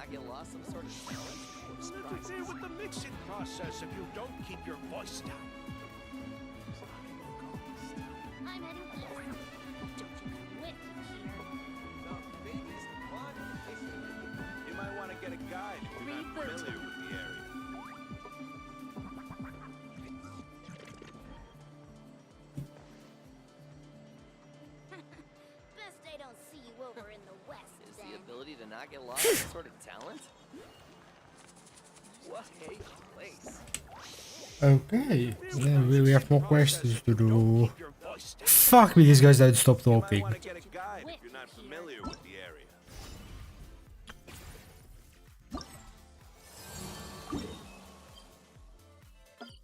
not get lost some sort of talent? Interfere with the mixing process if you don't keep your voice down. I'm heading east. Don't you come with me here. The biggest one is You might want to get a guide if you're not familiar with the area. Best I don't see you over in the west, Is then. the ability to not get lost some sort of talent? What a place. Okay, then we have more questions to do. Keep your voice down. Fuck me, these guys don't stop You might talking. want to get a guide if you're not familiar with the area.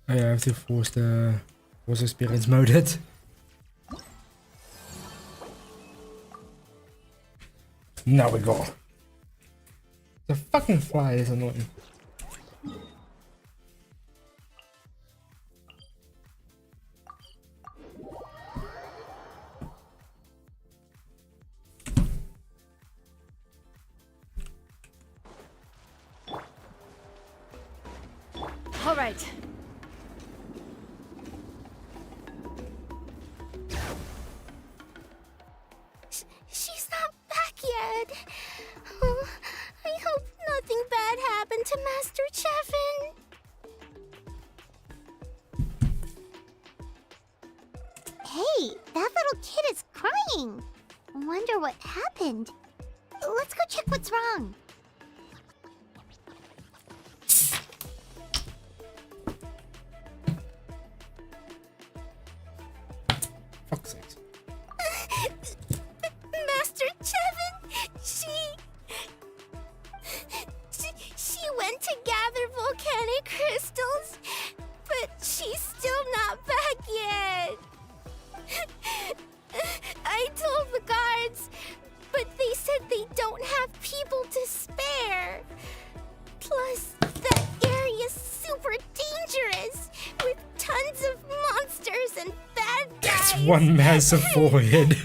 Oh yeah, I have to force the experience mode it. Now we go. The fucking fly is annoying. All right. She's not back yet. Oh, I hope nothing bad happened to Master Chevin. Hey, that little kid is crying. Wonder what happened. Let's go check what's wrong. Fuck's sake. Master Chevin, she went to gather volcanic crystals, but she's still not back yet. I told the guards, but they said they don't have people to spare. Plus, that area's super dangerous, with tons of monsters and bad guys. That's one massive forehead.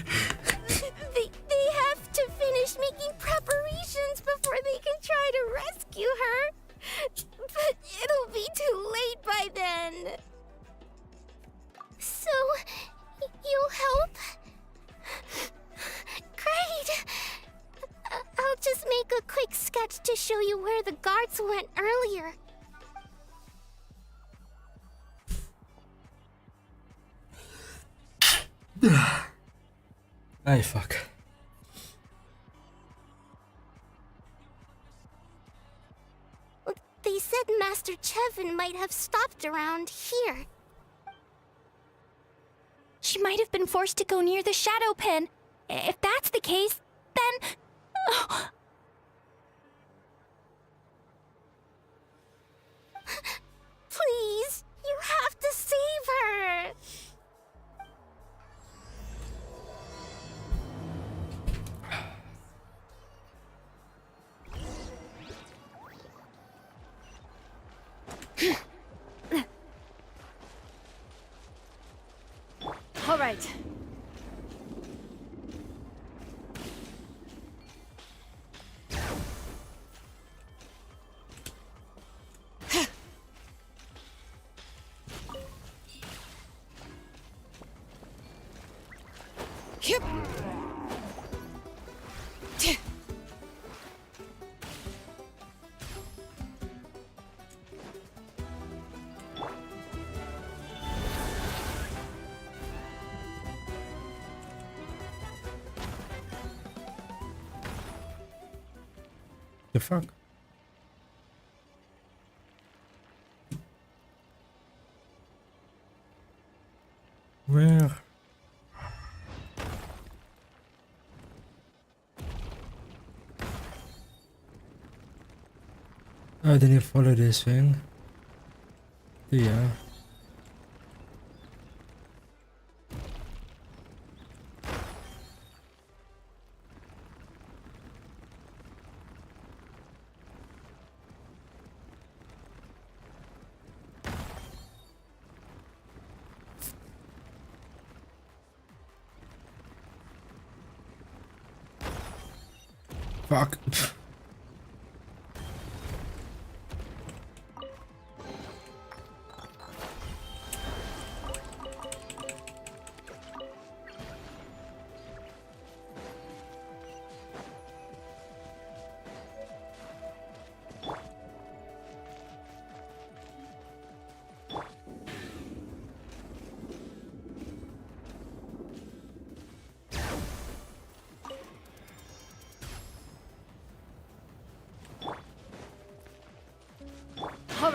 They have to finish making preparations before they can try to rescue her. But it'll be too late by then. So, you'll help? Great! I'll just make a quick sketch to show you where the guards went earlier. Ay, fuck. They said Master Chevin might have stopped around here. She might have been forced to go near the shadow pen. If that's the case, then... Oh. Please, you have to save her. All right. Yep. The fuck? Where? Oh, didn't follow this thing. Yeah. Fuck.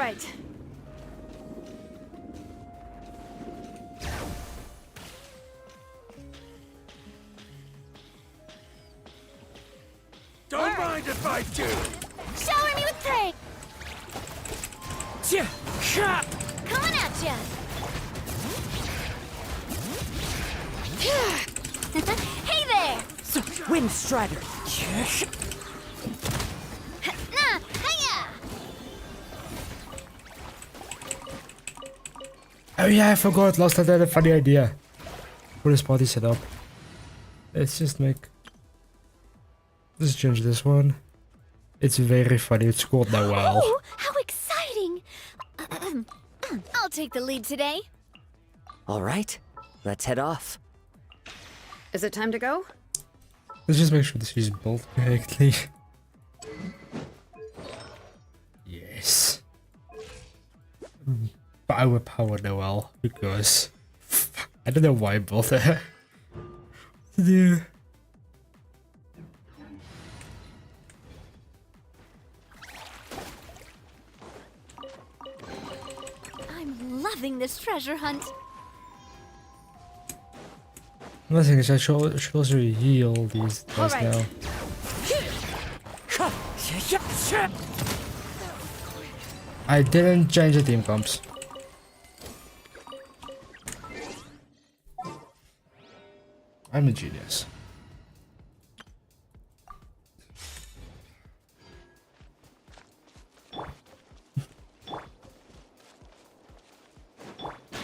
right. Don't mind if I do. Shower me with prey! Coming at ya! Hey there! Wind Strider. Nah, hiya! Oh yeah, I forgot. Last time I had a funny idea for this party setup. Let's just make. Let's change this one. It's very funny. It's called Noel. Oh, how exciting! I'll take the lead today. All right, let's head off. Is it time to go? Let's just make sure this is built correctly. Yes. Power Noel because I don't know why I built it. Yeah. I'm loving this treasure hunt. Another thing is I should also heal these guys Alright. now. I didn't change the team comps. I'm a genius.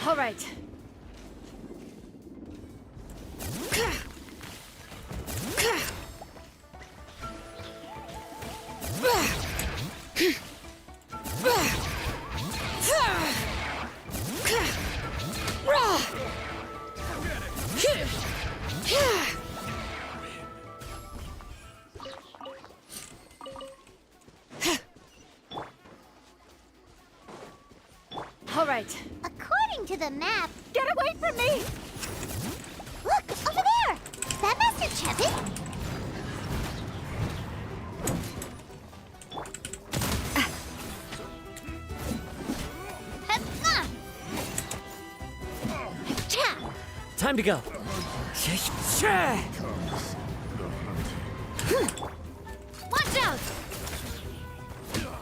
All right. All right. According to the map, Get away from me! look, over there! That Master Chevin? Time to go. Watch out!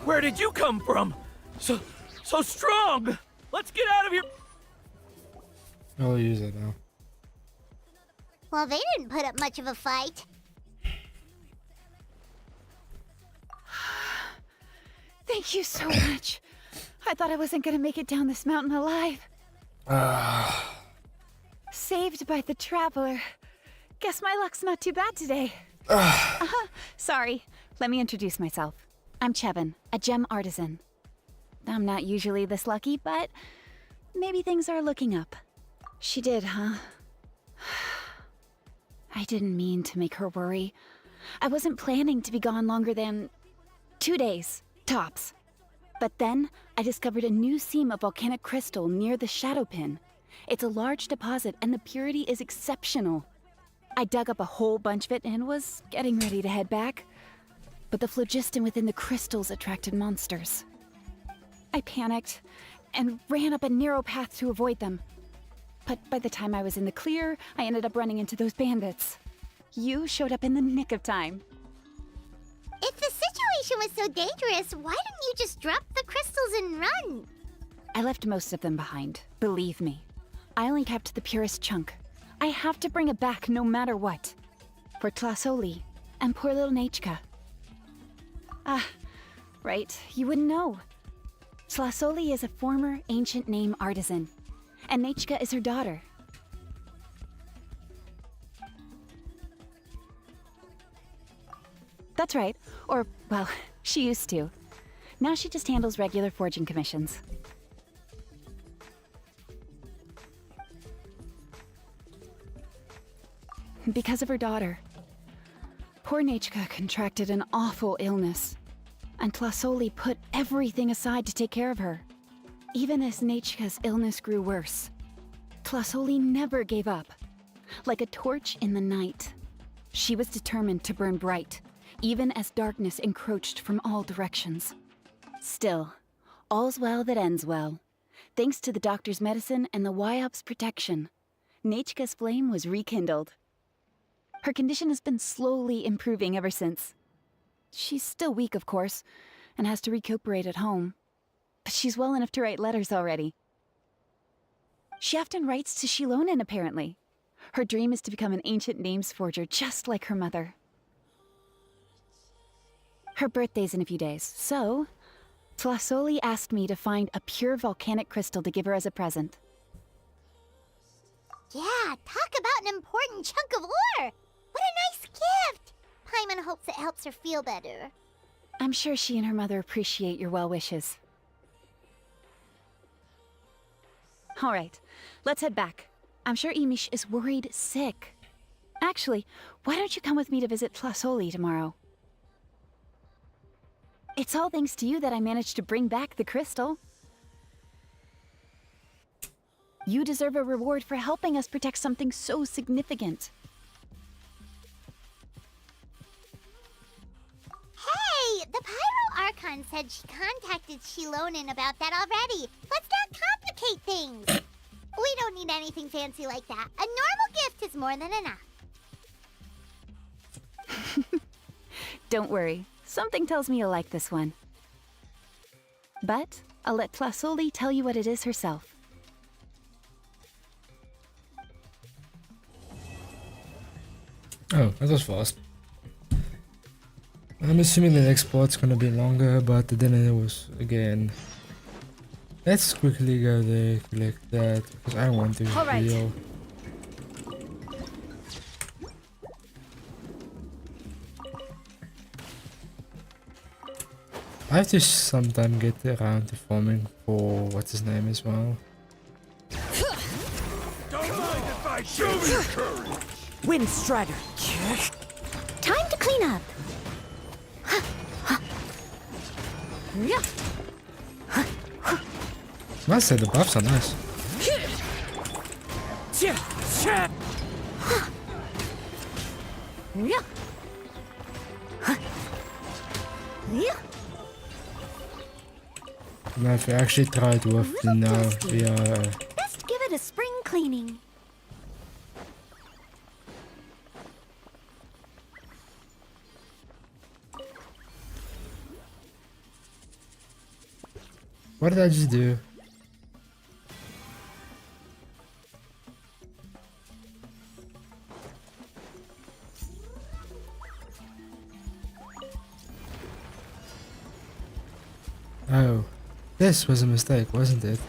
Where did you come from? So strong. Let's get out of here. I'll use it now. Well, they didn't put up much of a fight. Thank you so much. I thought I wasn't gonna make it down this mountain alive. Saved by the traveler. Guess my luck's not too bad today. Sorry. Let me introduce myself. I'm Chevin, a gem artisan. I'm not usually this lucky, but maybe things are looking up. She did, huh? I didn't mean to make her worry. I wasn't planning to be gone longer than 2 days, tops. But then I discovered a new seam of volcanic crystal near the shadow pin. It's a large deposit and the purity is exceptional. I dug up a whole bunch of it and was getting ready to head back. But the phlogiston within the crystals attracted monsters. I panicked and ran up a narrow path to avoid them. But by the time I was in the clear, I ended up running into those bandits. You showed up in the nick of time. If the situation was so dangerous, why didn't you just drop the crystals and run? I left most of them behind, believe me. I only kept the purest chunk. I have to bring it back no matter what. For Tlasoli and poor little Nachka. Ah, right, you wouldn't know. Tlasoli is a former ancient name artisan, and Nachka is her daughter. That's right, or, well, she used to. Now she just handles regular forging commissions. Because of her daughter. Poor Nachka contracted an awful illness, and Tlasoli put everything aside to take care of her. Even as Nachka's illness grew worse, Tlasoli never gave up. Like a torch in the night, she was determined to burn bright, even as darkness encroached from all directions. Still, All's well that ends well. Thanks to the doctor's medicine and the YOP's protection, Nechka's flame was rekindled. Her condition has been slowly improving ever since. She's still weak, of course, and has to recuperate at home. But she's well enough to write letters already. She often writes to Shilonen, apparently. Her dream is to become an ancient names forger, just like her mother. Her birthday's in a few days, so Tlasoli asked me to find a pure volcanic crystal to give her as a present. Yeah, talk about an important chunk of ore! What a nice gift! Paimon hopes it helps her feel better. I'm sure she and her mother appreciate your well wishes. All right, let's head back. I'm sure Imish is worried sick. Actually, why don't you come with me to visit Tlasoli tomorrow? It's all thanks to you that I managed to bring back the crystal. You deserve a reward for helping us protect something so significant. Hey, the Pyro Archon said she contacted Shilonen about that already. Let's not complicate things. We don't need anything fancy like that. A normal gift is more than enough. Don't worry, something tells me you'll like this one. But I'll let Tlasoli tell you what it is herself. Oh, that was fast. I'm assuming the next part's gonna be longer, but then it was again. Let's quickly go there, collect that, because I want to All right. heal. I have to sometime get around to farming for what's his name as well. Don't mind if I show you courage! Wind Strider. Time to clean up. Must say the buffs are nice. Now if you actually try it with the now we are Best give it a spring cleaning. what did I just do? Oh, this was a mistake, wasn't it?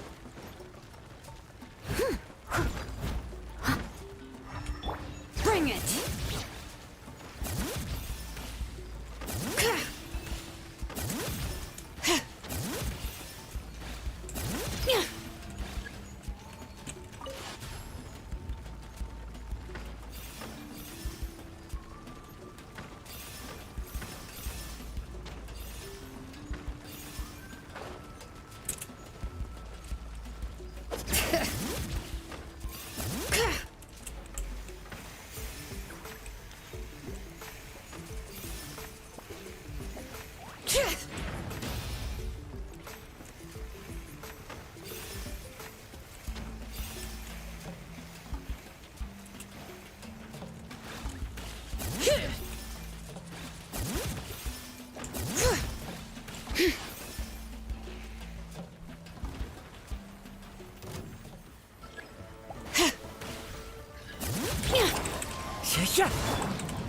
Bring it!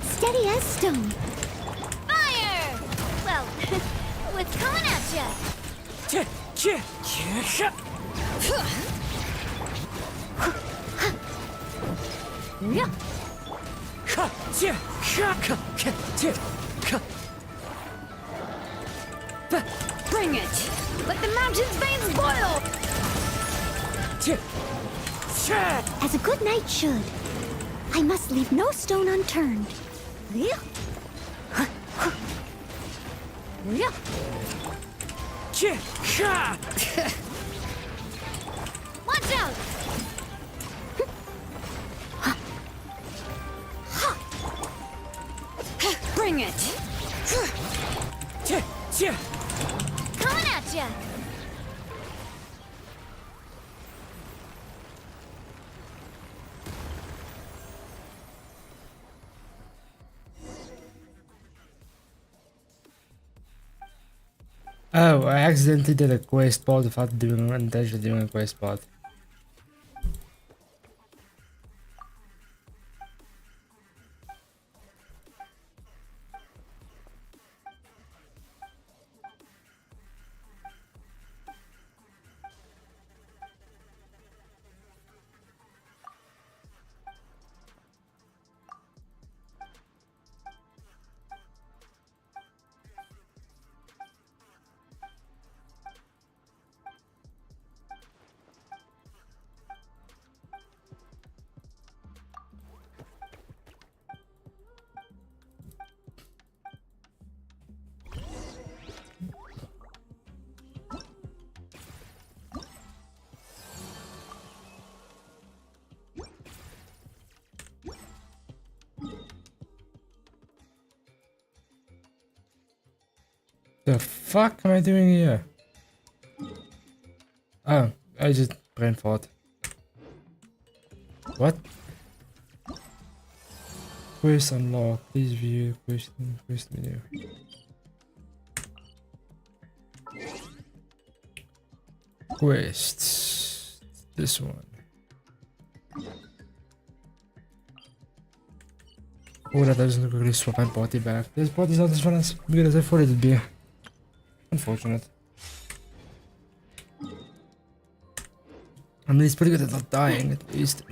Steady as stone. Fire! Well, what's coming at ya? Bring it! Let the mountain's veins boil! As a good knight should. I must leave no stone unturned. Watch out! Bring it! Coming at ya! Oh, I accidentally did a quest part without intentionally doing a quest part. The fuck am I doing here? Oh, I just brain fart. What? Quest unlocked. Please view quest menu. Quests. This one. Oh, that doesn't really swap my party back. This party's not as fun as good as I thought it would be. Unfortunate. I mean, it's pretty good at not dying, at least.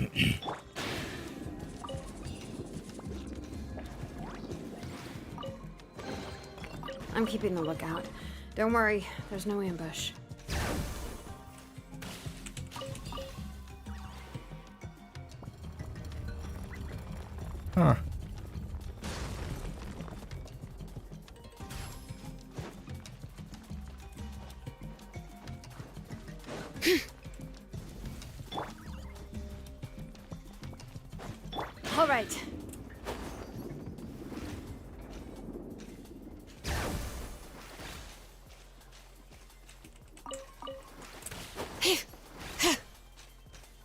I'm keeping the lookout. Don't worry, there's no ambush. Huh. All right.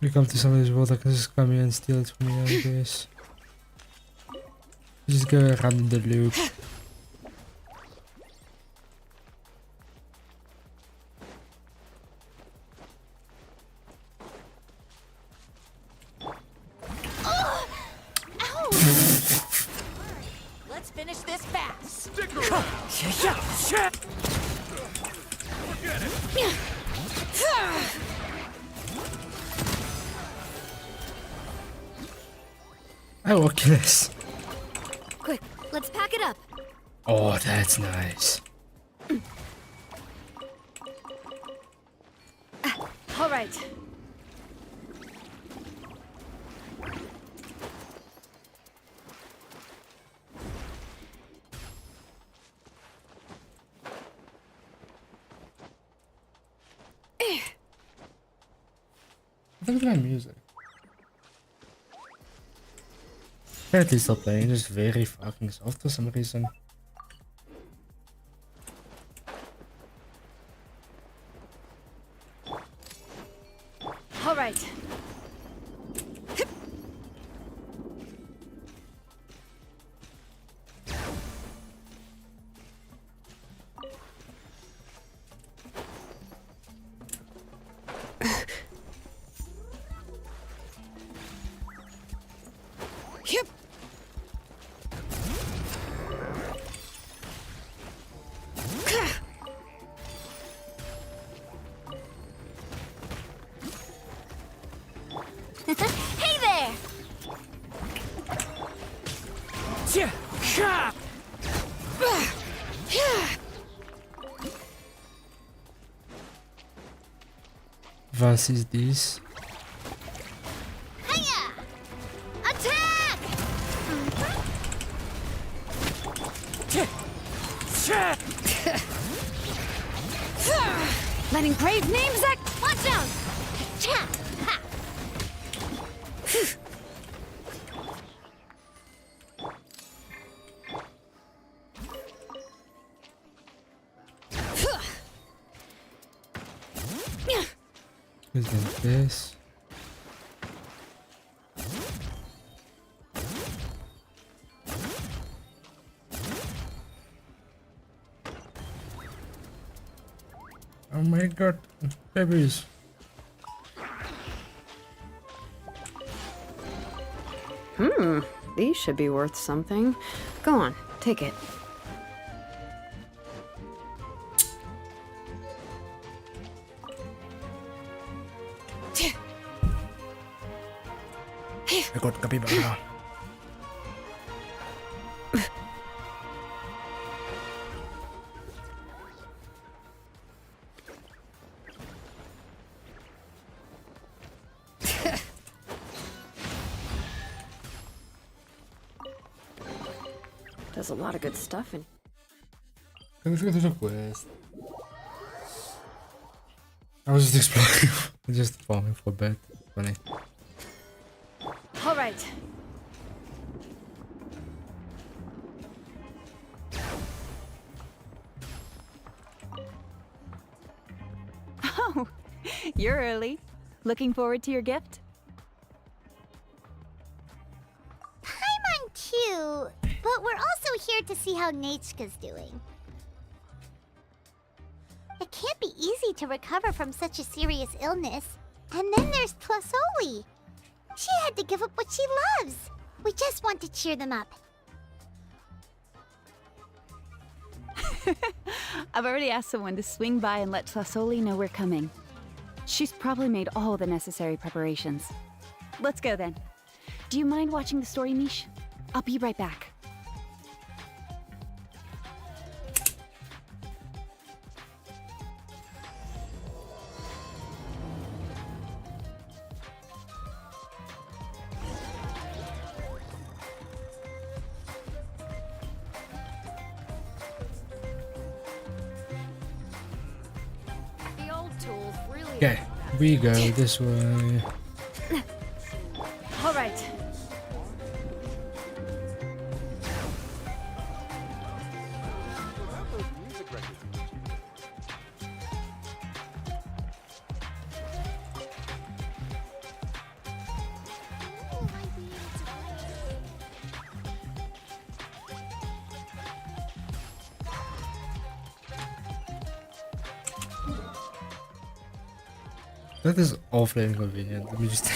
We come to somebody's world, I can just come here and steal it from me, I guess. Just go around in the loop. Let's finish this fast. Oh, Oculus. Quick, let's pack it up. Oh, that's nice. All right. Look at my music. Apparently still playing, just very fucking soft for some reason. All right. Yep. Hey there! Was is this? Hiya! Attack! Letting brave names act. Watch out! Cha! Ha! Is it this? Oh my god, babies. These should be worth something. Go on, take it. I got capybara. There's a lot of good stuff in. Let's go to the quest. I was just exploring. Just falling for bed. Funny. All right. Oh, you're early. Looking forward to your gift? Paimon too, but we're also here to see how Nachka's doing. It can't be easy to recover from such a serious illness. And then there's Tlasoli. She had to give up what she loves. We just want to cheer them up. I've already asked someone to swing by and let Tlasoli know we're coming. She's probably made all the necessary preparations. Let's go then. Do you mind watching the story, Mish? I'll be right back. The old tools really. Okay, we go this way. All right. That is awfully inconvenient. Let me just.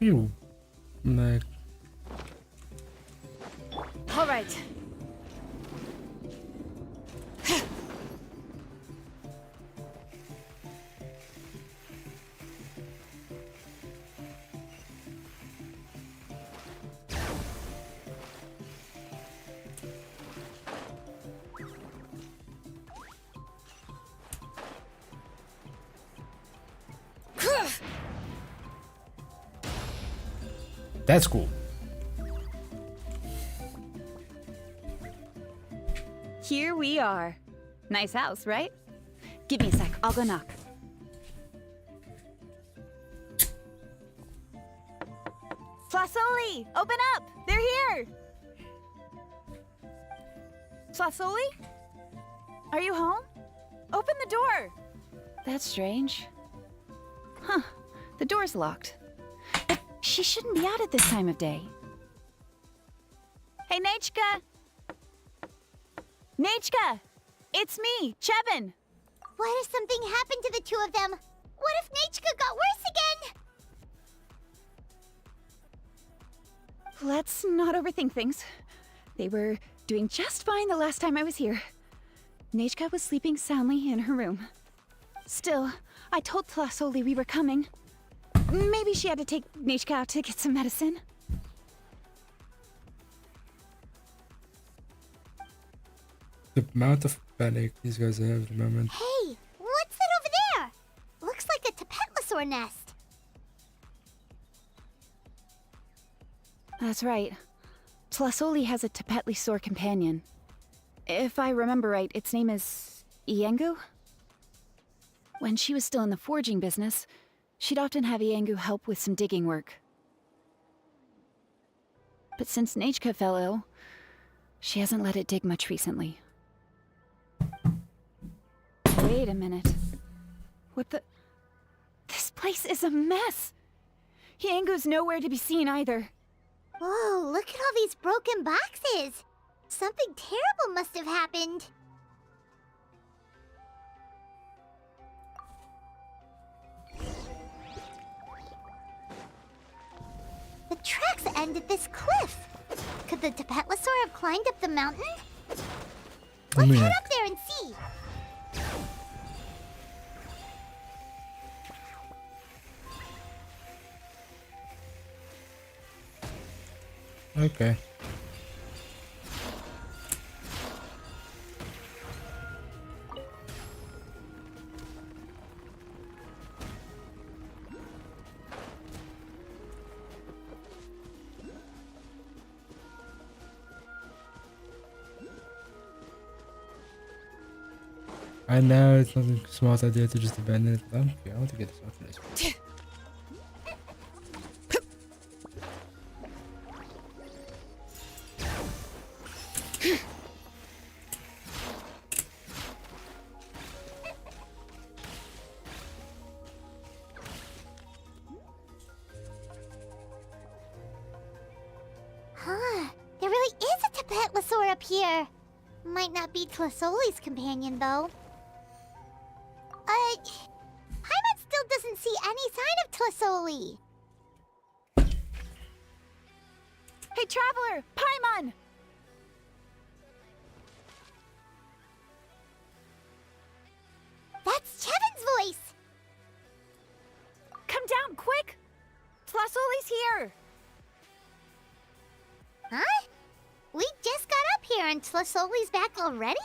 You, like. All right. That's cool. Here we are. Nice house, right? Give me a sec, I'll go knock. Tlasoli, open up! They're here! Tlasoli? Are you home? Open the door! That's strange. Huh, the door's locked. But she shouldn't be out at this time of day. Hey, Nachka! Nachka! It's me, Chevin! What if something happened to the two of them? What if Nachka got worse again? Let's not overthink things. They were doing just fine the last time I was here. Nachka was sleeping soundly in her room. Still, I told Tlasoli we were coming. Maybe she had to take Nachka out to get some medicine. The amount of panic these guys have at the moment. Hey, what's that over there? Looks like a Tapetlosaur nest. That's right. Tlasoli has a Tapetlosaur companion. If I remember right, its name is Iengu? When she was still in the forging business, she'd often have Iengu help with some digging work. But since Nachka fell ill, She hasn't let it dig much recently. Wait a minute. What the... This place is a mess! Yangu's nowhere to be seen either. Whoa, look at all these broken boxes! Something terrible must have happened. The tracks end at this cliff. Could the Tapetlosaur have climbed up the mountain? Let's head up there and see. Okay. I know it's not a smart idea to just abandon it. Okay, I want to get this off this one. Huh, there really is a Tapetlosaur up here. Might not be Tlasoli's companion, though. Paimon still doesn't see any sign of Tlasoli. Hey, Traveler! Paimon! That's Chevin's voice! Come down, quick! Tlasoli's here! Huh? We just got up here and Tlasoli's back already?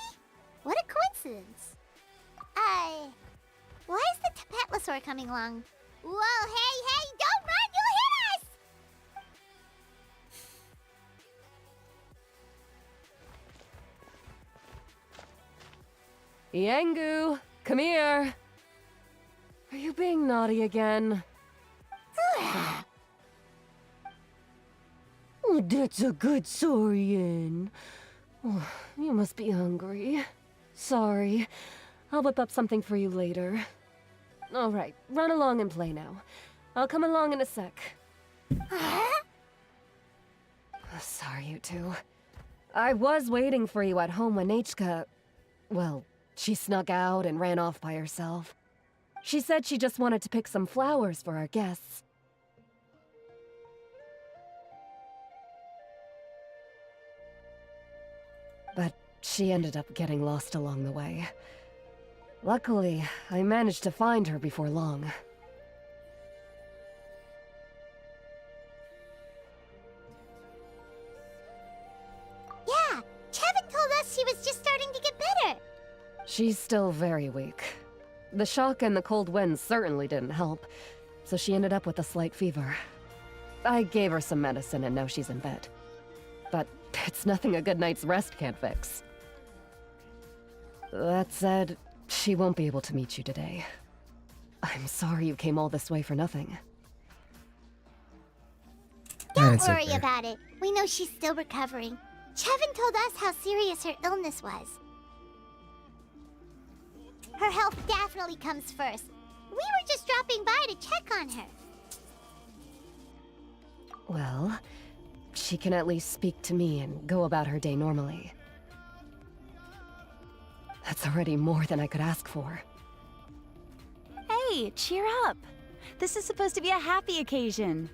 What a coincidence. Why is the Tapetlosaur coming along? Whoa, hey, don't run, you'll hit us! Yangu, come here. Are you being naughty again? Oh, that's a good saurian. Oh, you must be hungry. Sorry. I'll whip up something for you later. All right, run along and play now. I'll come along in a sec. Sorry, you two. I was waiting for you at home when Hka... Well, she snuck out and ran off by herself. She said she just wanted to pick some flowers for our guests. But she ended up getting lost along the way. Luckily, I managed to find her before long. Yeah, Chevin told us she was just starting to get better. She's still very weak. The shock and the cold winds certainly didn't help, so she ended up with a slight fever. I gave her some medicine and now she's in bed. But it's nothing a good night's rest can't fix. That said, she won't be able to meet you today. I'm sorry you came all this way for nothing. Don't It's worry okay. about it. We know she's still recovering. Chevin told us how serious her illness was. Her health definitely comes first. We were just dropping by to check on her. Well, she can at least speak to me and go about her day normally. That's already more than I could ask for. Hey, cheer up! This is supposed to be a happy occasion.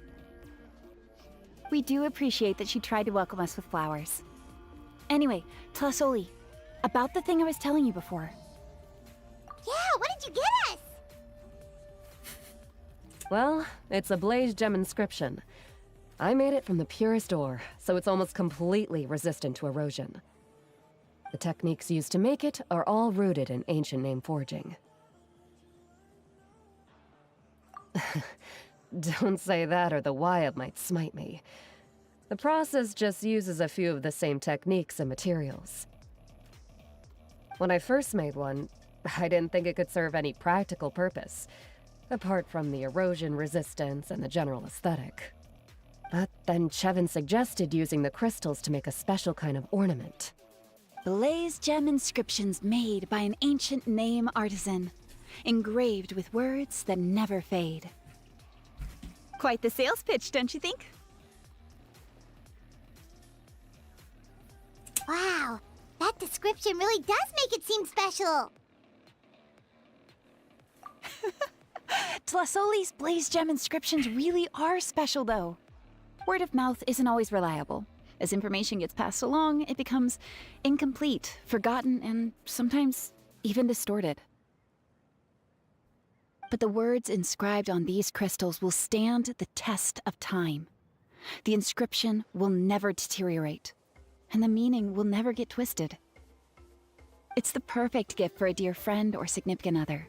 We do appreciate that she tried to welcome us with flowers. Anyway, Tlasoli, about the thing I was telling you before. Yeah, what did you get us? Well, it's a blaze gem inscription. I made it from the purest ore, so it's almost completely resistant to erosion. The techniques used to make it are all rooted in ancient name forging. Don't say that or the Wyatt might smite me. The process just uses a few of the same techniques and materials. When I first made one, I didn't think it could serve any practical purpose, apart from the erosion resistance and the general aesthetic. But then Chevin suggested using the crystals to make a special kind of ornament. Blaze gem inscriptions made by an ancient name artisan, engraved with words that never fade. Quite the sales pitch, don't you think? Wow, that description really does make it seem special. Tlasoli's blaze gem inscriptions really are special, though. Word of mouth isn't always reliable. As information gets passed along, it becomes incomplete, forgotten, and sometimes even distorted. But the words inscribed on these crystals will stand the test of time. The inscription will never deteriorate, and the meaning will never get twisted. It's the perfect gift for a dear friend or significant other.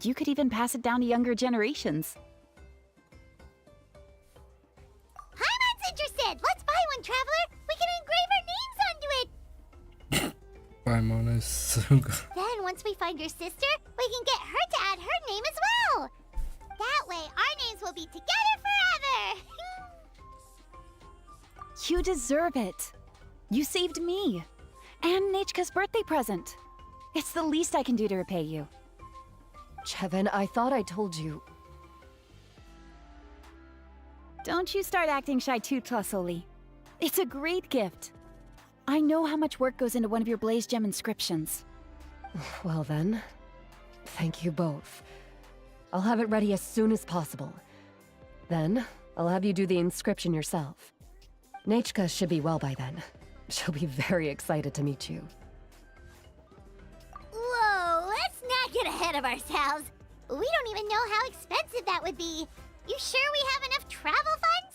You could even pass it down to younger generations. Paimon's interested! Let's buy one, Traveler! We can engrave our names onto it! Paimon is so good. Then, once we find your sister, we can get her to add her name as well! That way, our names will be together forever! You deserve it. You saved me. And Nechka's birthday present. It's the least I can do to repay you. Chevin, I thought I told you. Don't you start acting shy too, Tlasoli. It's a great gift. I know how much work goes into one of your blaze gem inscriptions. Well then, thank you both. I'll have it ready as soon as possible. Then, I'll have you do the inscription yourself. Nechka should be well by then. She'll be very excited to meet you. Whoa, let's not get ahead of ourselves. We don't even know how expensive that would be. You sure we have enough travel funds?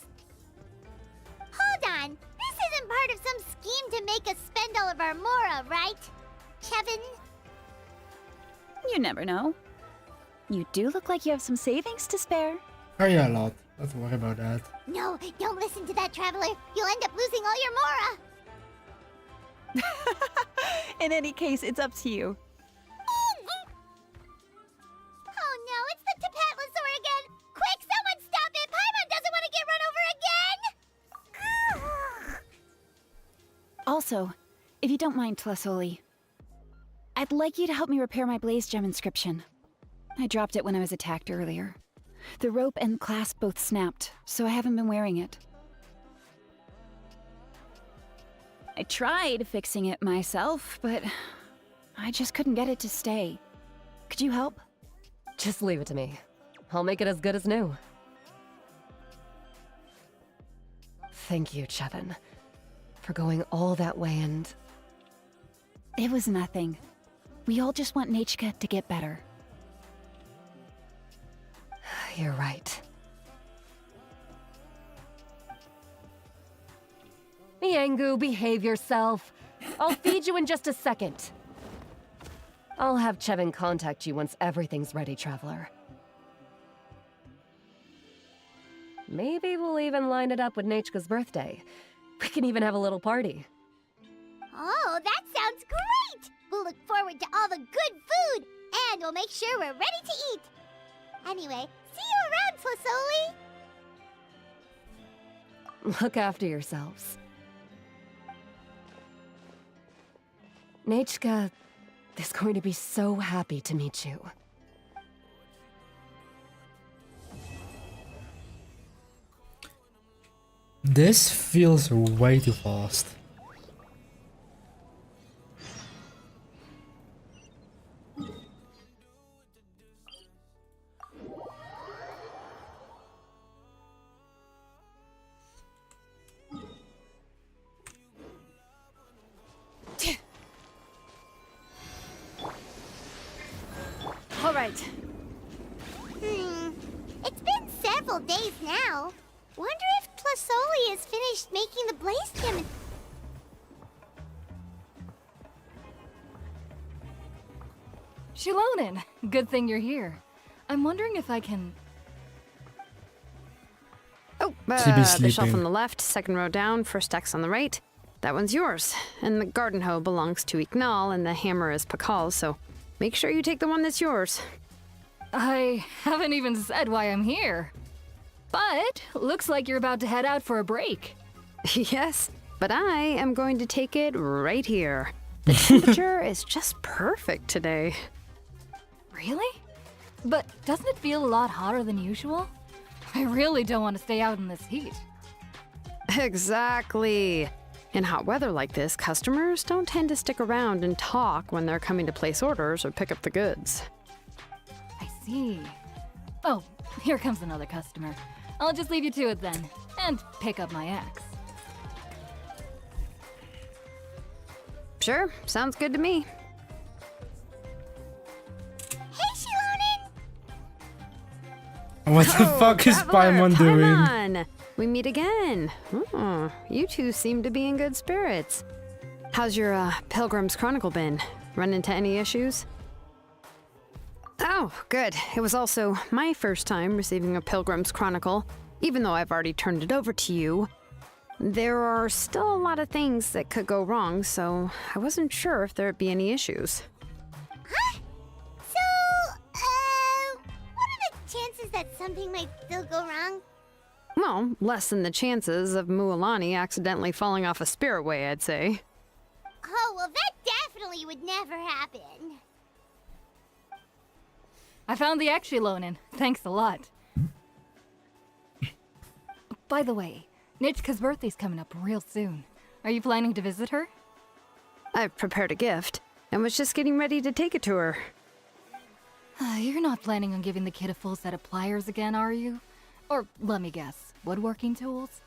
Hold on, this isn't part of some scheme to make us spend all of our mora, right? Chevin? You never know. You do look like you have some savings to spare. Oh yeah, a lot. Don't worry about that. No, don't listen to that, Traveler. You'll end up losing all your mora. In any case, it's up to you. Oh no, it's the Tapatlosaur again! Quick, someone stop it! Paimon doesn't want to get run over again! Also, if you don't mind, Tlasoli, I'd like you to help me repair my blaze gem inscription. I dropped it when I was attacked earlier. The rope and clasp both snapped, so I haven't been wearing it. I tried fixing it myself, but I just couldn't get it to stay. Could you help? Just leave it to me. I'll make it as good as new. Thank you, Chevin, for going all that way and... It was nothing. We all just want Nechka to get better. You're right. Miangu, behave yourself. I'll feed you in just a second. I'll have Chevin contact you once everything's ready, Traveler. Maybe we'll even line it up with Nechka's birthday. We can even have a little party. Oh, that sounds great! We'll look forward to all the good food, and we'll make sure we're ready to eat. Anyway, see you around, Tlasoli! Look after yourselves. Nechka is going to be so happy to meet you. This feels way too fast. All right. It's been several days now. Wonder if Tlasoli has finished making the blaze gem. Shilonin, good thing you're here. I'm wondering if I can... Oh, Should be the shelf sleeping. on the left, second row down, first X on the right. That one's yours. And the garden hoe belongs to Ignal, and the hammer is Pakal's, so make sure you take the one that's yours. I haven't even said why I'm here. But looks like you're about to head out for a break. Yes, but I am going to take it right here. The temperature is just perfect today. Really? But doesn't it feel a lot hotter than usual? I really don't want to stay out in this heat. Exactly. In hot weather like this, customers don't tend to stick around and talk when they're coming to place orders or pick up the goods. I see. Oh, here comes another customer. I'll just leave you to it then, and pick up my axe. Sure, sounds good to me. Hey, Shilonen! What the fuck is Traveler, Paimon doing? Paimon! We meet again. Oh, you two seem to be in good spirits. How's your Pilgrim's Chronicle been? Run into any issues? Oh, good. It was also my first time receiving a Pilgrim's Chronicle, even though I've already turned it over to you. There are still a lot of things that could go wrong, so I wasn't sure if there'd be any issues. Huh? So, what are the chances that something might still go wrong? Well, less than the chances of Mualani accidentally falling off a spiritway, I'd say. Oh, well, that definitely would never happen. I found the axe, Shilonen. Thanks a lot. By the way, Nitchka's birthday's coming up real soon. Are you planning to visit her? I've prepared a gift, and was just getting ready to take it to her. You're not planning on giving the kid a full set of pliers again, are you? Or, let me guess, woodworking tools?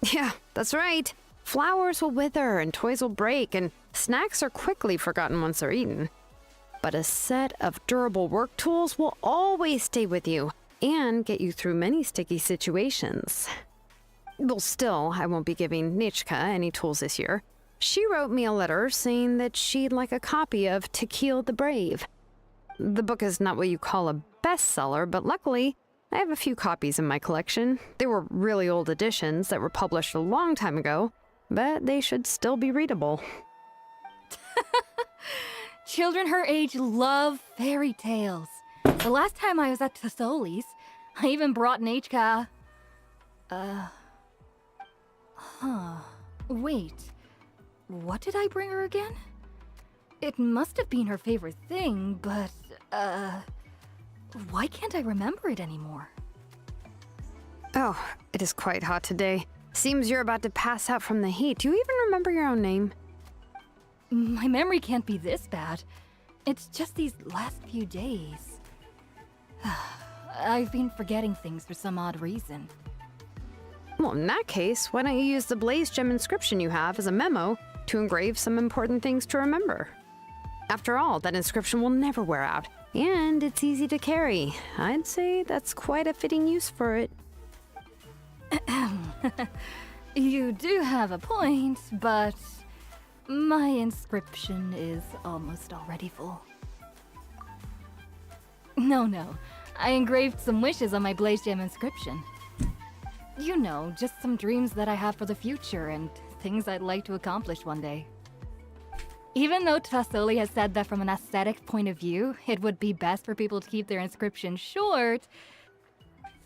Yeah, that's right. Flowers will wither and toys will break, and snacks are quickly forgotten once they're eaten. But a set of durable work tools will always stay with you and get you through many sticky situations. Well, still, I won't be giving Nichka any tools this year. She wrote me a letter saying that she'd like a copy of To Kill the Brave. The book is not what you call a bestseller, but luckily, I have a few copies in my collection. They were really old editions that were published a long time ago, but they should still be readable. Children her age love fairy tales. The last time I was at Tassoli's, I even brought Nichka. Wait. What did I bring her again? It must have been her favorite thing, but, why can't I remember it anymore? Oh, it is quite hot today. Seems you're about to pass out from the heat. Do you even remember your own name? My memory can't be this bad. It's just these last few days. I've been forgetting things for some odd reason. Well, in that case, why don't you use the Blaze Gem inscription you have as a memo to engrave some important things to remember? After all, that inscription will never wear out, and it's easy to carry. I'd say that's quite a fitting use for it. You do have a point, but my inscription is almost already full. No. I engraved some wishes on my Blaze Gem inscription. You know, just some dreams that I have for the future and things I'd like to accomplish one day. Even though Tassoli has said that from an aesthetic point of view, it would be best for people to keep their inscription short,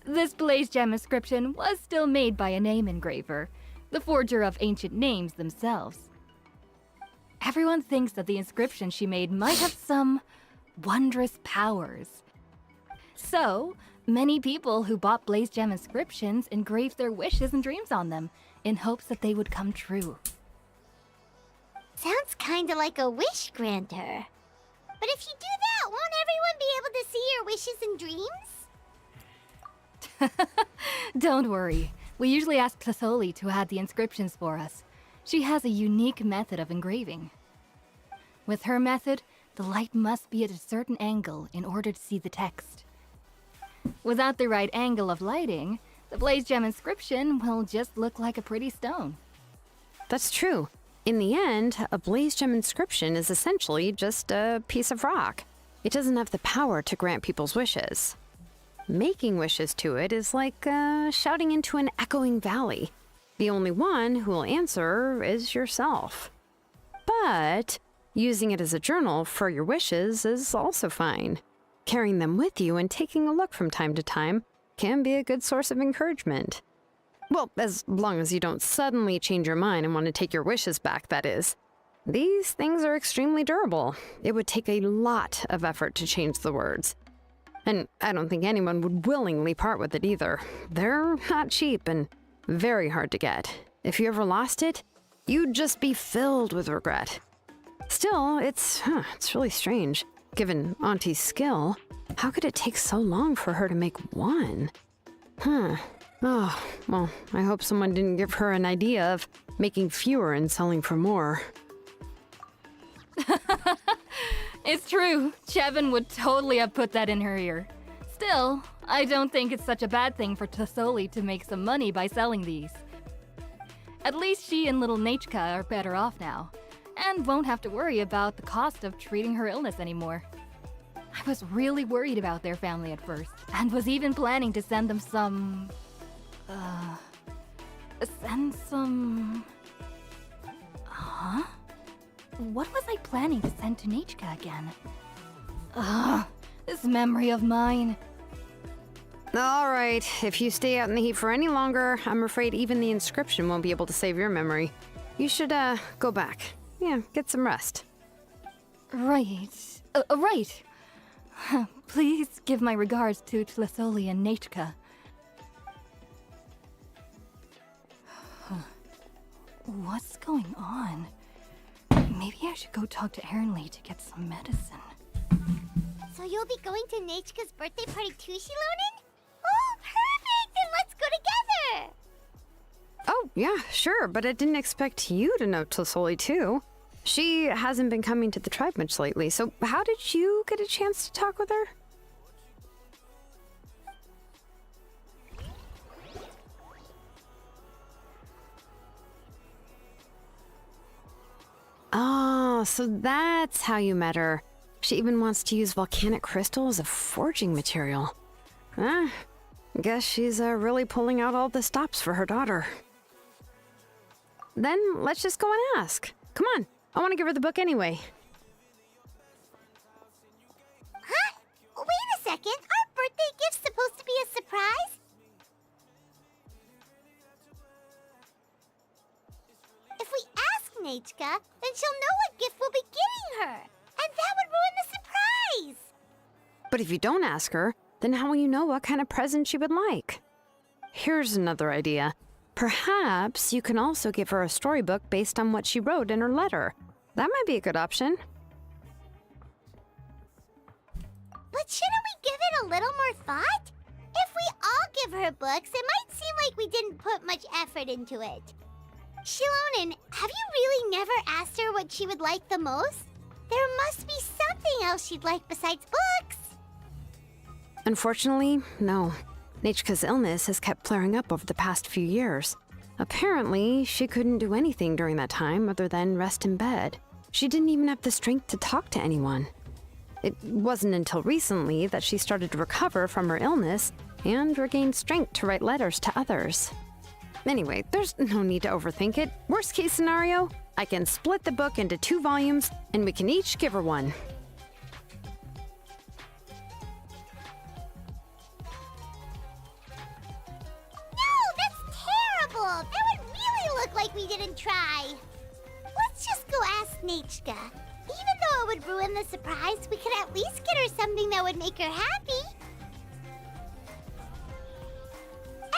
this Blaze Gem inscription was still made by a name engraver, the forger of ancient names themselves. Everyone thinks that the inscription she made might have some wondrous powers. So, many people who bought Blaze Gem inscriptions engraved their wishes and dreams on them, in hopes that they would come true. Sounds kinda like a wish granter. But if you do that, won't everyone be able to see your wishes and dreams? Don't worry. We usually ask Tassoli to add the inscriptions for us. She has a unique method of engraving. With her method, the light must be at a certain angle in order to see the text. Without the right angle of lighting, the Blaze Gem inscription will just look like a pretty stone. That's true. In the end, a Blaze Gem inscription is essentially just a piece of rock. It doesn't have the power to grant people's wishes. Making wishes to it is like shouting into an echoing valley. The only one who will answer is yourself. But using it as a journal for your wishes is also fine. Carrying them with you and taking a look from time to time can be a good source of encouragement. Well, as long as you don't suddenly change your mind and want to take your wishes back, that is. These things are extremely durable. It would take a lot of effort to change the words. And I don't think anyone would willingly part with it either. They're not cheap and very hard to get. If you ever lost it, you'd just be filled with regret. Still, it's really strange. Given Auntie's skill, how could it take so long for her to make one? Oh, well, I hope someone didn't give her an idea of making fewer and selling for more. It's true. Chevin would totally have put that in her ear. Still, I don't think it's such a bad thing for Tasoli to make some money by selling these. At least she and little Nachka are better off now, and won't have to worry about the cost of treating her illness anymore. I was really worried about their family at first, and was even planning to send them some... Huh? What was I planning to send to Nachka again? This memory of mine. All right, if you stay out in the heat for any longer, I'm afraid even the inscription won't be able to save your memory. You should, go back. Yeah, get some rest. Right. Right. Please give my regards to Tlisoli and Nachka. What's going on? Maybe I should go talk to Ernly to get some medicine. So you'll be going to Nachka's birthday party too, Shilonen? Oh, perfect! Then let's go together! Oh, yeah, sure, but I didn't expect you to know Tlisoli too. She hasn't been coming to the tribe much lately, so how did you get a chance to talk with her? Oh, so that's how you met her. She even wants to use volcanic crystal as a forging material. Guess she's really pulling out all the stops for her daughter. Then let's just go and ask. Come on, I want to give her the book anyway. Huh? Wait a second, our birthday gift's supposed to be a surprise? If we ask Nachka, then she'll know what gift we'll be giving her. And that would ruin the surprise! But if you don't ask her, then how will you know what kind of present she would like? Here's another idea. Perhaps you can also give her a storybook based on what she wrote in her letter. That might be a good option. But shouldn't we give it a little more thought? If we all give her books, it might seem like we didn't put much effort into it. Shilonen, have you really never asked her what she would like the most? There must be something else she'd like besides books. Unfortunately, no. Nachka's illness has kept flaring up over the past few years. Apparently, she couldn't do anything during that time other than rest in bed. She didn't even have the strength to talk to anyone. It wasn't until recently that she started to recover from her illness and regained strength to write letters to others. Anyway, there's no need to overthink it. Worst case scenario, I can split the book into 2 volumes and we can each give her one. No, that's terrible! That would really look like we didn't try. Let's just go ask Nachka. Even though it would ruin the surprise, we could at least get her something that would make her happy.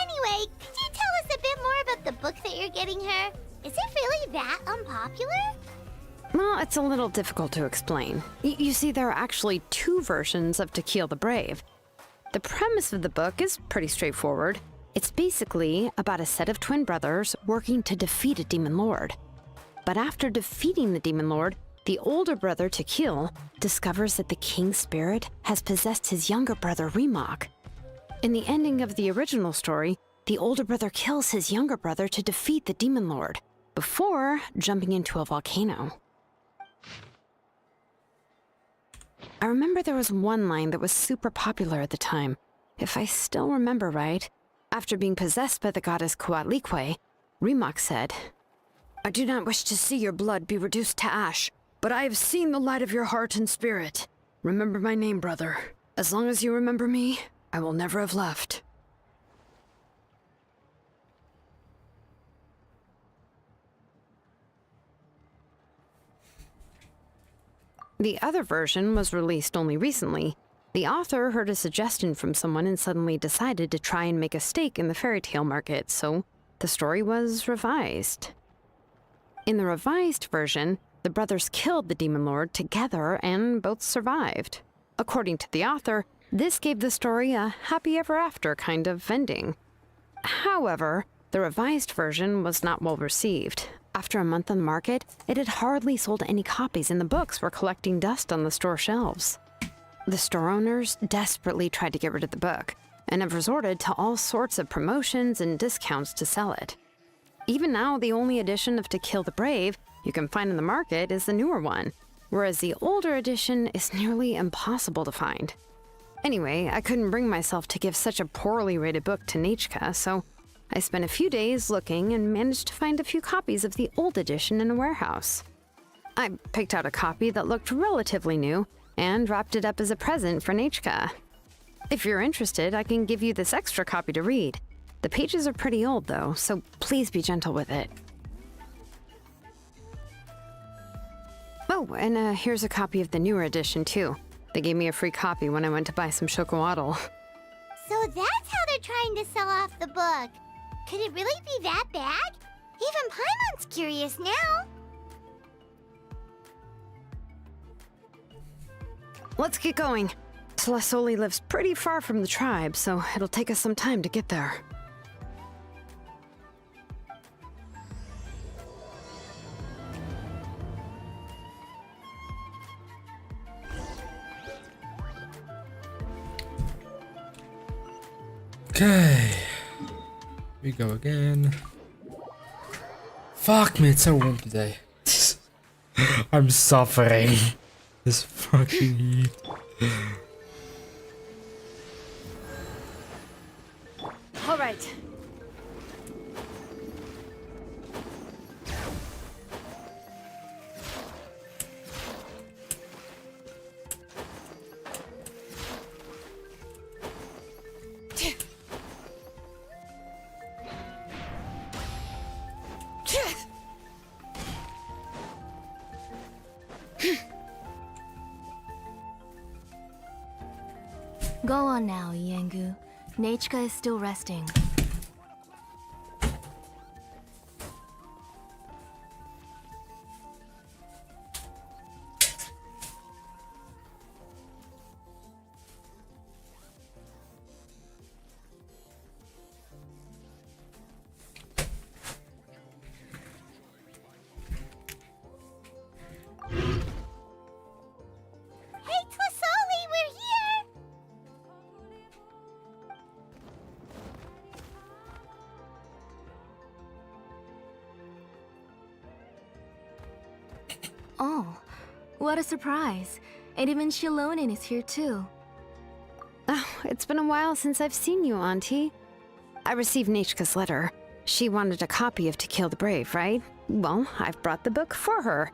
Anyway, could you tell us a bit more about the book that you're getting her? Is it really that unpopular? Well, it's a little difficult to explain. You see, there are actually 2 versions of To Kill the Brave. The premise of the book is pretty straightforward. It's basically about a set of twin brothers working to defeat a demon lord. But after defeating the demon lord, the older brother, Tequil, discovers that the king's spirit has possessed his younger brother, Remok. In the ending of the original story, the older brother kills his younger brother to defeat the demon lord, before jumping into a volcano. I remember there was one line that was super popular at the time. If I still remember right, after being possessed by the goddess Coatlicue, Remok said, I do not wish to see your blood be reduced to ash, but I have seen the light of your heart and spirit. Remember my name, brother. As long as you remember me, I will never have left. The other version was released only recently. The author heard a suggestion from someone and suddenly decided to try and make a stake in the fairy tale market, so the story was revised. In the revised version, the brothers killed the demon lord together and both survived. According to the author, this gave the story a happy ever after kind of ending. However, the revised version was not well received. After a month on the market, it had hardly sold any copies and the books were collecting dust on the store shelves. The store owners desperately tried to get rid of the book and have resorted to all sorts of promotions and discounts to sell it. Even now, the only edition of To Kill the Brave you can find in the market is the newer one, whereas the older edition is nearly impossible to find. Anyway, I couldn't bring myself to give such a poorly rated book to Nechka, so I spent a few days looking and managed to find a few copies of the old edition in a warehouse. I picked out a copy that looked relatively new and wrapped it up as a present for Nechka. If you're interested, I can give you this extra copy to read. The pages are pretty old though, so please be gentle with it. Oh, and here's a copy of the newer edition too. They gave me a free copy when I went to buy some chocowaddle. So that's how they're trying to sell off the book. Could it really be that bad? Even Paimon's curious now. Let's get going. Celesoli lives pretty far from the tribe, so it'll take us some time to get there. Okay. We go again. Fuck me, it's so warm today. I'm suffering. This fucking heat. All right. Go on now, Yengu. Nechka is still resting. Hey, Twasoli, we're here! Oh, what a surprise. And even Shilonin is here too. Oh, it's been a while since I've seen you, Auntie. I received Nechka's letter. She wanted a copy of To Kill the Brave, right? Well, I've brought the book for her.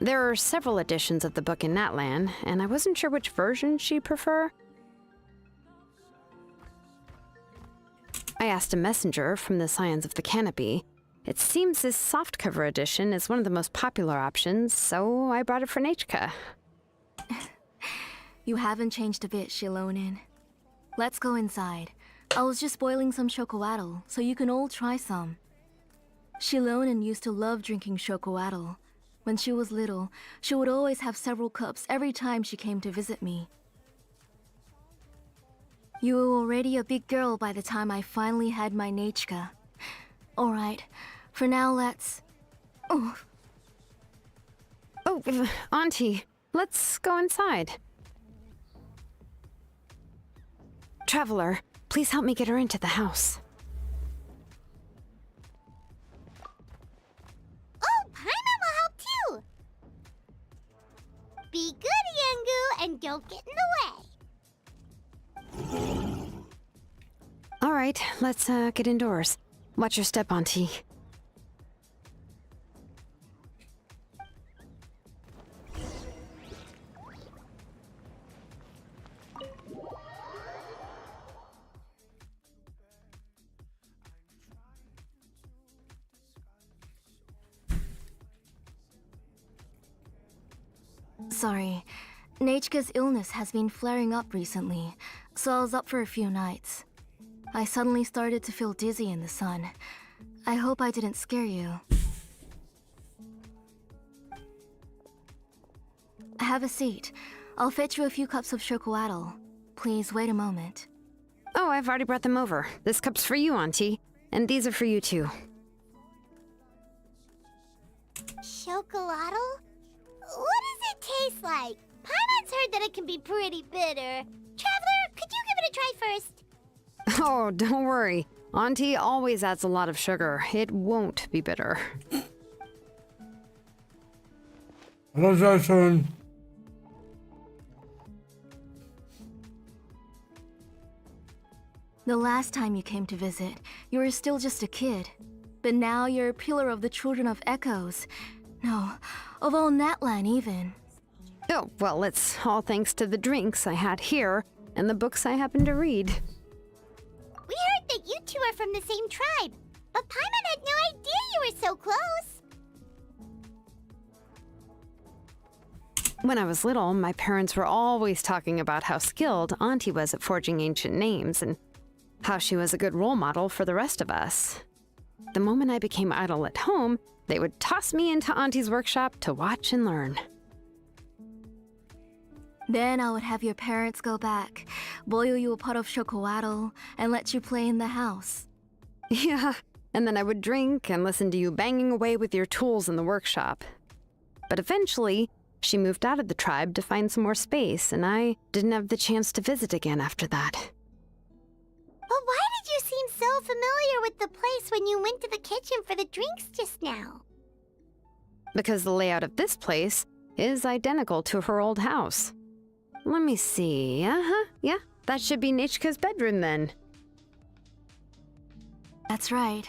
There are several editions of the book in Natlan, and I wasn't sure which version she'd prefer. I asked a messenger from the Scions of the Canopy. It seems this softcover edition is one of the most popular options, so I brought it for Nechka. You haven't changed a bit, Shilonin. Let's go inside. I was just boiling some chocowaddle, so you can all try some. Shilonin used to love drinking chocowaddle. When she was little, she would always have several cups every time she came to visit me. You were already a big girl by the time I finally had my Nechka. Alright, for now let's... Oh, Auntie, let's go inside. Traveler, please help me get her into the house. Oh, Paimon will help too! Be good, Yengu, and don't get in the way. All right, let's get indoors. Watch your step, Auntie. Sorry. Nechka's illness has been flaring up recently, so I was up for a few nights. I suddenly started to feel dizzy in the sun. I hope I didn't scare you. Have a seat. I'll fetch you a few cups of chocolatl. Please wait a moment. Oh, I've already brought them over. This cup's for you, Auntie. And these are for you, too. Chocolatl? What does it taste like? Paimon's heard that it can be pretty bitter. Traveler, could you give it a try first? Oh, don't worry. Auntie always adds a lot of sugar. It won't be bitter. Apologization. The last time you came to visit, you were still just a kid. But now you're a pillar of the Children of Echoes. No, of all Natlan even. Oh, well, it's all thanks to the drinks I had here and the books I happened to read. We heard that you two are from the same tribe, but Paimon had no idea you were so close. When I was little, my parents were always talking about how skilled Auntie was at forging ancient names and how she was a good role model for the rest of us. The moment I became idle at home, they would toss me into Auntie's workshop to watch and learn. Then I would have your parents go back, boil you a pot of chocolatl, and let you play in the house. Yeah, and then I would drink and listen to you banging away with your tools in the workshop. But eventually, she moved out of the tribe to find some more space, and I didn't have the chance to visit again after that. But why did you seem so familiar with the place when you went to the kitchen for the drinks just now? Because the layout of this place is identical to her old house. Let me see. Yeah, that should be Nechka's bedroom then. That's right.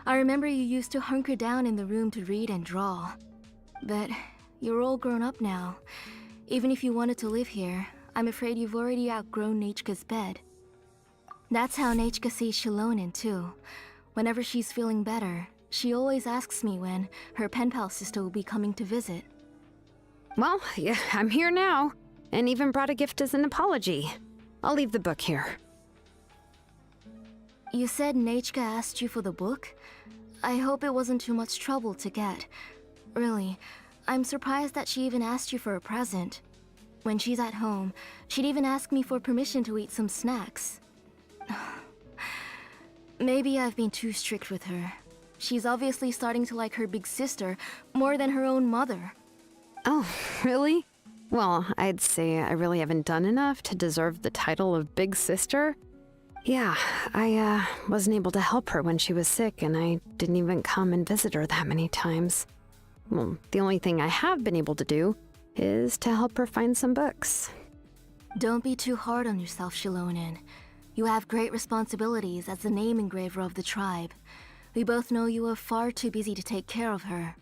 I remember you used to hunker down in the room to read and draw. But you're all grown up now. Even if you wanted to live here, I'm afraid you've already outgrown Nechka's bed. That's how Nechka sees Shilonen too. Whenever she's feeling better, she always asks me when her pen pal sister will be coming to visit. Well, yeah, I'm here now, and even brought a gift as an apology. I'll leave the book here. You said Nechka asked you for the book? I hope it wasn't too much trouble to get. Really, I'm surprised that she even asked you for a present. When she's at home, she'd even ask me for permission to eat some snacks. Maybe I've been too strict with her. She's obviously starting to like her big sister more than her own mother. Oh, really? Well, I'd say I really haven't done enough to deserve the title of Big Sister. Yeah, I wasn't able to help her when she was sick, and I didn't even come and visit her that many times. Well, the only thing I have been able to do is to help her find some books. Don't be too hard on yourself, Shilonen. You have great responsibilities as the name engraver of the tribe. We both know you are far too busy to take care of her.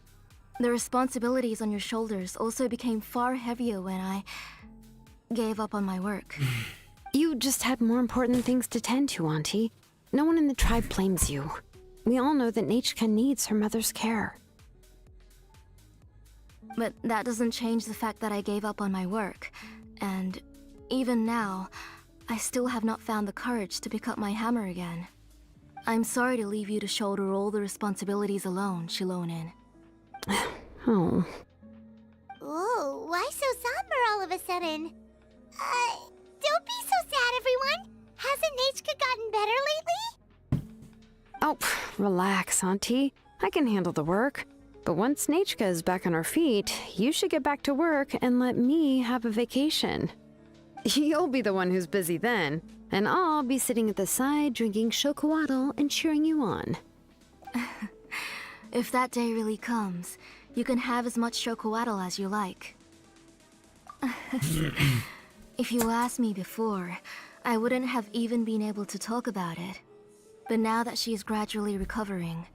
The responsibilities on your shoulders also became far heavier when I gave up on my work. You just had more important things to tend to, Auntie. No one in the tribe blames you. We all know that Nechka needs her mother's care. But that doesn't change the fact that I gave up on my work. And even now, I still have not found the courage to pick up my hammer again. I'm sorry to leave you to shoulder all the responsibilities alone, Shilonen. Oh. Whoa, why so somber all of a sudden? Don't be so sad, everyone! Hasn't Nechka gotten better lately? Oh, relax, Auntie. I can handle the work. But once Nechka is back on her feet, you should get back to work and let me have a vacation. You'll be the one who's busy then, and I'll be sitting at the side drinking chocolatl and cheering you on. If that day really comes, you can have as much chocolatl as you like. If you asked me before, I wouldn't have even been able to talk about it. But now that she's gradually recovering,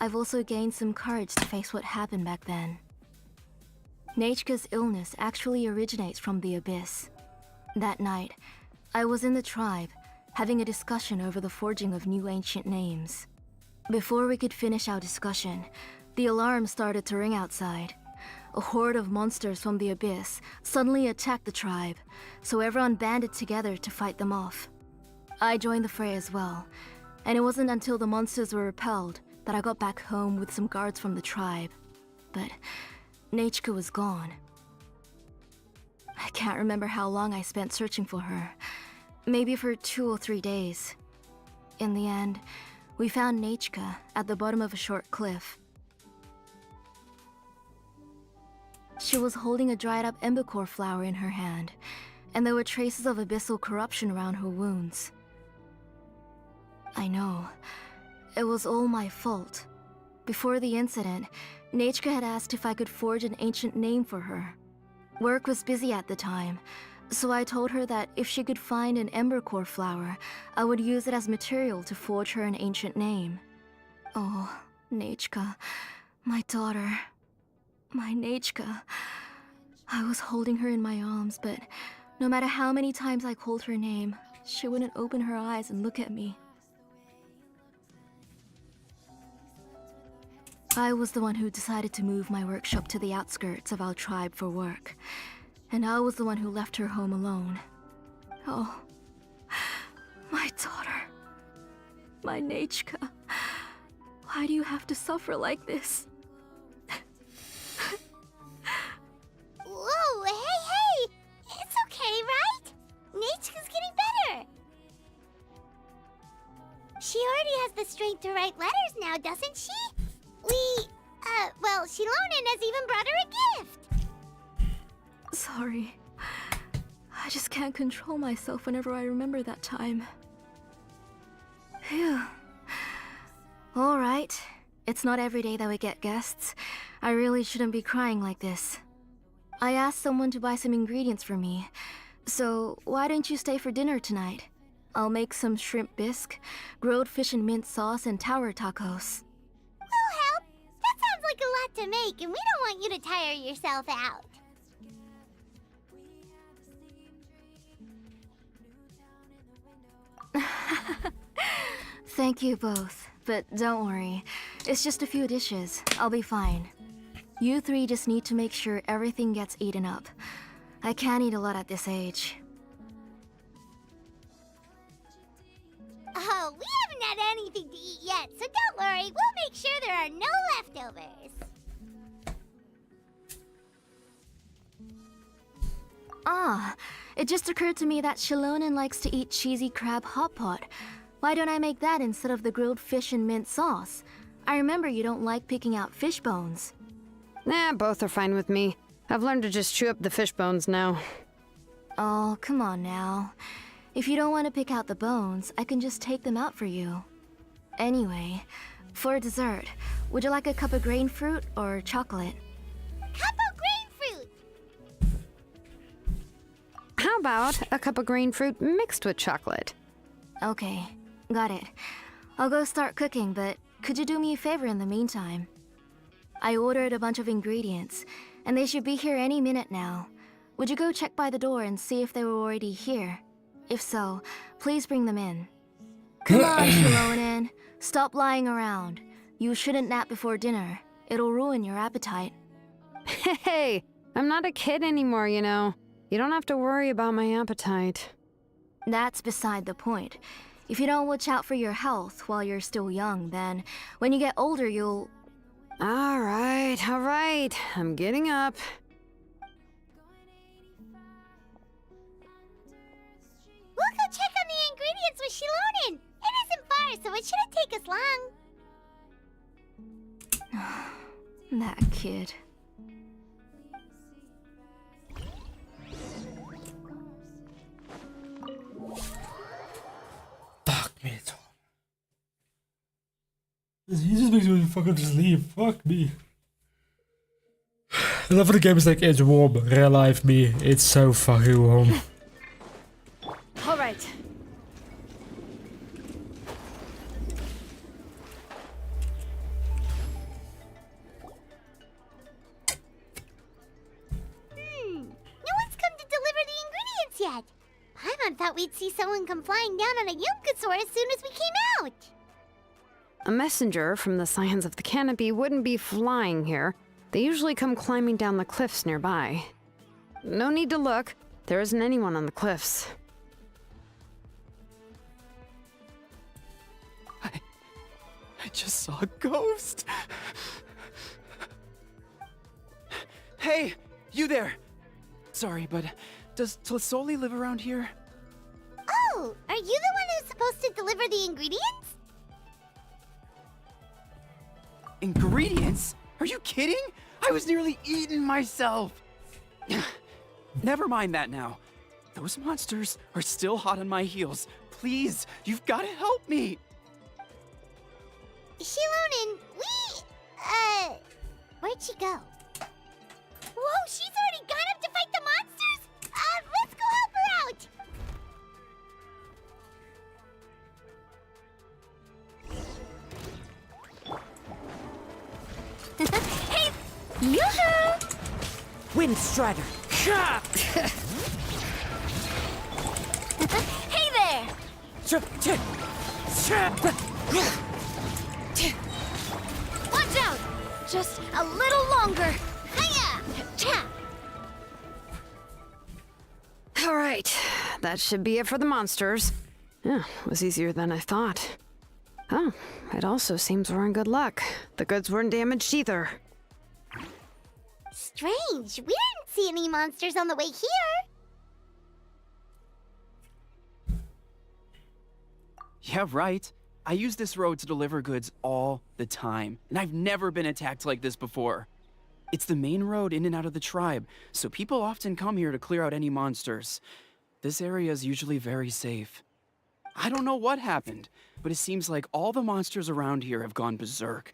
I've also gained some courage to face what happened back then. Nechka's illness actually originates from the Abyss. That night, I was in the tribe, having a discussion over the forging of new ancient names. Before we could finish our discussion, the alarm started to ring outside. a horde of monsters from the abyss suddenly attacked the tribe, so everyone banded together to fight them off. I joined the fray as well, and it wasn't until the monsters were repelled that I got back home with some guards from the tribe. But Nechka was gone. I can't remember how long I spent searching for her. Maybe for 2 or 3 days. In the end, we found Nechka at the bottom of a short cliff. She was holding a dried up embercore flower in her hand, and there were traces of abyssal corruption around her wounds. I know. It was all my fault. Before the incident, Nechka had asked if I could forge an ancient name for her. Work was busy at the time, so I told her that if she could find an embercore flower, I would use it as material to forge her an ancient name. Oh, Nechka, my daughter. My Nechka. I was holding her in my arms, but no matter how many times I called her name, she wouldn't open her eyes and look at me. I was the one who decided to move my workshop to the outskirts of our tribe for work, and I was the one who left her home alone. Oh, my daughter. My Nechka. Why do you have to suffer like this? Whoa, hey! It's okay, right? Nechka's getting better. She already has the strength to write letters now, doesn't she? Well, Shilonen has even brought her a gift. Sorry. I just can't control myself whenever I remember that time. Phew. Alright. It's not every day that we get guests. I really shouldn't be crying like this. I asked someone to buy some ingredients for me. So, why don't you stay for dinner tonight? I'll make some shrimp bisque, grilled fish and mint sauce, and tower tacos. We'll help. That sounds like a lot to make, and we don't want you to tire yourself out. Thank you both, but don't worry. It's just a few dishes. I'll be fine. You three just need to make sure everything gets eaten up. I can't eat a lot at this age. Oh, we haven't had anything to eat yet, so don't worry. We'll make sure there are no leftovers. Ah, it just occurred to me that Shilonen likes to eat cheesy crab hot pot. Why don't I make that instead of the grilled fish and mint sauce? I remember you don't like picking out fish bones. Nah, both are fine with me. I've learned to just chew up the fish bones now. Oh, come on now. If you don't want to pick out the bones, I can just take them out for you. Anyway, for dessert, would you like a cup of grain fruit or chocolate? Cup of grain fruit! How about a cup of green fruit mixed with chocolate? Okay, got it. I'll go start cooking, but could you do me a favor in the meantime? I ordered a bunch of ingredients, and they should be here any minute now. Would you go check by the door and see if they were already here? If so, please bring them in. Come on, Shilonen. Stop lying around. You shouldn't nap before dinner. It'll ruin your appetite. Hey, I'm not a kid anymore, you know. You don't have to worry about my appetite. That's beside the point. If you don't watch out for your health while you're still young, then when you get older, you'll... All right. I'm getting up. We'll go check on the ingredients with Shilonen. It isn't far, so it shouldn't take us long. That kid. Fuck me, Tom. He just makes me fucking sleep. Fuck me. I love the game is like, it's warm. Real life me, it's so fucking warm. All right. No one's come to deliver the ingredients yet. Paimon thought we'd see someone come flying down on a Yunkasaur as soon as we came out. A messenger from the Scions of the Canopy wouldn't be flying here. They usually come climbing down the cliffs nearby. No need to look. There isn't anyone on the cliffs. I just saw a ghost. Hey, you there. Sorry, but does Tlisoli live around here? Oh, are you the one who's supposed to deliver the ingredients? Ingredients? Are you kidding? I was nearly eating myself. Never mind that now. Those monsters are still hot on my heels. Please, you've got to help me. Shilonin, where'd she go? Whoa, she's already gone up to fight the monsters? Let's go help her out! Hey, Milha! Wind Strider! Hey there! Watch out! Just a little longer. Hiya! Cha! All right, that should be it for the monsters. Yeah, it was easier than I thought. Oh, it also seems we're in good luck. The goods weren't damaged either. Strange. We didn't see any monsters on the way here. Yeah, right. I use this road to deliver goods all the time, and I've never been attacked like this before. It's the main road in and out of the tribe, so people often come here to clear out any monsters. This area is usually very safe. I don't know what happened, but it seems like all the monsters around here have gone berserk.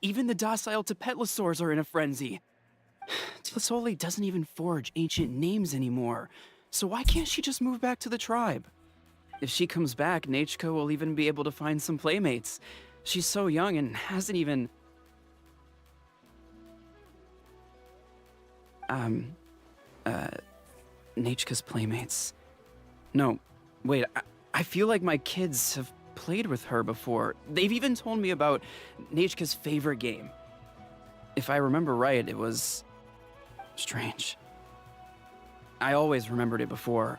Even the docile Tepetlosaurs are in a frenzy. Tlisoli doesn't even forge ancient names anymore, so why can't she just move back to the tribe? If she comes back, Nachko will even be able to find some playmates. She's so young and hasn't even... Nachka's playmates. No, wait, I feel like my kids have played with her before. They've even told me about Nachka's favorite game. If I remember right, it was... strange. I always remembered it before.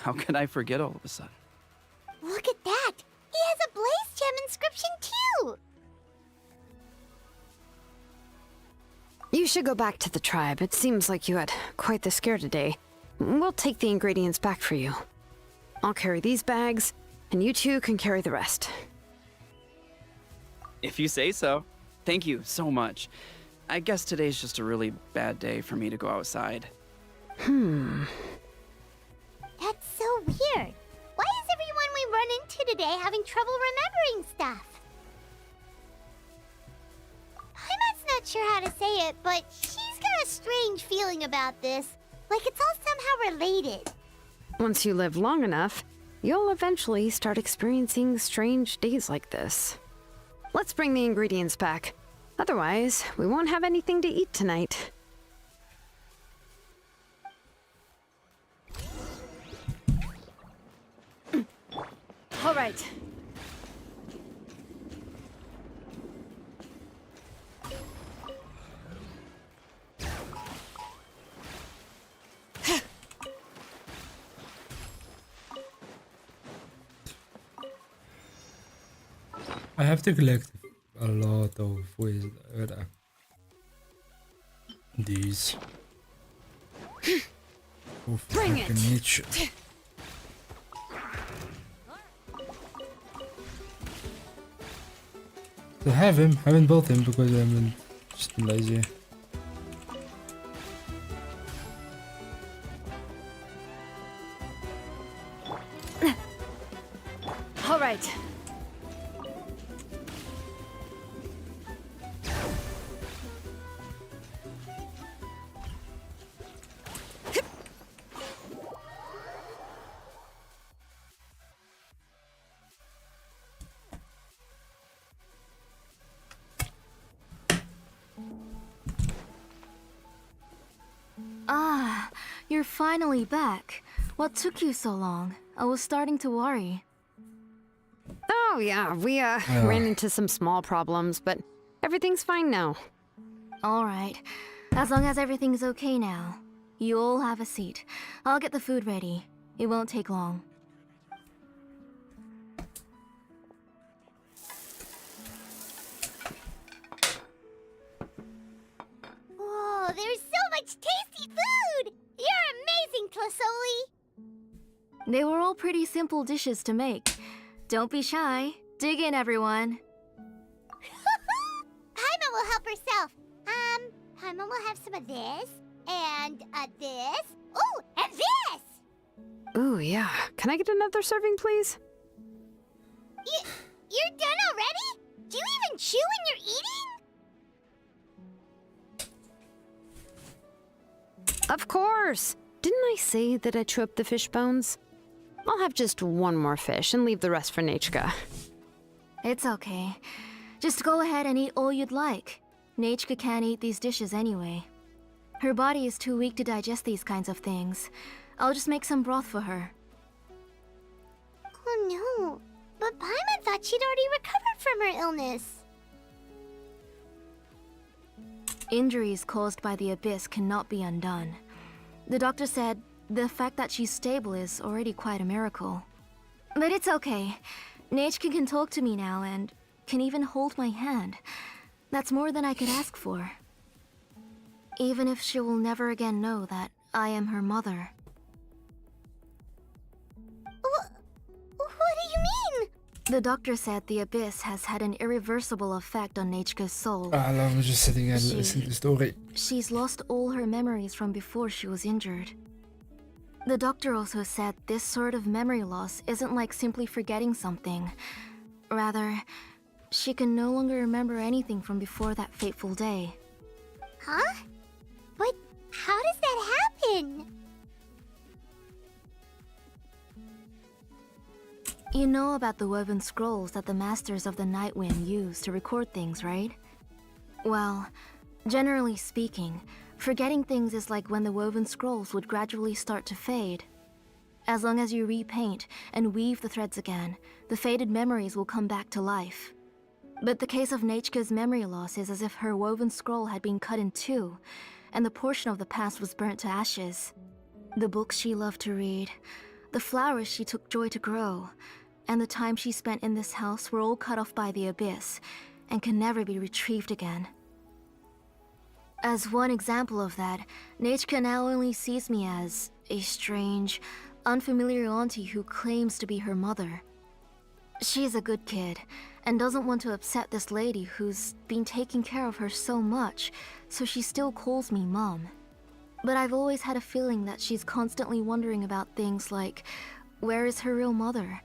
How could I forget all of a sudden? Look at that! He has a Blaze Gem inscription too! You should go back to the tribe. It seems like you had quite the scare today. We'll take the ingredients back for you. I'll carry these bags, and you two can carry the rest. If you say so. Thank you so much. I guess today's just a really bad day for me to go outside. That's so weird. Why is everyone we run into today having trouble remembering stuff? Paimon's not sure how to say it, but she's got a strange feeling about this. Like it's all somehow related. Once you live long enough, you'll eventually start experiencing strange days like this. Let's bring the ingredients back. Otherwise, we won't have anything to eat tonight. All right. I have to collect a lot of these. Bring it. Niche. To have him, I haven't built him because I'm just lazy. All right. Ah, you're finally back. What took you so long? I was starting to worry. Oh, yeah, we ran into some small problems, but Everything's fine now. Alright. As long as everything's okay now. You all have a seat. I'll get the food ready. It won't take long. Whoa, there's so much tasty food! You're amazing, Tlasoli! They were all pretty simple dishes to make. Don't be shy. Dig in, everyone. Paimon will help herself. Paimon will have some of this, and this. Ooh, and this! Ooh, yeah. Can I get another serving, please? You're done already? Do you even chew when you're eating? Of course! Didn't I say that I chew up the fish bones? I'll have just one more fish and leave the rest for Nachka. It's okay. Just go ahead and eat all you'd like. Nachka can't eat these dishes anyway. Her body is too weak to digest these kinds of things. I'll just make some broth for her. Oh no, but Paimon thought she'd already recovered from her illness. Injuries caused by the abyss cannot be undone. The doctor said the fact that she's stable is already quite a miracle. But it's okay. Nachka can talk to me now and can even hold my hand. That's more than I could ask for. Even if she will never again know that I am her mother. What do you mean? The doctor said the abyss has had an irreversible effect on Nachka's soul. Laten we just zitten and listen to the story. She's lost all her memories from before she was injured. The doctor also said this sort of memory loss isn't like simply forgetting something. Rather, she can no longer remember anything from before that fateful day. Huh? But how does that happen? You know about the woven scrolls that the Masters of the Night Wind use to record things, right? Well, generally speaking, forgetting things is like when the woven scrolls would gradually start to fade. As long as you repaint and weave the threads again, the faded memories will come back to life. But the case of Nachka's memory loss is as if her woven scroll had been cut in two, and the portion of the past was burnt to ashes. The books she loved to read, the flowers she took joy to grow, and the time she spent in this house were all cut off by the abyss, and can never be retrieved again. As one example of that, Nachka now only sees me as a strange, unfamiliar auntie who claims to be her mother. She's a good kid, and doesn't want to upset this lady who's been taking care of her so much, so she still calls me Mom. But I've always had a feeling that she's constantly wondering about things like, where is her real mother?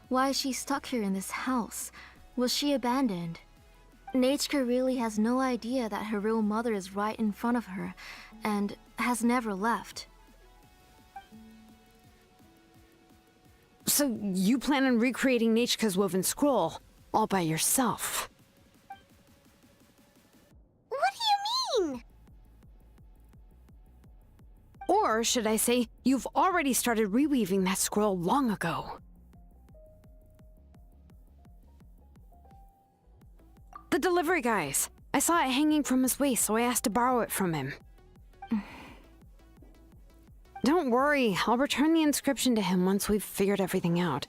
Why is she stuck here in this house? Was she abandoned? Nachka really has no idea that her real mother is right in front of her, and has never left. So you plan on recreating Nachka's woven scroll all by yourself? What do you mean? Or should I say, you've already started reweaving that scroll long ago? The delivery guys. I saw it hanging from his waist, so I asked to borrow it from him. Don't worry, I'll return the inscription to him once we've figured everything out.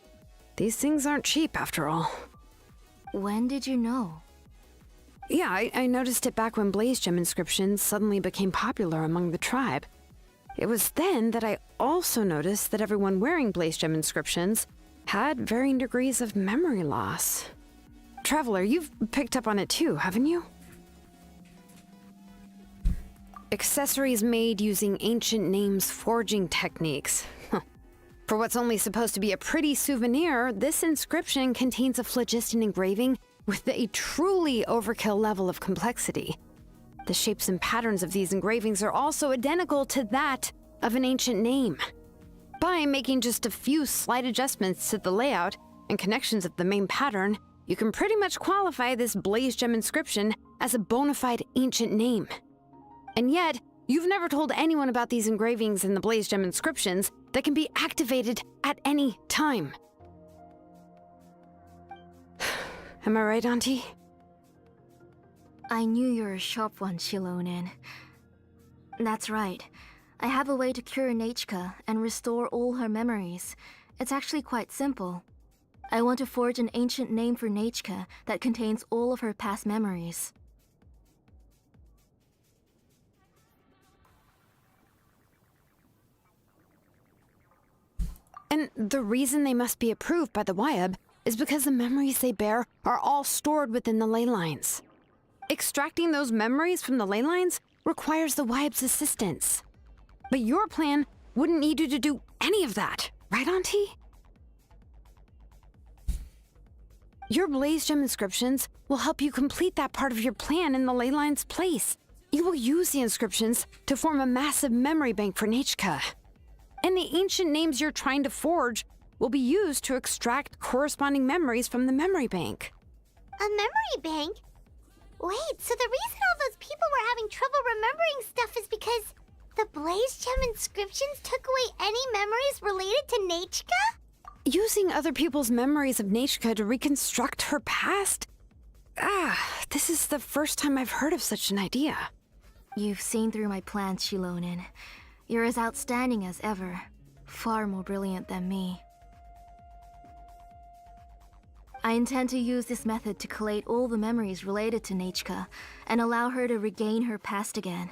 These things aren't cheap, after all. When did you know? Yeah, I noticed it back when Blaze Gem inscriptions suddenly became popular among the tribe. It was then that I also noticed that everyone wearing Blaze Gem inscriptions had varying degrees of memory loss. Traveler, you've picked up on it too, haven't you? Accessories made using ancient names forging techniques. For what's only supposed to be a pretty souvenir, this inscription contains a phlogiston engraving with a truly overkill level of complexity. The shapes and patterns of these engravings are also identical to that of an ancient name. By making just a few slight adjustments to the layout and connections of the main pattern, you can pretty much qualify this Blaze Gem inscription as a bona fide ancient name. And yet, you've never told anyone about these engravings in the Blaze Gem inscriptions that can be activated at any time. Am I right, Auntie? I knew you were a sharp one, Shilonin. That's right. I have a way to cure Nechka and restore all her memories. It's actually quite simple. I want to forge an ancient name for Nechka that contains all of her past memories. And the reason they must be approved by the Wyeb is because the memories they bear are all stored within the ley lines. Extracting those memories from the ley lines requires the Wyeb's assistance. But your plan wouldn't need you to do any of that, right, Auntie? Your Blaze Gem inscriptions will help you complete that part of your plan in the ley line's place. You will use the inscriptions to form a massive memory bank for Nechka. And the ancient names you're trying to forge will be used to extract corresponding memories from the memory bank. A memory bank? Wait, so the reason all those people were having trouble remembering stuff is because the Blaze Gem inscriptions took away any memories related to Nechka? Using other people's memories of Nechka to reconstruct her past? This is the first time I've heard of such an idea. You've seen through my plans, Shilonin. You're as outstanding as ever. Far more brilliant than me. I intend to use this method to collate all the memories related to Nechka and allow her to regain her past again.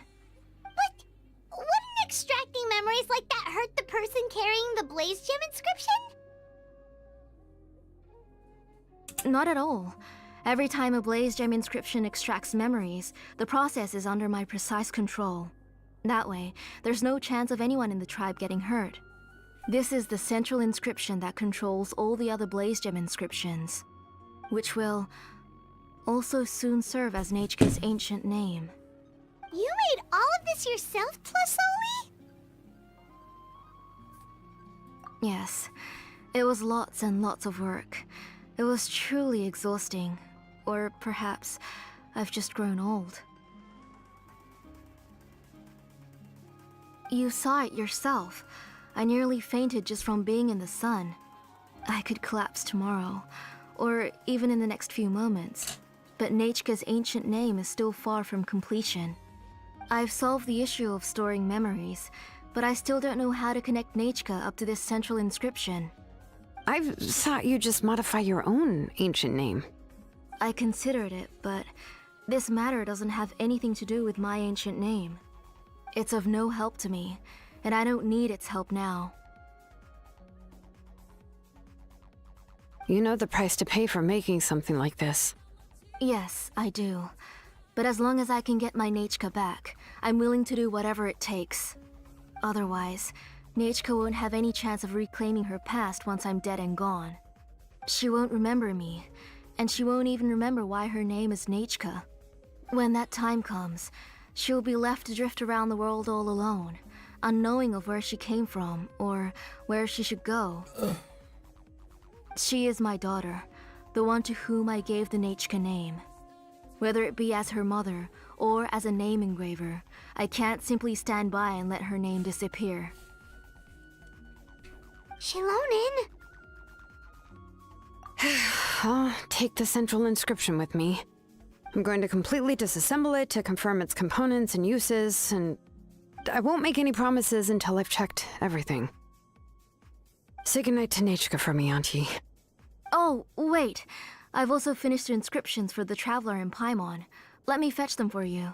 But wouldn't extracting memories like that hurt the person carrying the Blaze Gem inscription? Not at all. Every time a Blaze Gem inscription extracts memories, the process is under my precise control. That way, there's no chance of anyone in the tribe getting hurt. This is the central inscription that controls all the other Blaze Gem inscriptions, which will also soon serve as Nechka's ancient name. You made all of this yourself, plus Oli? Yes, it was lots and lots of work. It was truly exhausting. Or perhaps I've just grown old. You saw it yourself. I nearly fainted just from being in the sun. I could collapse tomorrow, or even in the next few moments. But Nechka's ancient name is still far from completion. I've solved the issue of storing memories, but I still don't know how to connect Nechka up to this central inscription. I thought you'd just modify your own ancient name. I considered it, but this matter doesn't have anything to do with my ancient name. It's of no help to me, and I don't need its help now. You know the price to pay for making something like this. Yes, I do. But as long as I can get my Nechka back, I'm willing to do whatever it takes. Otherwise, Nechka won't have any chance of reclaiming her past once I'm dead and gone. She won't remember me, and she won't even remember why her name is Nechka. When that time comes, she'll be left to drift around the world all alone, unknowing of where she came from or where she should go. She is my daughter, the one to whom I gave the Nechka name. Whether it be as her mother or as a name engraver, I can't simply stand by and let her name disappear. Shilonin! I'll take the central inscription with me. I'm going to completely disassemble it to confirm its components and uses, and I won't make any promises until I've checked everything. Say goodnight to Nechka for me, Auntie. Oh, wait. I've also finished the inscriptions for the Traveler in Paimon. Let me fetch them for you.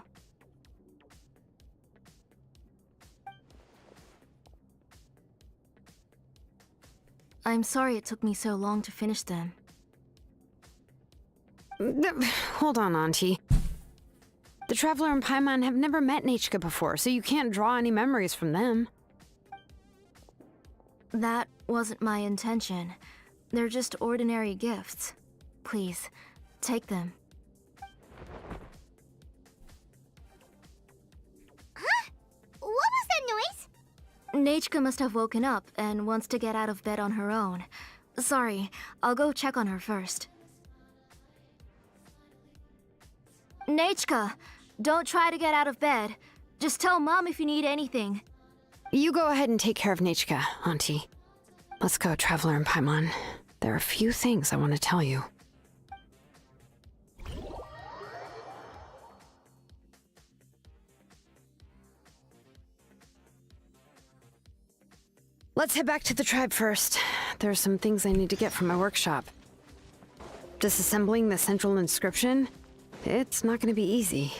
I'm sorry it took me so long to finish them. Hold on, Auntie. The Traveler and Paimon have never met Nechka before, so you can't draw any memories from them. That wasn't my intention. They're just ordinary gifts. Please, take them. Huh? What was that noise? Nechka must have woken up and wants to get out of bed on her own. Sorry, I'll go check on her first. Nechka, don't try to get out of bed. Just tell Mom if you need anything. You go ahead and take care of Nechka, Auntie. Let's go, Traveler and Paimon. There are a few things I want to tell you. Let's head back to the tribe first. There are some things I need to get from my workshop. Disassembling the central inscription? It's not going to be easy.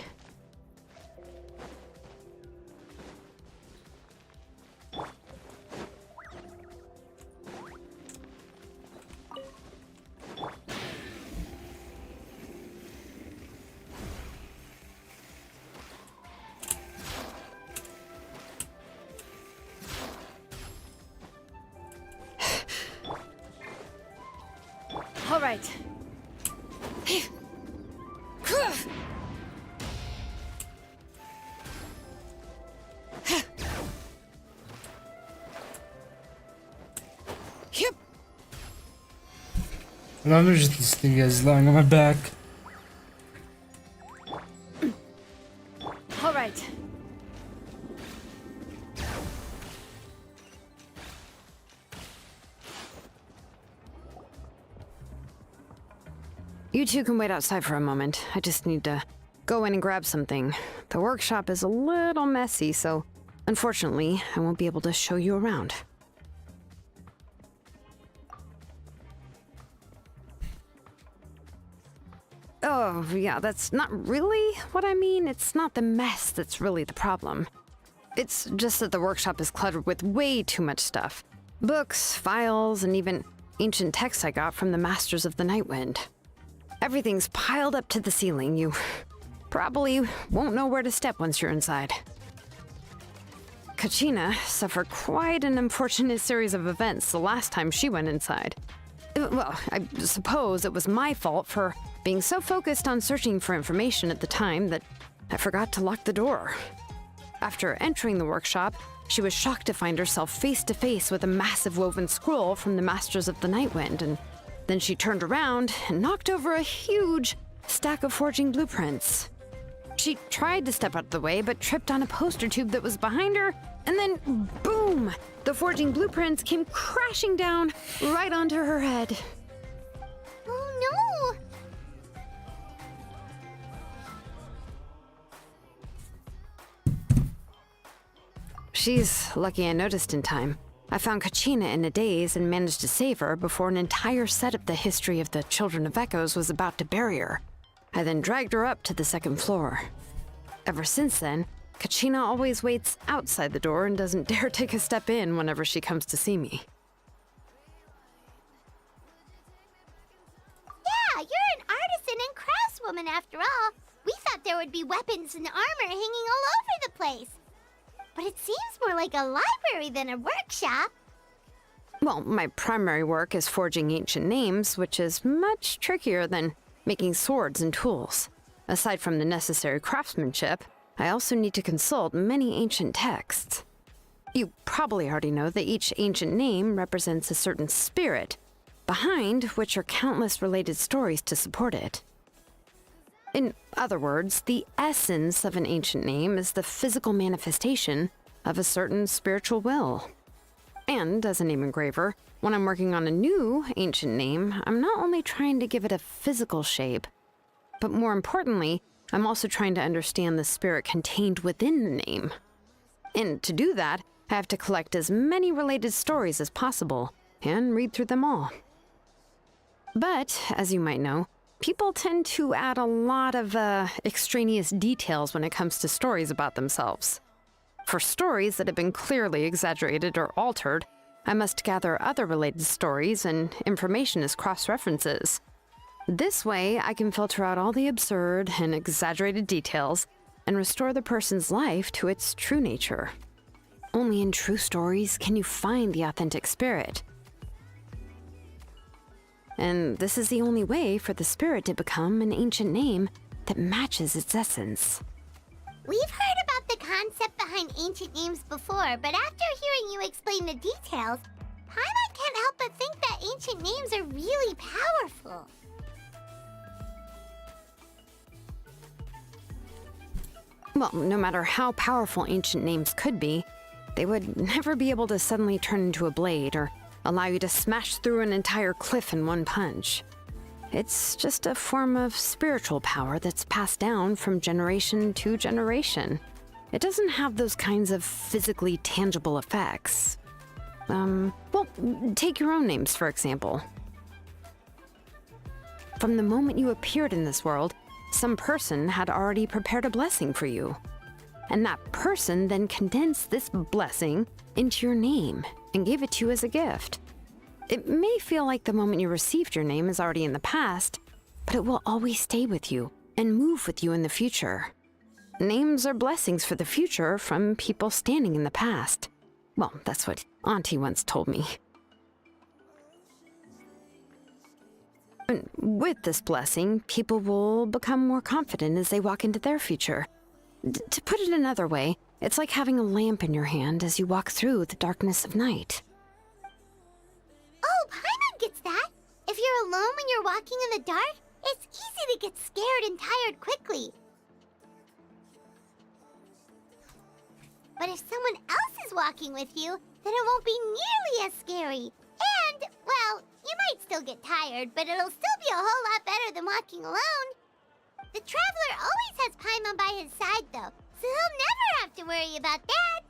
All right. Yep. And I'm just this thing is lying on my back. All right. You two can wait outside for a moment. I just need to go in and grab something. The workshop is a little messy, so unfortunately, I won't be able to show you around. Oh, yeah, that's not really what I mean. It's not the mess that's really the problem. It's just that the workshop is cluttered with way too much stuff. Books, files, and even ancient texts I got from the Masters of the Nightwind. Everything's piled up to the ceiling. You probably won't know where to step once you're inside. Kachina suffered quite an unfortunate series of events the last time she went inside. Well, I suppose it was my fault for being so focused on searching for information at the time that I forgot to lock the door. After entering the workshop, she was shocked to find herself face to face with a massive woven scroll from the Masters of the Nightwind, and then she turned around and knocked over a huge stack of forging blueprints. She tried to step out of the way, but tripped on a poster tube that was behind her, and then boom! The forging blueprints came crashing down right onto her head. Oh no! She's lucky I noticed in time. I found Kachina in a daze and managed to save her before an entire set of the history of the Children of Echoes was about to bury her. I then dragged her up to the second floor. Ever since then, Kachina always waits outside the door and doesn't dare take a step in whenever she comes to see me. Yeah, you're an artisan and craftswoman after all. We thought there would be weapons and armor hanging all over the place. But it seems more like a library than a workshop. Well, my primary work is forging ancient names, which is much trickier than making swords and tools. Aside from the necessary craftsmanship, I also need to consult many ancient texts. You probably already know that each ancient name represents a certain spirit, behind which are countless related stories to support it. In other words, the essence of an ancient name is the physical manifestation of a certain spiritual will. And as a name engraver, when I'm working on a new ancient name, I'm not only trying to give it a physical shape, but more importantly, I'm also trying to understand the spirit contained within the name. And to do that, I have to collect as many related stories as possible and read through them all. But, as you might know, people tend to add a lot of extraneous details when it comes to stories about themselves. For stories that have been clearly exaggerated or altered, I must gather other related stories and information as cross-references. This way, I can filter out all the absurd and exaggerated details and restore the person's life to its true nature. Only in true stories can you find the authentic spirit. And this is the only way for the spirit to become an ancient name that matches its essence. We've heard about the concept behind ancient names before, but after hearing you explain the details, Paimon can't help but think that ancient names are really powerful. Well, no matter how powerful ancient names could be, they would never be able to suddenly turn into a blade or allow you to smash through an entire cliff in one punch. It's just a form of spiritual power that's passed down from generation to generation. It doesn't have those kinds of physically tangible effects. Well, take your own names, for example. From the moment you appeared in this world, some person had already prepared a blessing for you. And that person then condensed this blessing into your name and gave it to you as a gift. It may feel like the moment you received your name is already in the past, but it will always stay with you and move with you in the future. Names are blessings for the future from people standing in the past. Well, that's what Auntie once told me. And with this blessing, people will become more confident as they walk into their future. To put it another way, it's like having a lamp in your hand as you walk through the darkness of night. Oh, Paimon gets that. If you're alone when you're walking in the dark, it's easy to get scared and tired quickly. But if someone else is walking with you, then it won't be nearly as scary. And, well, you might still get tired, but it'll still be a whole lot better than walking alone. The Traveler always has Paimon by his side, though, so he'll never have to worry about that.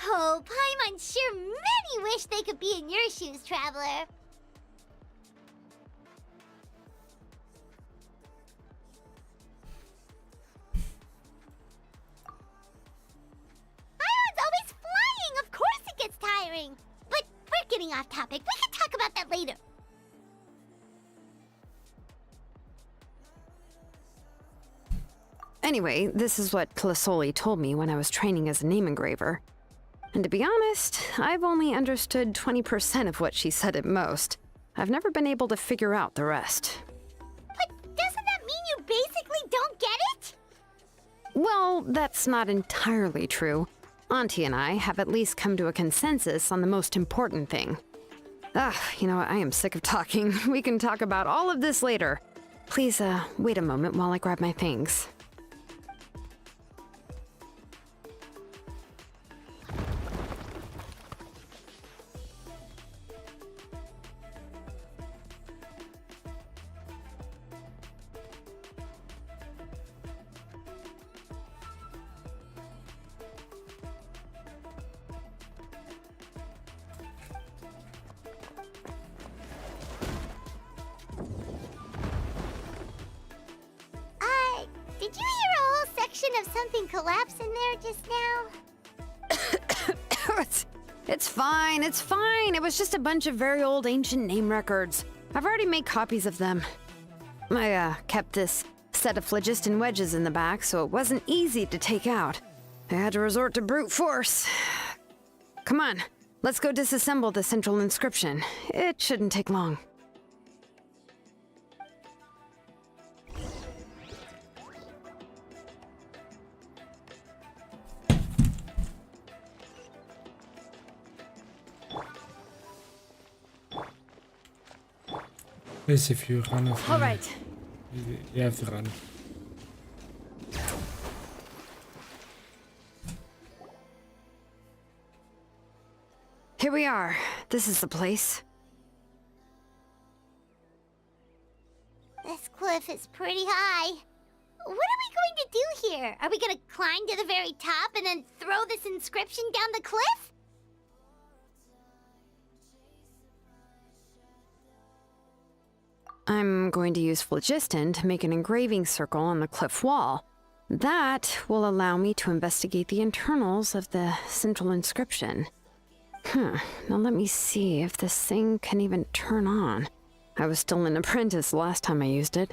Oh, Paimon sure many wish they could be in your shoes, Traveler. Paimon's always flying! Of course it gets tiring! But we're getting off topic. We can talk about that later. Anyway, this is what Plisoli told me when I was training as a name engraver. And to be honest, I've only understood 20% of what she said at most. I've never been able to figure out the rest. But doesn't that mean you basically don't get it? Well, that's not entirely true. Auntie and I have at least come to a consensus on the most important thing. You know what? I am sick of talking. We can talk about all of this later. Please, wait a moment while I grab my things. Did you hear a whole section of something collapse in there just now? It's fine, it's fine. It was just a bunch of very old ancient name records. I've already made copies of them. I kept this set of phlogiston wedges in the back, so it wasn't easy to take out. I had to resort to brute force. Come on, let's go disassemble the central inscription. It shouldn't take long. Please, if you run off, All right. you have to run. Here we are. This is the place. This cliff is pretty high. What are we going to do here? Are we going to climb to the very top and then throw this inscription down the cliff? I'm going to use phlogiston to make an engraving circle on the cliff wall. That will allow me to investigate the internals of the central inscription. Now let me see if this thing can even turn on. I was still an apprentice last time I used it.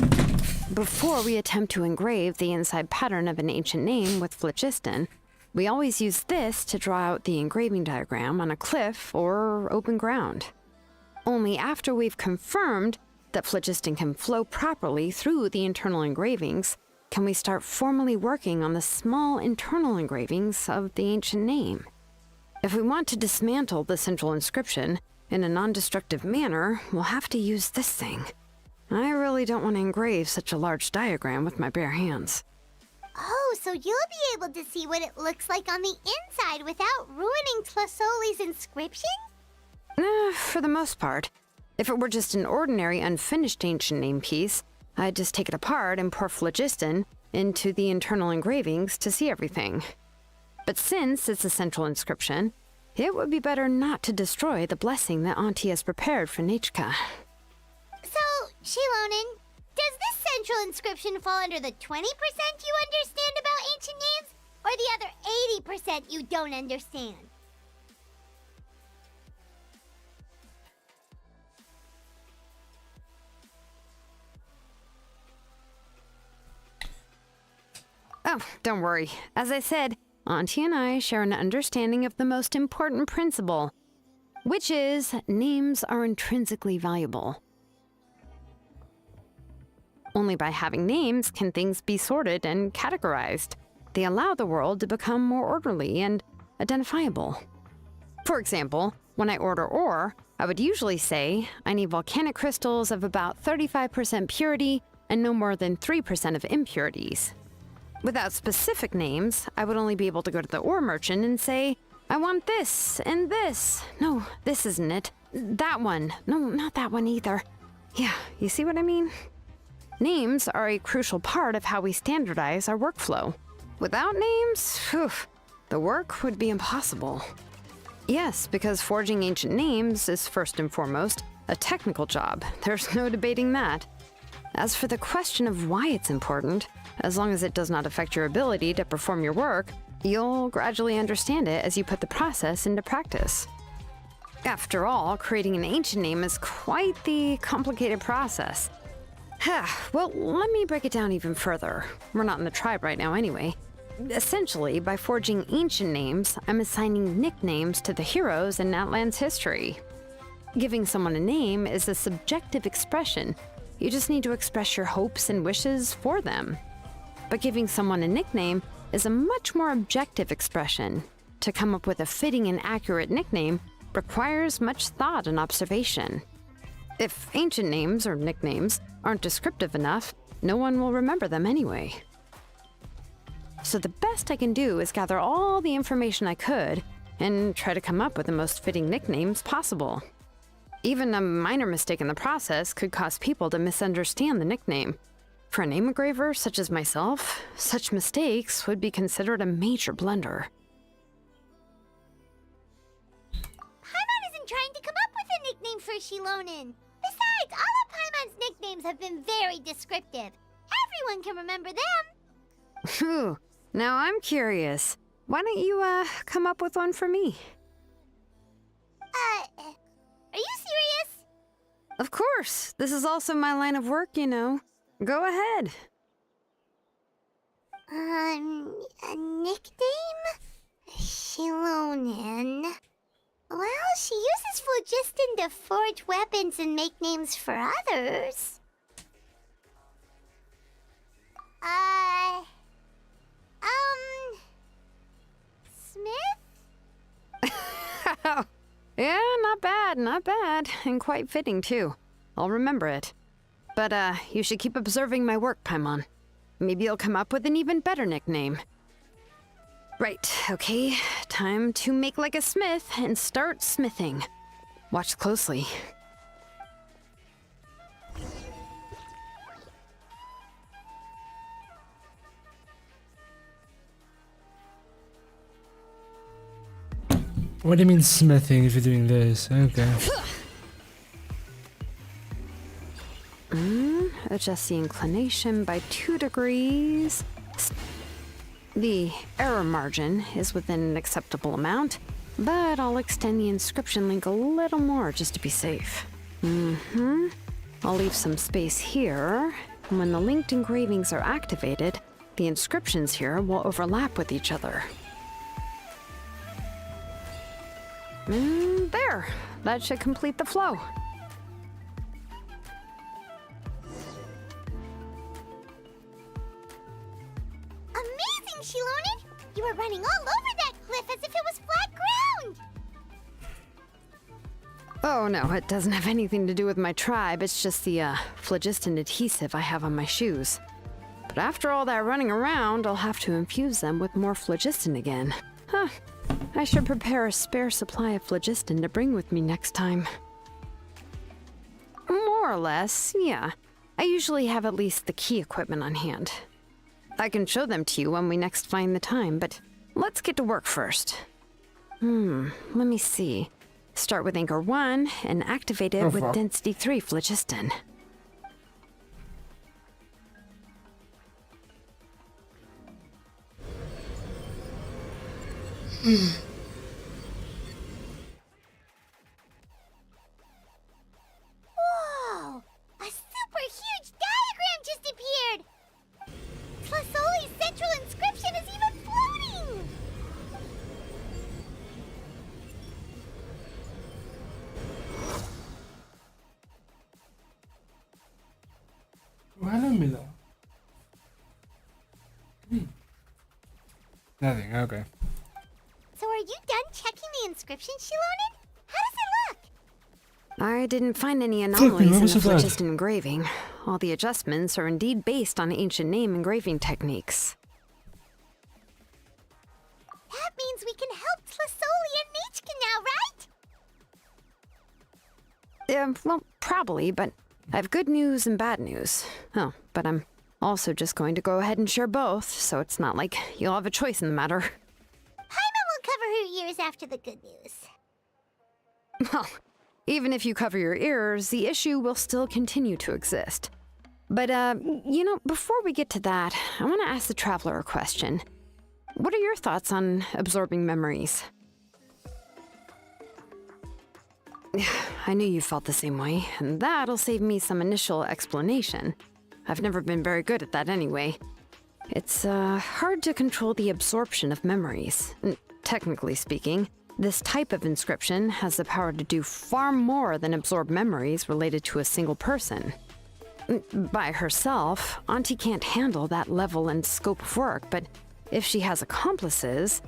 Before we attempt to engrave the inside pattern of an ancient name with phlogiston, we always use this to draw out the engraving diagram on a cliff or open ground. Only after we've confirmed that phlogiston can flow properly through the internal engravings can we start formally working on the small internal engravings of the ancient name. If we want to dismantle the central inscription in a non-destructive manner, we'll have to use this thing. I really don't want to engrave such a large diagram with my bare hands. Oh, so you'll be able to see what it looks like on the inside without ruining Tlasoli's inscription? For the most part. If it were just an ordinary unfinished ancient name piece, I'd just take it apart and pour phlogiston into the internal engravings to see everything. But since it's a central inscription, it would be better not to destroy the blessing that Auntie has prepared for Nichka. So, Shilonin, does this central inscription fall under the 20% you understand about ancient names, or the other 80% you don't understand? Oh, don't worry. As I said, Auntie and I share an understanding of the most important principle, which is names are intrinsically valuable. Only by having names can things be sorted and categorized. They allow the world to become more orderly and identifiable. For example, when I order ore, I would usually say I need volcanic crystals of about 35% purity and no more than 3% of impurities. Without specific names, I would only be able to go to the ore merchant and say, I want this and this. No, this isn't it. That one. No, not that one either. Yeah, you see what I mean? Names are a crucial part of how we standardize our workflow. Without names, the work would be impossible. Yes, because forging ancient names is first and foremost a technical job. There's no debating that. As for the question of why it's important, as long as it does not affect your ability to perform your work, you'll gradually understand it as you put the process into practice. After all, creating an ancient name is quite the complicated process. Well, let me break it down even further. We're not in the tribe right now anyway. Essentially, by forging ancient names, I'm assigning nicknames to the heroes in Natlan's history. Giving someone a name is a subjective expression. You just need to express your hopes and wishes for them. But giving someone a nickname is a much more objective expression. To come up with a fitting and accurate nickname requires much thought and observation. If ancient names or nicknames aren't descriptive enough, no one will remember them anyway. So the best I can do is gather all the information I could and try to come up with the most fitting nicknames possible. Even a minor mistake in the process could cause people to misunderstand the nickname. For a name engraver such as myself, such mistakes would be considered a major blunder. Paimon isn't trying to come up with a nickname for Shilonin. Besides, all of Paimon's nicknames have been very descriptive. Everyone can remember them. Phew, now I'm curious. Why don't you, come up with one for me? Are you serious? Of course. This is also my line of work, you know. Go ahead. A nickname? Shilonin. Well, she uses phlogiston to forge weapons and make names for others. Smith? Yeah, not bad, and quite fitting too. I'll remember it. But, you should keep observing my work, Paimon. Maybe you'll come up with an even better nickname. Right, okay. Time to make like a smith and start smithing. Watch closely. What do you mean smithing if you're doing this? Okay. Adjust the inclination by 2 degrees. The error margin is within an acceptable amount, but I'll extend the inscription link a little more just to be safe. I'll leave some space here, and when the linked engravings are activated, the inscriptions here will overlap with each other. There! That should complete the flow. Amazing, Shilonin! You were running all over that cliff as if it was flat ground! Oh no, it doesn't have anything to do with my tribe, it's just the, phlogiston adhesive I have on my shoes. But after all that running around, I'll have to infuse them with more phlogiston again. Huh. I should prepare a spare supply of phlogiston to bring with me next time. More or less, yeah. I usually have at least the key equipment on hand. I can show them to you when we next find the time, but let's get to work first. Let me see. Start with Anchor 1 and activate it with fuck. Density 3 phlogiston. Whoa! A super huge diagram just appeared! Tlasoli's central inscription is even floating! Nothing, okay. So are you done checking the inscription she loaded? How does it look? I didn't find any me, anomalies what in was the that? phlogiston engraving. All the adjustments are indeed based on ancient name engraving techniques. That means we can help Tlasoli and Nichka now, right? Well, probably, but I have good news and bad news. Oh, but I'm also just going to go ahead and share both, so it's not like you'll have a choice in the matter. Paimon will cover her ears after the good news. Well, even if you cover your ears, the issue will still continue to exist. But, before we get to that, I want to ask the Traveler a question. What are your thoughts on absorbing memories? I knew you felt the same way, and that'll save me some initial explanation. I've never been very good at that anyway. It's hard to control the absorption of memories. Technically speaking, this type of inscription has the power to do far more than absorb memories related to a single person. By herself, Auntie can't handle that level and scope of work, but if she has accomplices,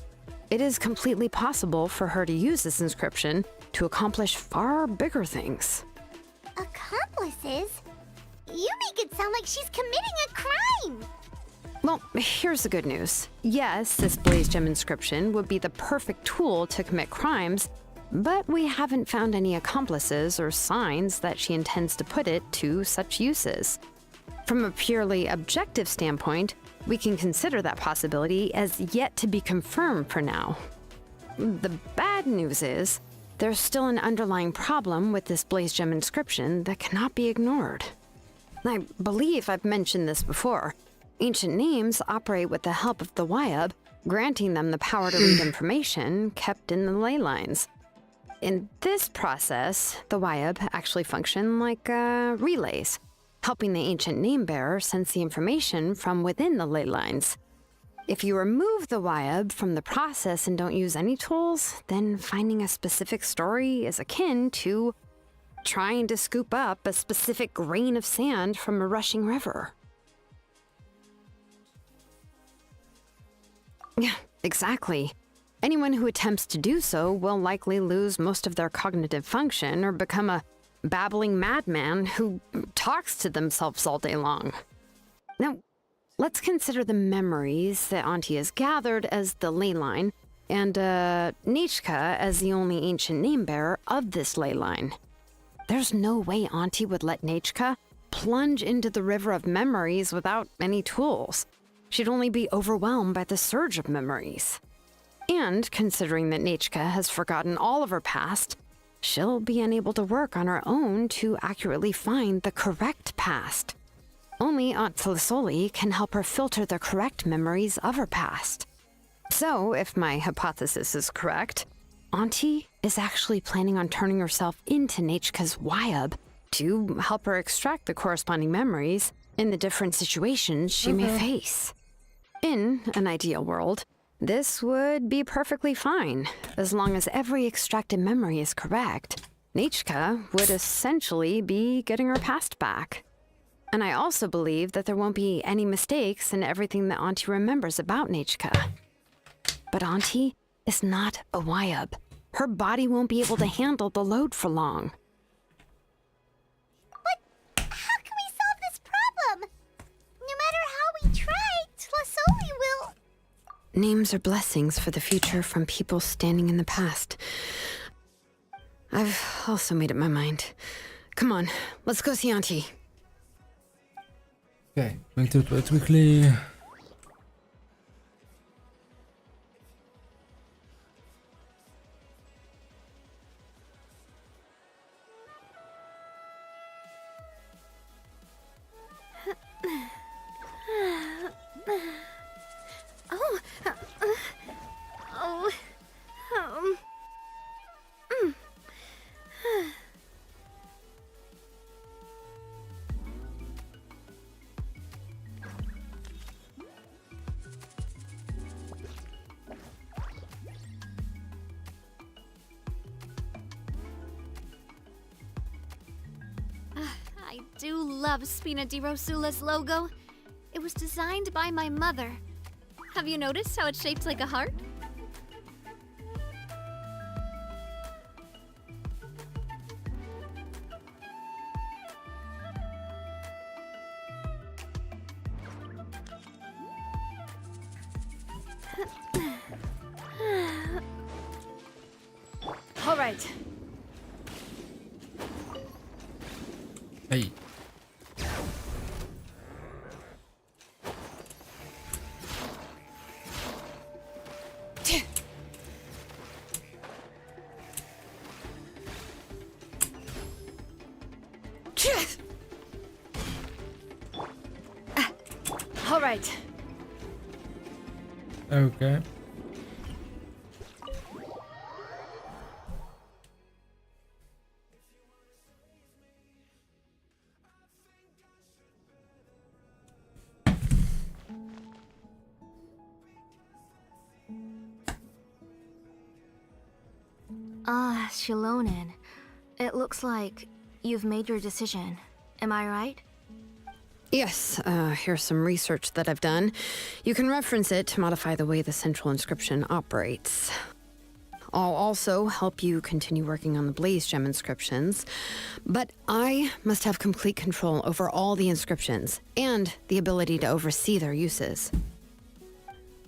it is completely possible for her to use this inscription to accomplish far bigger things. Accomplices? You make it sound like she's committing a crime! Well, here's the good news. Yes, this Blaze Gem inscription would be the perfect tool to commit crimes, but we haven't found any accomplices or signs that she intends to put it to such uses. From a purely objective standpoint, we can consider that possibility as yet to be confirmed for now. The bad news is, there's still an underlying problem with this Blaze Gem inscription that cannot be ignored. I believe I've mentioned this before. Ancient names operate with the help of the Wyab, granting them the power to read information kept in the ley lines. In this process, the Wyab actually function like relays, helping the ancient name bearer sense the information from within the ley lines. If you remove the Wyab from the process and don't use any tools, then finding a specific story is akin to trying to scoop up a specific grain of sand from a rushing river. Yeah, exactly. Anyone who attempts to do so will likely lose most of their cognitive function or become a babbling madman who talks to themselves all day long. Now, let's consider the memories that Auntie has gathered as the ley line, and Nichka as the only ancient name bearer of this ley line. There's no way Auntie would let Nichka plunge into the river of memories without any tools. She'd only be overwhelmed by the surge of memories. And considering that Nichka has forgotten all of her past, she'll be unable to work on her own to accurately find the correct past. Only Aunt Tlasoli can help her filter the correct memories of her past. So, if my hypothesis is correct, Auntie is actually planning on turning herself into Nichka's Wyab to help her extract the corresponding memories in the different situations she may face. In an ideal world, this would be perfectly fine, as long as every extracted memory is correct. Nichka would essentially be getting her past back. And I also believe that there won't be any mistakes in everything that Auntie remembers about Nichka. But Auntie is not a Wyab. Her body won't be able to handle the load for long. But how can we solve this problem? No matter how we try, Tlasoli will... Names are blessings for the future from people standing in the past. I've also made up my mind. Come on, let's go see Auntie. Okay, going to do it quickly. do love Spina di Rosula's logo. It was designed by my mother. Have you noticed how it's shaped like a heart? All right. Hey. All right. Okay. Ah, Shilonen. It looks like you've made your decision. Am I right? Yes, here's some research that I've done. You can reference it to modify the way the central inscription operates. I'll also help you continue working on the Blaze Gem inscriptions, but I must have complete control over all the inscriptions and the ability to oversee their uses.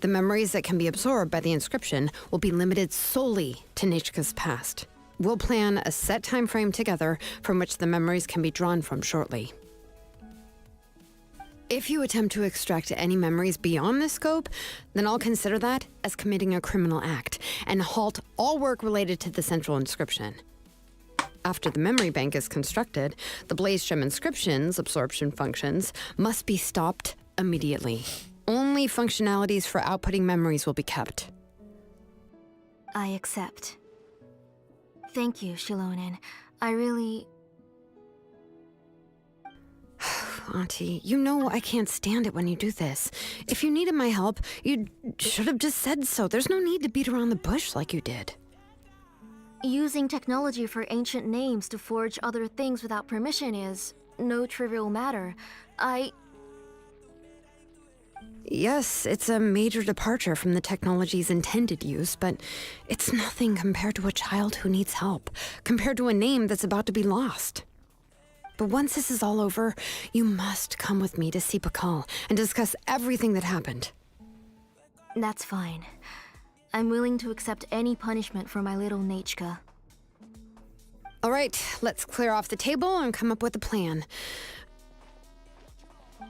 The memories that can be absorbed by the inscription will be limited solely to Nichka's past. We'll plan a set time frame together from which the memories can be drawn from shortly. If you attempt to extract any memories beyond this scope, then I'll consider that as committing a criminal act and halt all work related to the central inscription. After the memory bank is constructed, the Blaze Gem inscription's absorption functions must be stopped immediately. Only functionalities for outputting memories will be kept. I accept. Thank you, Shilonen. I really... Auntie, you know I can't stand it when you do this. If you needed my help, you should have just said so. There's no need to beat around the bush like you did. Using technology for ancient names to forge other things without permission is no trivial matter. Yes, it's a major departure from the technology's intended use, but it's nothing compared to a child who needs help, compared to a name that's about to be lost. But once this is all over, you must come with me to see Pakal and discuss everything that happened. That's fine. I'm willing to accept any punishment for my little Nachka. All right, let's clear off the table and come up with a plan.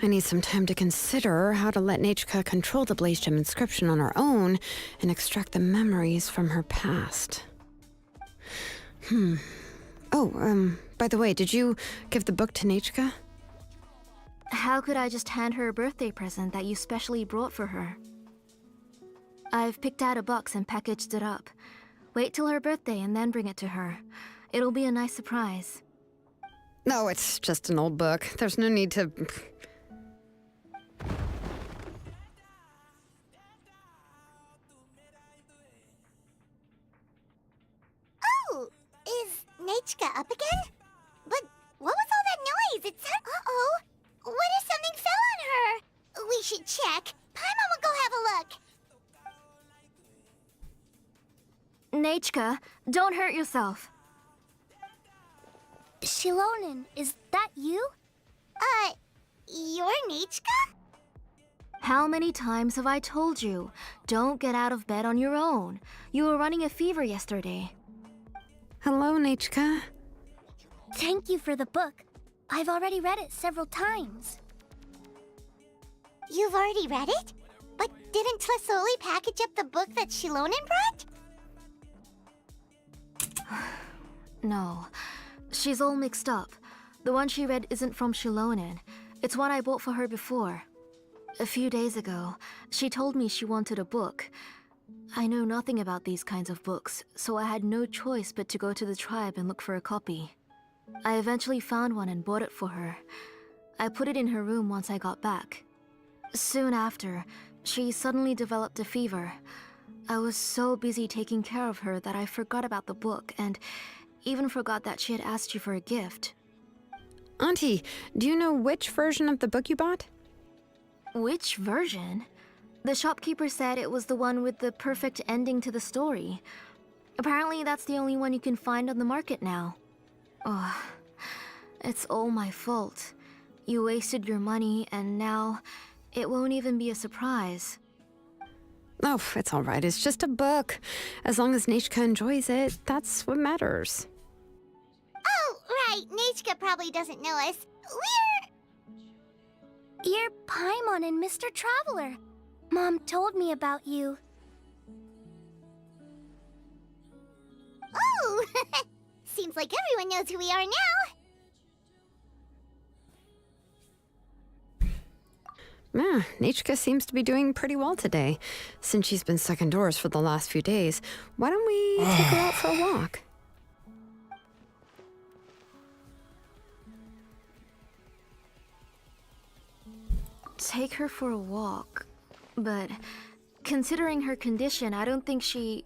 I need some time to consider how to let Nachka control the Blaze Gem inscription on her own and extract the memories from her past. Oh, by the way, did you give the book to Nachka? How could I just hand her a birthday present that you specially brought for her? I've picked out a box and packaged it up. Wait till her birthday and then bring it to her. It'll be a nice surprise. No, it's just an old book. There's no need to... Oh, is Nachka up again? But what was all that noise? It sounded... Uh-oh. What if something fell on her? We should check. Paimon will go have a look. Nachka, don't hurt yourself. Shilonen, is that you? You're Nachka? How many times have I told you? Don't get out of bed on your own. You were running a fever yesterday. Hello, Nachka. Thank you for the book. I've already read it several times. You've already read it? But didn't Tlasoli package up the book that Shilonen brought? No. She's all mixed up. The one she read isn't from Shilonen. It's one I bought for her before. A few days ago, she told me she wanted a book. I know nothing about these kinds of books, so I had no choice but to go to the tribe and look for a copy. I eventually found one and bought it for her. I put it in her room once I got back. Soon after, she suddenly developed a fever. I was so busy taking care of her that I forgot about the book and even forgot that she had asked you for a gift. Auntie, do you know which version of the book you bought? Which version? The shopkeeper said it was the one with the perfect ending to the story. Apparently, that's the only one you can find on the market now. Oh, it's all my fault. You wasted your money, and now it won't even be a surprise. Oh, it's all right. It's just a book. As long as Nechka enjoys it, that's what matters. Oh, right. Nechka probably doesn't know us. You're Paimon and Mr. Traveler. Mom told me about you. Oh! Seems like everyone knows who we are now. Yeah, Nechka seems to be doing pretty well today. Since she's been stuck indoors for the last few days, why don't we take her out for a walk? Take her for a walk. But considering her condition, I don't think she...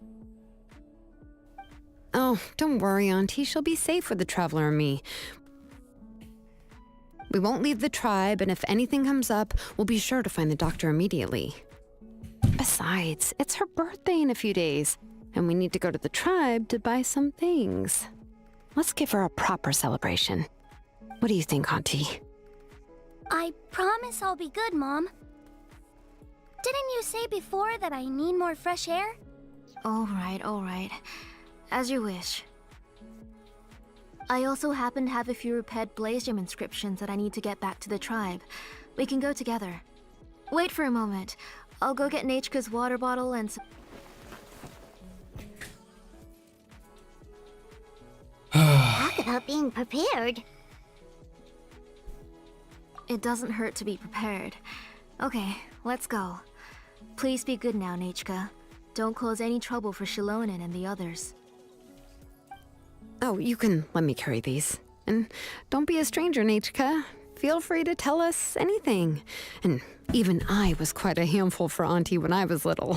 Oh, don't worry, Auntie. She'll be safe with the Traveler and me. We won't leave the tribe, and if anything comes up, we'll be sure to find the doctor immediately. Besides, it's her birthday in a few days, and we need to go to the tribe to buy some things. Let's give her a proper celebration. What do you think, Auntie? I promise I'll be good, Mom. Didn't you say before that I need more fresh air? All right. As you wish. I also happen to have a few repaired Blaze Gem inscriptions that I need to get back to the tribe. We can go together. Wait for a moment. I'll go get Nechka's water bottle and... Talk about being prepared. It doesn't hurt to be prepared. Okay, let's go. Please be good now, Nechka. Don't cause any trouble for Shilonen and the others. Oh, you can let me carry these. And don't be a stranger, Nechka. Feel free to tell us anything. And even I was quite a handful for Auntie when I was little.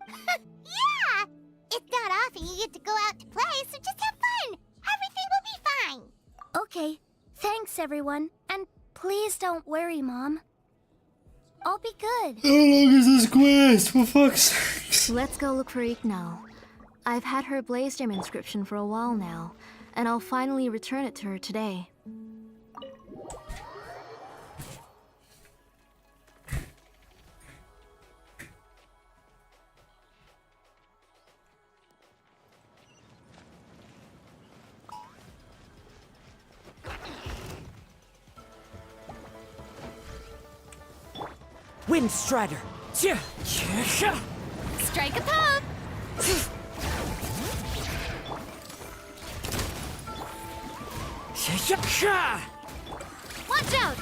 Yeah! It's not often you get to go out to play, so just have fun. Everything will be fine. Okay. Thanks, everyone. And please don't worry, Mom. I'll be good. How long is this quest? For fuck's sakes. Let's go look for Ignal. I've had her Blaze Gem inscription for a while now, and I'll finally return it to her today. Wind Strider! Strike a pop! Watch out!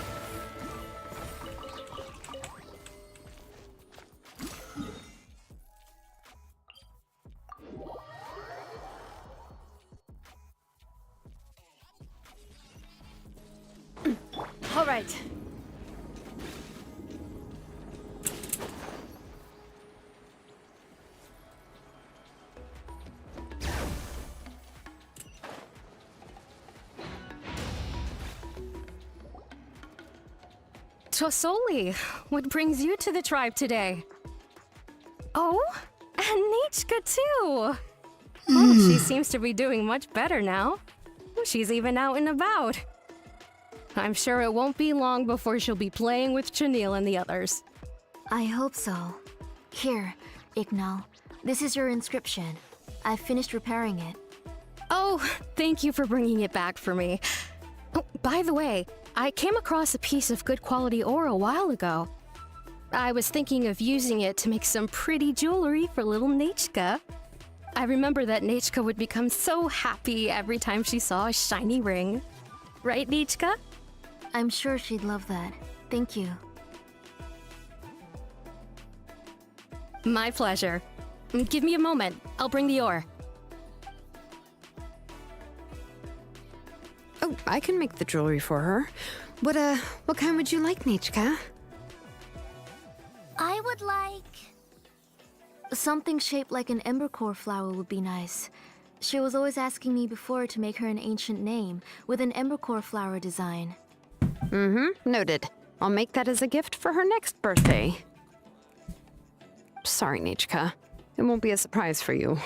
All right. Tosoli, what brings you to the tribe today? Oh, and Nechka too! Oh, she seems to be doing much better now. She's even out and about. I'm sure it won't be long before she'll be playing with Chanil and the others. I hope so. Here, Ignal. This is your inscription. I've finished repairing it. Oh, thank you for bringing it back for me. Oh, by the way, I came across a piece of good quality ore a while ago. I was thinking of using it to make some pretty jewelry for little Nechka. I remember that Nechka would become so happy every time she saw a shiny ring. Right, Nechka? I'm sure she'd love that. Thank you. My pleasure. Give me a moment. I'll bring the ore. Oh, I can make the jewelry for her. What kind would you like, Nechka? I would like... Something shaped like an embercore flower would be nice. She was always asking me before to make her an ancient name with an embercore flower design. Noted. I'll make that as a gift for her next birthday. Sorry, Nichka. It won't be a surprise for you.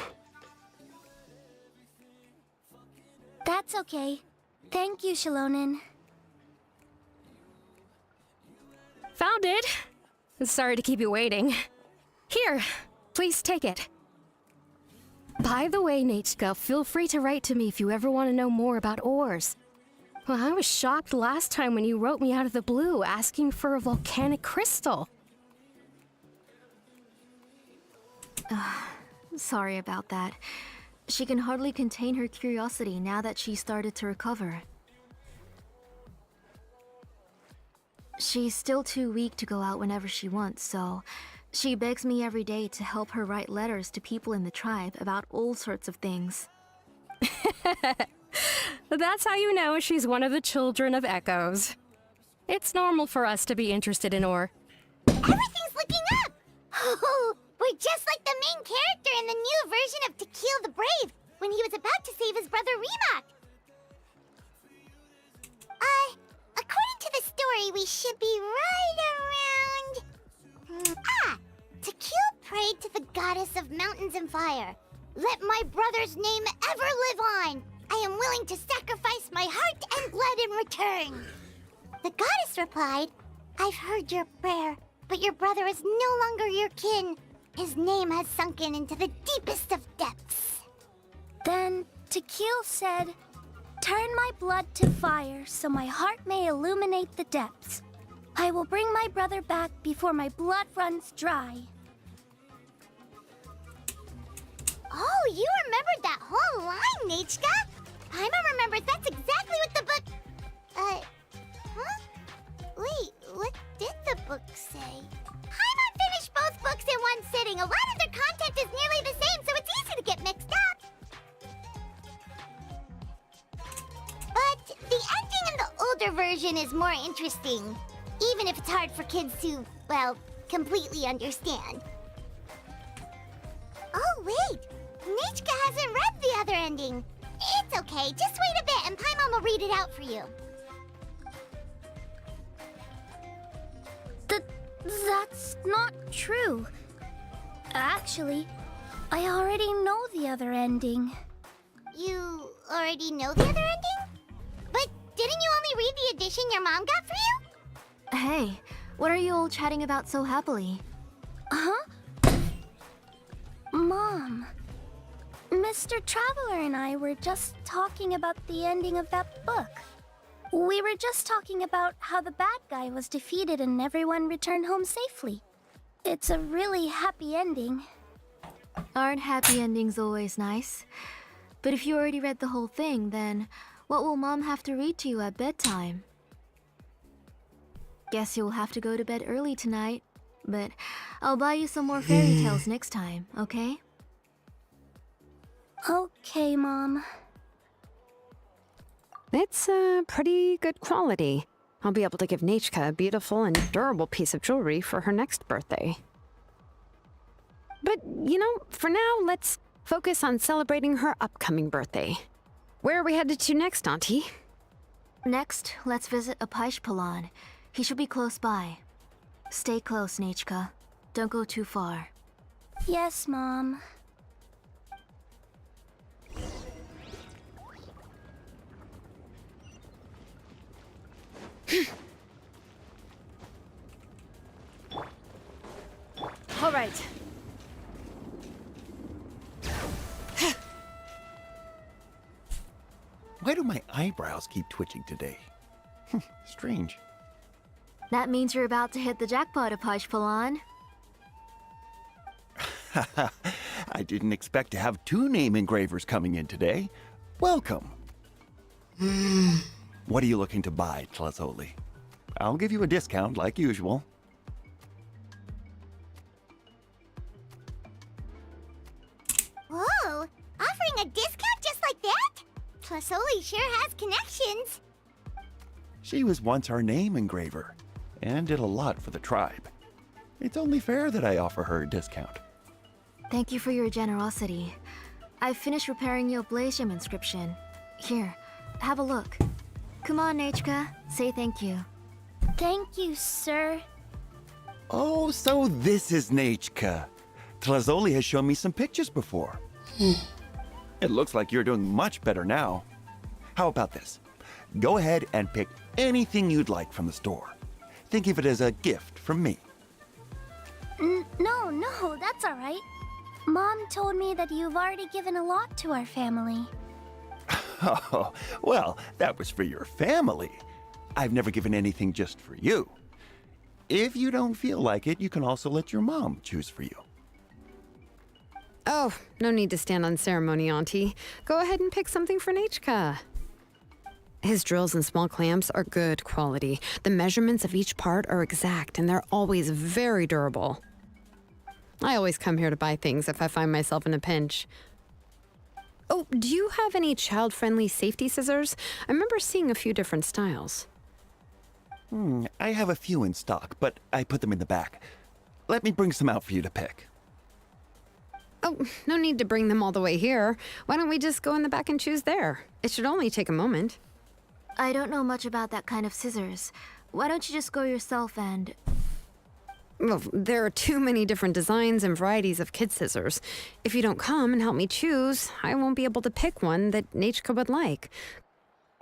That's okay. Thank you, Shalonin. Found it! Sorry to keep you waiting. Here, please take it. By the way, Nichka, feel free to write to me if you ever want to know more about ores. Well, I was shocked last time when you wrote me out of the blue asking for a volcanic crystal. Sorry about that. She can hardly contain her curiosity now that she started to recover. She's still too weak to go out whenever she wants, so she begs me every day to help her write letters to people in the tribe about all sorts of things. That's how you know she's one of the children of echoes. It's normal for us to be interested in ore. Everything's looking up! Oh, we're just like the main character in the new version of To Kill the Brave, when he was about to save his brother Rimac. According to the story, we should be right around... To Kill prayed to the goddess of mountains and fire. Let my brother's name ever live on. I am willing to sacrifice my heart and blood in return. The goddess replied, I've heard your prayer, but your brother is no longer your kin. His name has sunken into the deepest of depths. Then Tequil said, turn my blood to fire so my heart may illuminate the depths. I will bring my brother back before my blood runs dry. Oh, you remembered that whole line, Nichka! Paimon remembers that's exactly what the book... Wait, what did the book say? Paimon finished both books in one sitting. A lot of their content is nearly the same, so it's easy to get mixed up. But the ending in the older version is more interesting, even if it's hard for kids to, well, completely understand. Oh, wait! Nichka hasn't read the other ending. It's okay, just wait a bit and Paimon will read it out for you. That's not true. Actually, I already know the other ending. You already know the other ending? But didn't you only read the edition your mom got for you? Hey, what are you all chatting about so happily? Huh? Mom, Mr. Traveler and I were just talking about the ending of that book. We were just talking about how the bad guy was defeated and everyone returned home safely. It's a really happy ending. Aren't happy endings always nice? But if you already read the whole thing, then what will Mom have to read to you at bedtime? Guess you'll have to go to bed early tonight. But I'll buy you some more fairy tales next time, okay? Okay, Mom. It's pretty good quality. I'll be able to give Nichka a beautiful and durable piece of jewelry for her next birthday. But, you know, for now, let's focus on celebrating her upcoming birthday. Where are we headed to next, Auntie? Next, let's visit Apishpalan. He should be close by. Stay close, Nichka. Don't go too far. Yes, Mom. All right. Why do my eyebrows keep twitching today? Strange. That means you're about to hit the jackpot, Apishpalan. I didn't expect to have 2 name engravers coming in today. Welcome. What are you looking to buy, Tlazoli? I'll give you a discount like usual. Whoa! Offering a discount just like that? Tlasoli sure has connections. She was once our name engraver and did a lot for the tribe. It's only fair that I offer her a discount. Thank you for your generosity. I've finished repairing your blaze gem inscription. Here, have a look. Come on, Nechka. Say thank you. Thank you, sir. Oh, so this is Nechka. Tlazoli has shown me some pictures before. It looks like you're doing much better now. How about this? Go ahead and pick anything you'd like from the store. Think of it as a gift from me. No, that's all right. Mom told me that you've already given a lot to our family. Oh, well, that was for your family. I've never given anything just for you. If you don't feel like it, you can also let your mom choose for you. Oh, no need to stand on ceremony, Auntie. Go ahead and pick something for Nechka. His drills and small clamps are good quality. The measurements of each part are exact, and they're always very durable. I always come here to buy things if I find myself in a pinch. Oh, do you have any child-friendly safety scissors? I remember seeing a few different styles. I have a few in stock, but I put them in the back. Let me bring some out for you to pick. Oh, no need to bring them all the way here. Why don't we just go in the back and choose there? It should only take a moment. I don't know much about that kind of scissors. Why don't you just go yourself and... Well, there are too many different designs and varieties of kid scissors. If you don't come and help me choose, I won't be able to pick one that Nechka would like.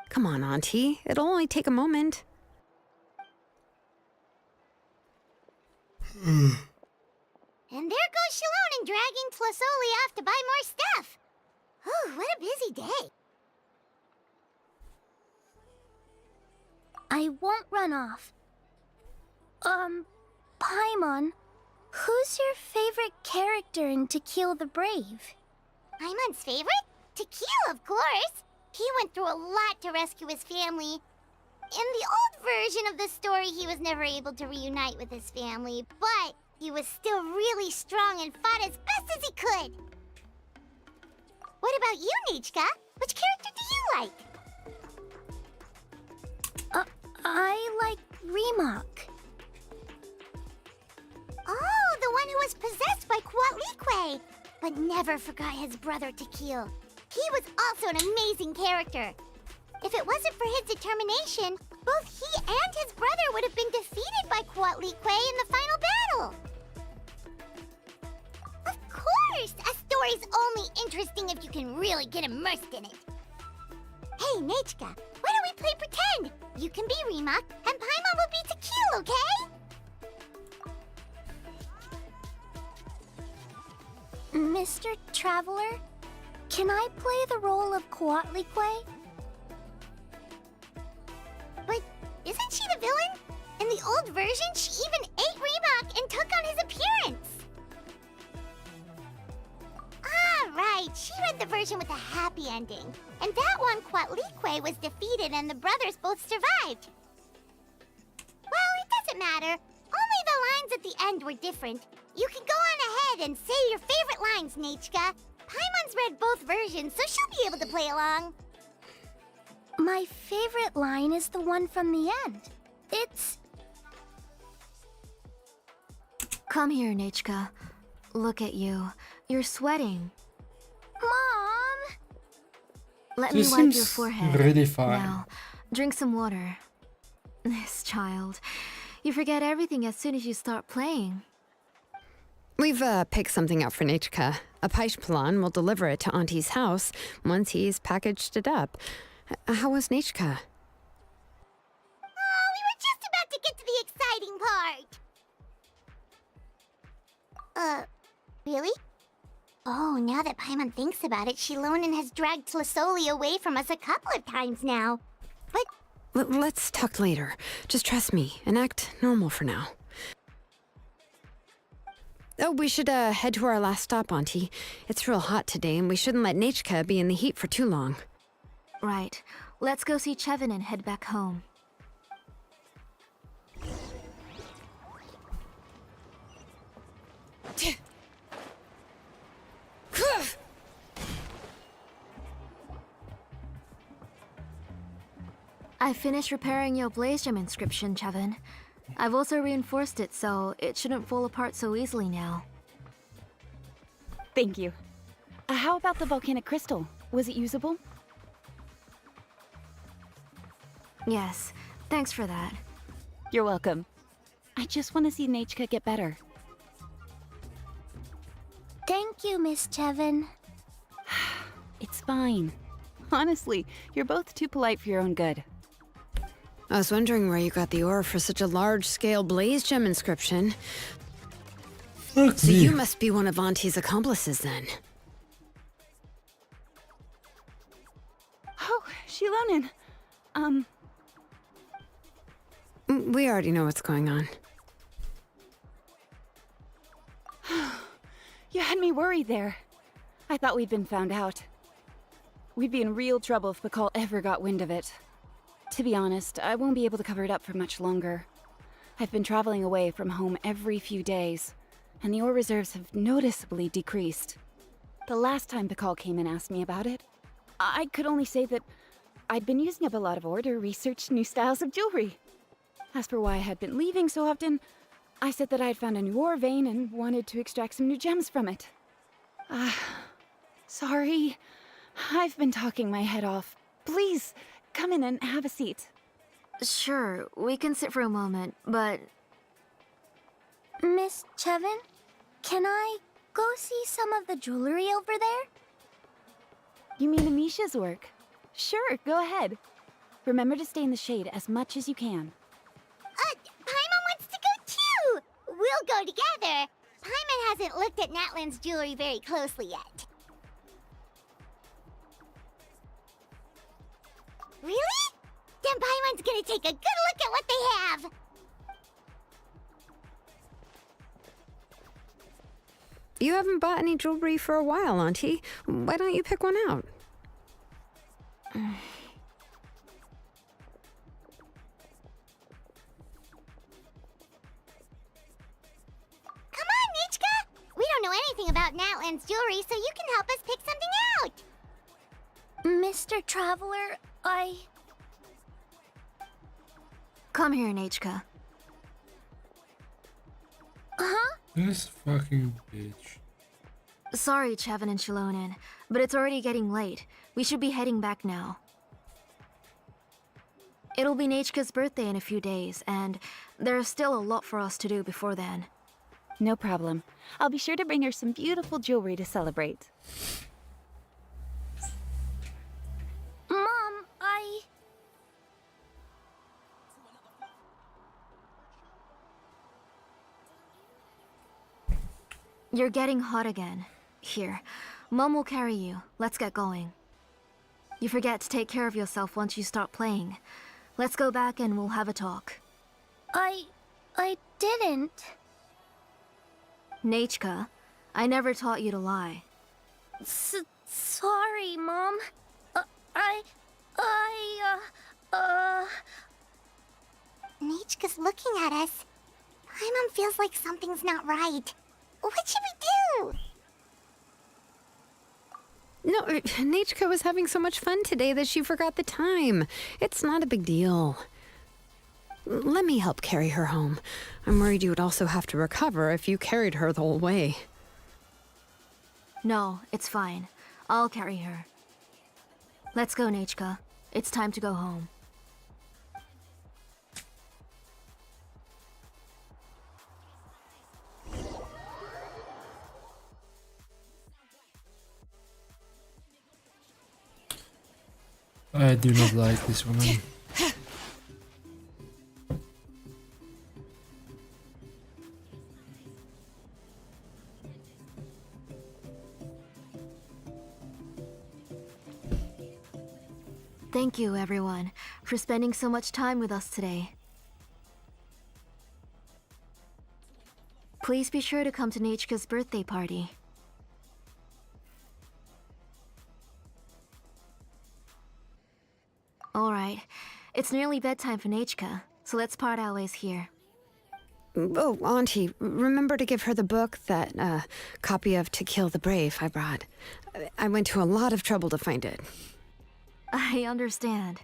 Come on, Auntie. It'll only take a moment. And there goes Shalone and dragging Tlasoli off to buy more stuff. Whew, what a busy day. I won't run off. Paimon, who's your favorite character in To Kill the Brave? Paimon's favorite? To Kill, of course. He went through a lot to rescue his family. In the old version of the story, he was never able to reunite with his family, but he was still really strong and fought as best as he could. What about you, Nechka? Which character do you like? I like Remak. Oh, the one who was possessed by Quatlique, but never forgot his brother Tequil. He was also an amazing character. If it wasn't for his determination, both he and his brother would have been defeated by Quatlique in the final battle. Of course! A story's only interesting if you can really get immersed in it. Hey, Nechka, why don't we play pretend? You can be Remak, and Paimon will be Tequil, okay? Mr. Traveler, can I play the role of Quatlique? But isn't she the villain? In the old version, she even ate Remak and took on his appearance. Ah, right. She read the version with a happy ending. And that one, Quatlique was defeated and the brothers both survived. Well, it doesn't matter. Only the lines at the end were different. You can go on ahead and say your favorite lines, Nechka. Paimon's read both versions, so she'll be able to play along. My favorite line is the one from the end. It's... Come here, Nechka. Look at you. You're sweating. Mom! Let This me wipe your seems forehead. really fine. Now, drink some water. This child. You forget everything as soon as you start playing. We've picked something out for Nechka. A Paishpalan will deliver it to Auntie's house once he's packaged it up. How was Nechka? Oh, we were just about to get to the exciting part. Really? Oh, now that Paimon thinks about it, Shilonen has dragged Tlasoli away from us a couple of times now. But... Let's talk later. Just trust me and act normal for now. Oh, we should head to our last stop, Auntie. It's real hot today, and we shouldn't let Nechka be in the heat for too long. Right. Let's go see Chevin and head back home. I finished repairing your blaze gem inscription, Chevin. I've also reinforced it so it shouldn't fall apart so easily now. Thank you. How about the volcanic crystal? Was it usable? Yes, thanks for that. You're welcome. I just want to see Nachka get better. Thank you, Miss Chevin. It's fine. Honestly, you're both too polite for your own good. I was wondering where you got the ore for such a large-scale blaze gem inscription. Fuck So me. you must be one of Auntie's accomplices then. Oh, Shilonen. We already know what's going on. You had me worried there. I thought we'd been found out. We'd be in real trouble if Bakal ever got wind of it. To be honest, I won't be able to cover it up for much longer. I've been traveling away from home every few days, and the ore reserves have noticeably decreased. The last time Bakal came and asked me about it, I could only say that I'd been using up a lot of ore to research new styles of jewelry. As for why I had been leaving so often, I said that I had found a new ore vein and wanted to extract some new gems from it. Sorry. I've been talking my head off. Please, come in and have a seat. Sure, we can sit for a moment, but Miss Chevin, can I go see some of the jewelry over there? You mean Amisha's work? Sure, go ahead. Remember to stay in the shade as much as you can. Paimon wants to go too! We'll go together. Paimon hasn't looked at Natlan's jewelry very closely yet. Really? Then Paimon's gonna take a good look at what they have! You haven't bought any jewelry for a while, Auntie. Why don't you pick one out? Come on, Nichka! We don't know anything about Natlan's jewelry, so you can help us pick something out! Mr. Traveler, come here, Nachka. Huh? This fucking bitch. Sorry, Chevin and Shilonen, but it's already getting late. We should be heading back now. It'll be Nachka's birthday in a few days, and there's still a lot for us to do before then. No problem. I'll be sure to bring her some beautiful jewelry to celebrate. Mom, You're getting hot again. Here, Mom will carry you. Let's get going. You forget to take care of yourself once you start playing. Let's go back and we'll have a talk. I didn't. Nachka, I never taught you to lie. Sorry, Mom. Nichka's looking at us. Paimon feels like something's not right. What should we do? No, Nachka was having so much fun today that she forgot the time. It's not a big deal. Let me help carry her home. I'm worried you would also have to recover if you carried her the whole way. No, it's fine. I'll carry her. Let's go, Nachka. It's time to go home. I do not like this woman. Thank you, everyone, for spending so much time with us today. Please be sure to come to Nachka's birthday party. Alright, it's nearly bedtime for Nachka, so let's part our ways here. Oh, Auntie, remember to give her the book, that copy of To Kill the Brave I brought. I went to a lot of trouble to find it. I understand.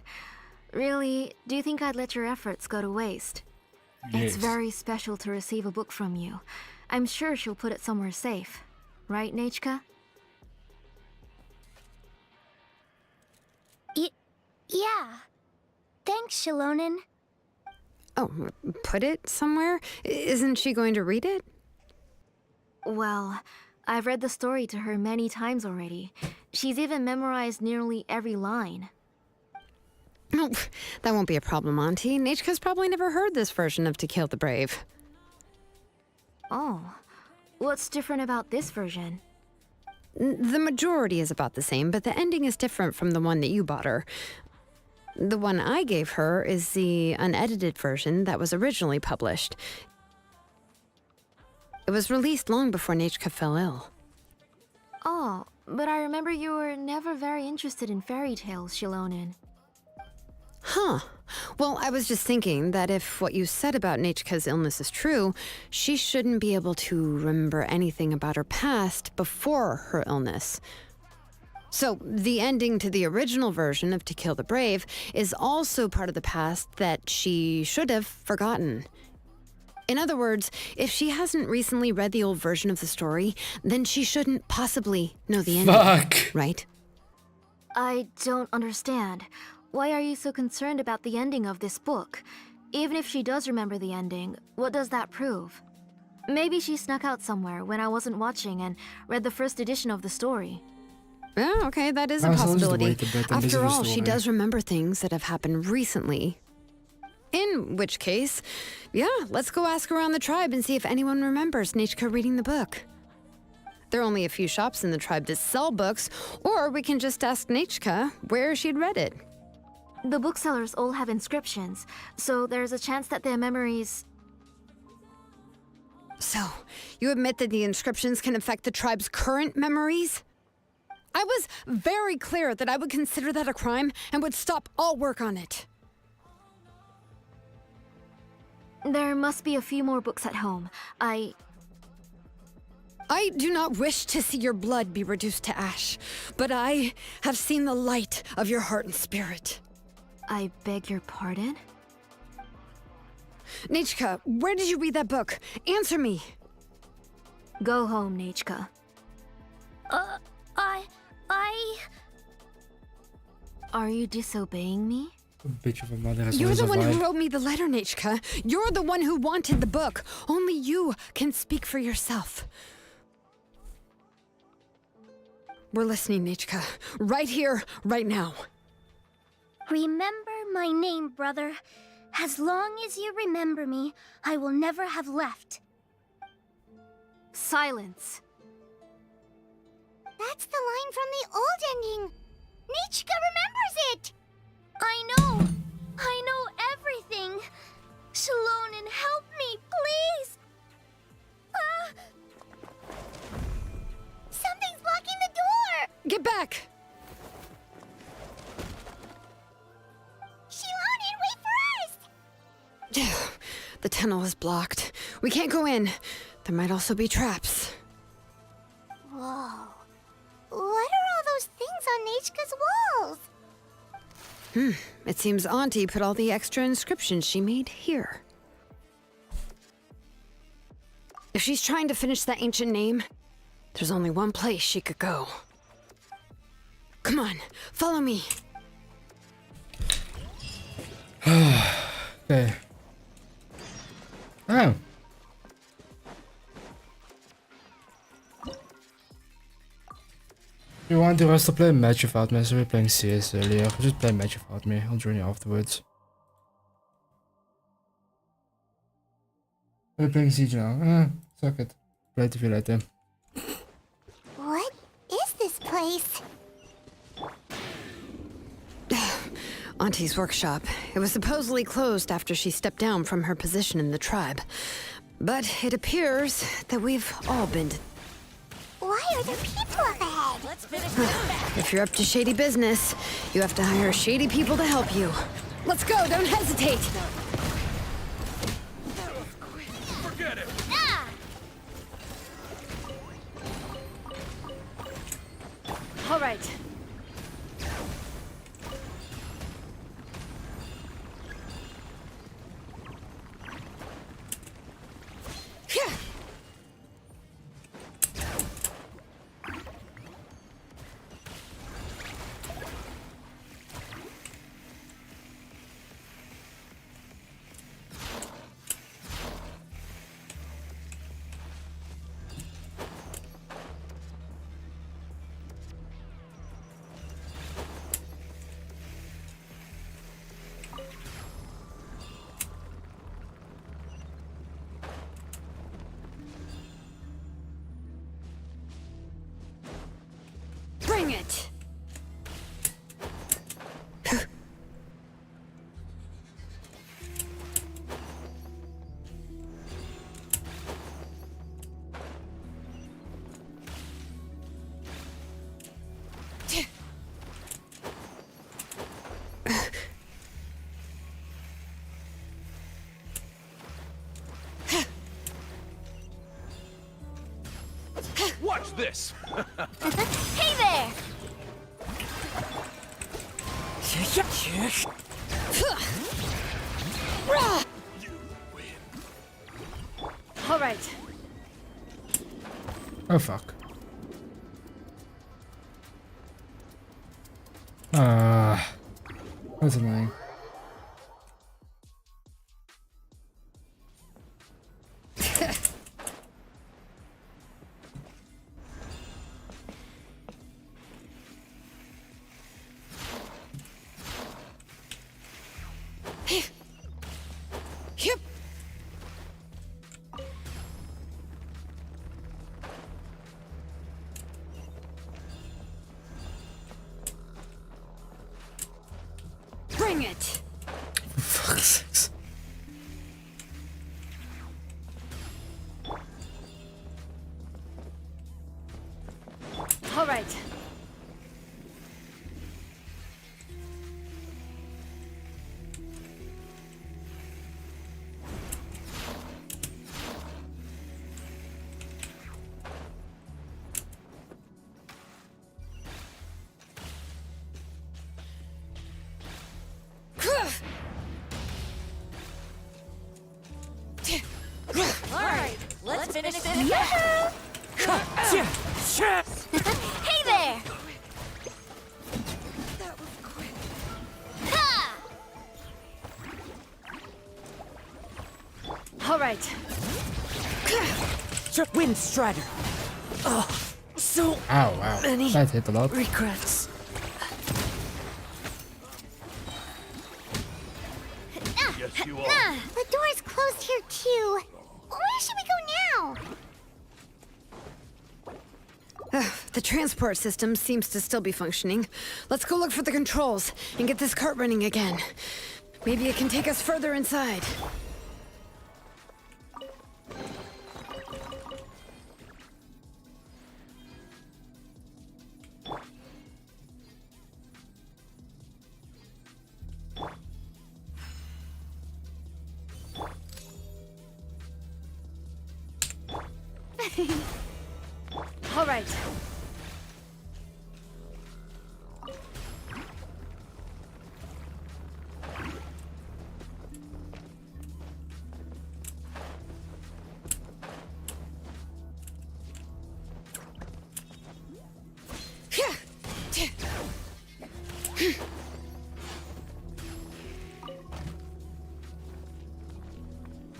Really, do you think I'd let your efforts go to waste? It's very special to receive a book from you. I'm sure she'll put it somewhere safe. Right, Nachka? Yeah. Thanks, Shilonen. Oh, put it somewhere? Isn't she going to read it? Well, I've read the story to her many times already. She's even memorized nearly every line. Oh, that won't be a problem, Auntie. Nechka's probably never heard this version of To Kill the Brave. Oh. What's different about this version? The majority is about the same, but the ending is different from the one that you bought her. The one I gave her is the unedited version that was originally published. It was released long before Nechka fell ill. Oh, but I remember you were never very interested in fairy tales, Shilonen. Huh. Well, I was just thinking that if what you said about Nechka's illness is true, she shouldn't be able to remember anything about her past before her illness. So, the ending to the original version of To Kill the Brave is also part of the past that she should have forgotten. In other words, if she hasn't recently read the old version of the story, then she shouldn't possibly know the ending. Fuck. Right? I don't understand. Why are you so concerned about the ending of this book? Even if she does remember the ending, what does that prove? Maybe she snuck out somewhere when I wasn't watching and read the first edition of the story. Yeah, okay, that is a I'll just possibility. wait a bit and listen After to the all, she story. does remember things that have happened recently. In which case, yeah, let's go ask around the tribe and see if anyone remembers Nechka reading the book. There are only a few shops in the tribe that sell books, or we can just ask Nechka where she'd read it. The booksellers all have inscriptions, so there's a chance that their memories... So, you admit that the inscriptions can affect the tribe's current memories? I was very clear that I would consider that a crime and would stop all work on it. There must be a few more books at home. I do not wish to see your blood be reduced to ash, but I have seen the light of your heart and spirit. I beg your pardon? Nechka, where did you read that book? Answer me. Go home, Nechka. Are you disobeying me? Bitch of a mother has You're always the a one who vibe. wrote me the letter, Nechka. You're the one who wanted the book. Only you can speak for yourself. We're listening, Nechka. Right here, right now. Remember my name, brother. As long as you remember me, I will never have left. Silence. That's the line from the old ending. Nechka remembers it. I know everything. Shilonen, help me, please. Something's blocking the door. Get back! Shilonen, wait for us. The tunnel is blocked. We can't go in. There might also be traps. Whoa. What are all those things on Nechka's walls? It seems Auntie put all the extra inscriptions she made here. If she's trying to finish that ancient name, there's only one place she could go. Come on, follow me. Okay. Oh. If you want us to play a match without me, so we're playing CS earlier. Just play a match without me. I'll join you afterwards. We're playing Siege now. Suck it. Play it if you later. What is this place? Auntie's workshop. It was supposedly closed after she stepped down from her position in the tribe. But it appears that we've all been to... Why are there people up ahead? Let's finish this back. If you're up to shady business, you have to hire shady people to help you. Let's go, don't hesitate! Forget it. Ah! All right. Watch this. Hey there! All right. Oh fuck. That's annoying. Yep. Bring it. For fuck's sakes. All right. Alright, let's finish this. Hey there! Ha! All right. Wind Strider. Oh, so Ow, wow. many That hit a lot. regrets. Yes, you are. The door's closed here too. Where should we go now? The transport system seems to still be functioning. Let's go look for the controls and get this cart running again. Maybe it can take us further inside. All right.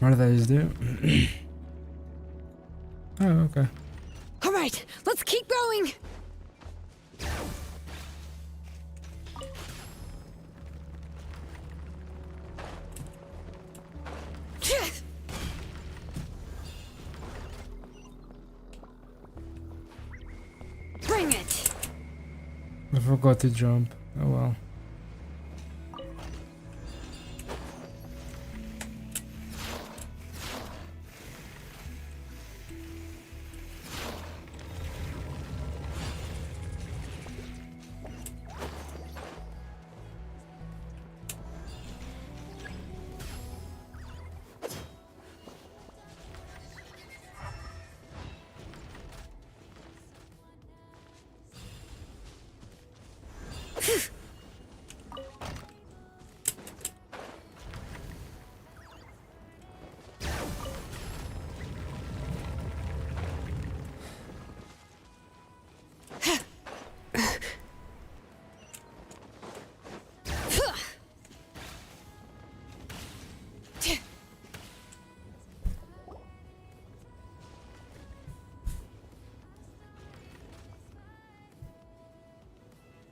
What do those do? Oh, okay. All right, let's keep going. Bring it. I forgot to jump. Oh well.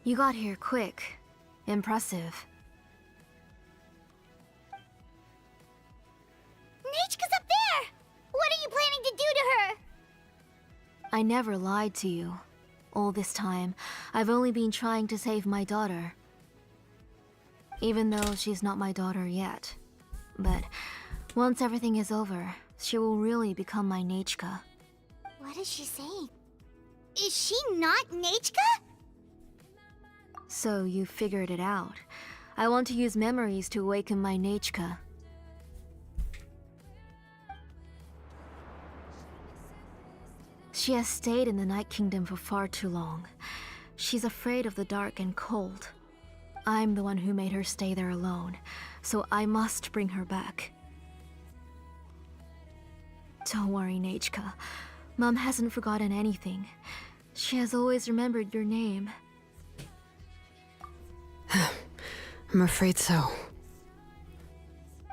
You got here quick. Impressive. Nechka's up there! What are you planning to do to her? I never lied to you. All this time, I've only been trying to save my daughter. Even though she's not my daughter yet. But once everything is over, she will really become my Nechka. What is she saying? Is she not Nechka? So you figured it out. I want to use memories to awaken my Nechka. She has stayed in the Night Kingdom for far too long. She's afraid of the dark and cold. I'm the one who made her stay there alone, so I must bring her back. Don't worry, Nechka. Mom hasn't forgotten anything. She has always remembered your name. I'm afraid so.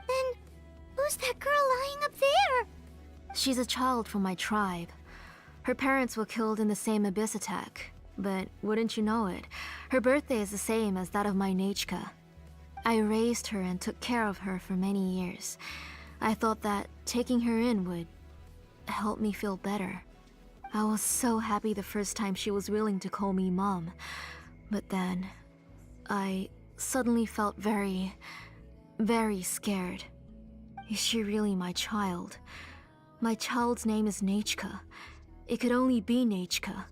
Then, who's that girl lying up there? She's a child from my tribe. Her parents were killed in the same abyss attack. But wouldn't you know it, her birthday is the same as that of my Nechka. I raised her and took care of her for many years. I thought that taking her in would help me feel better. I was so happy the first time she was willing to call me Mom. But then, I suddenly felt very, very scared. Is she really my child? My child's name is Nechka. It could only be Nechka.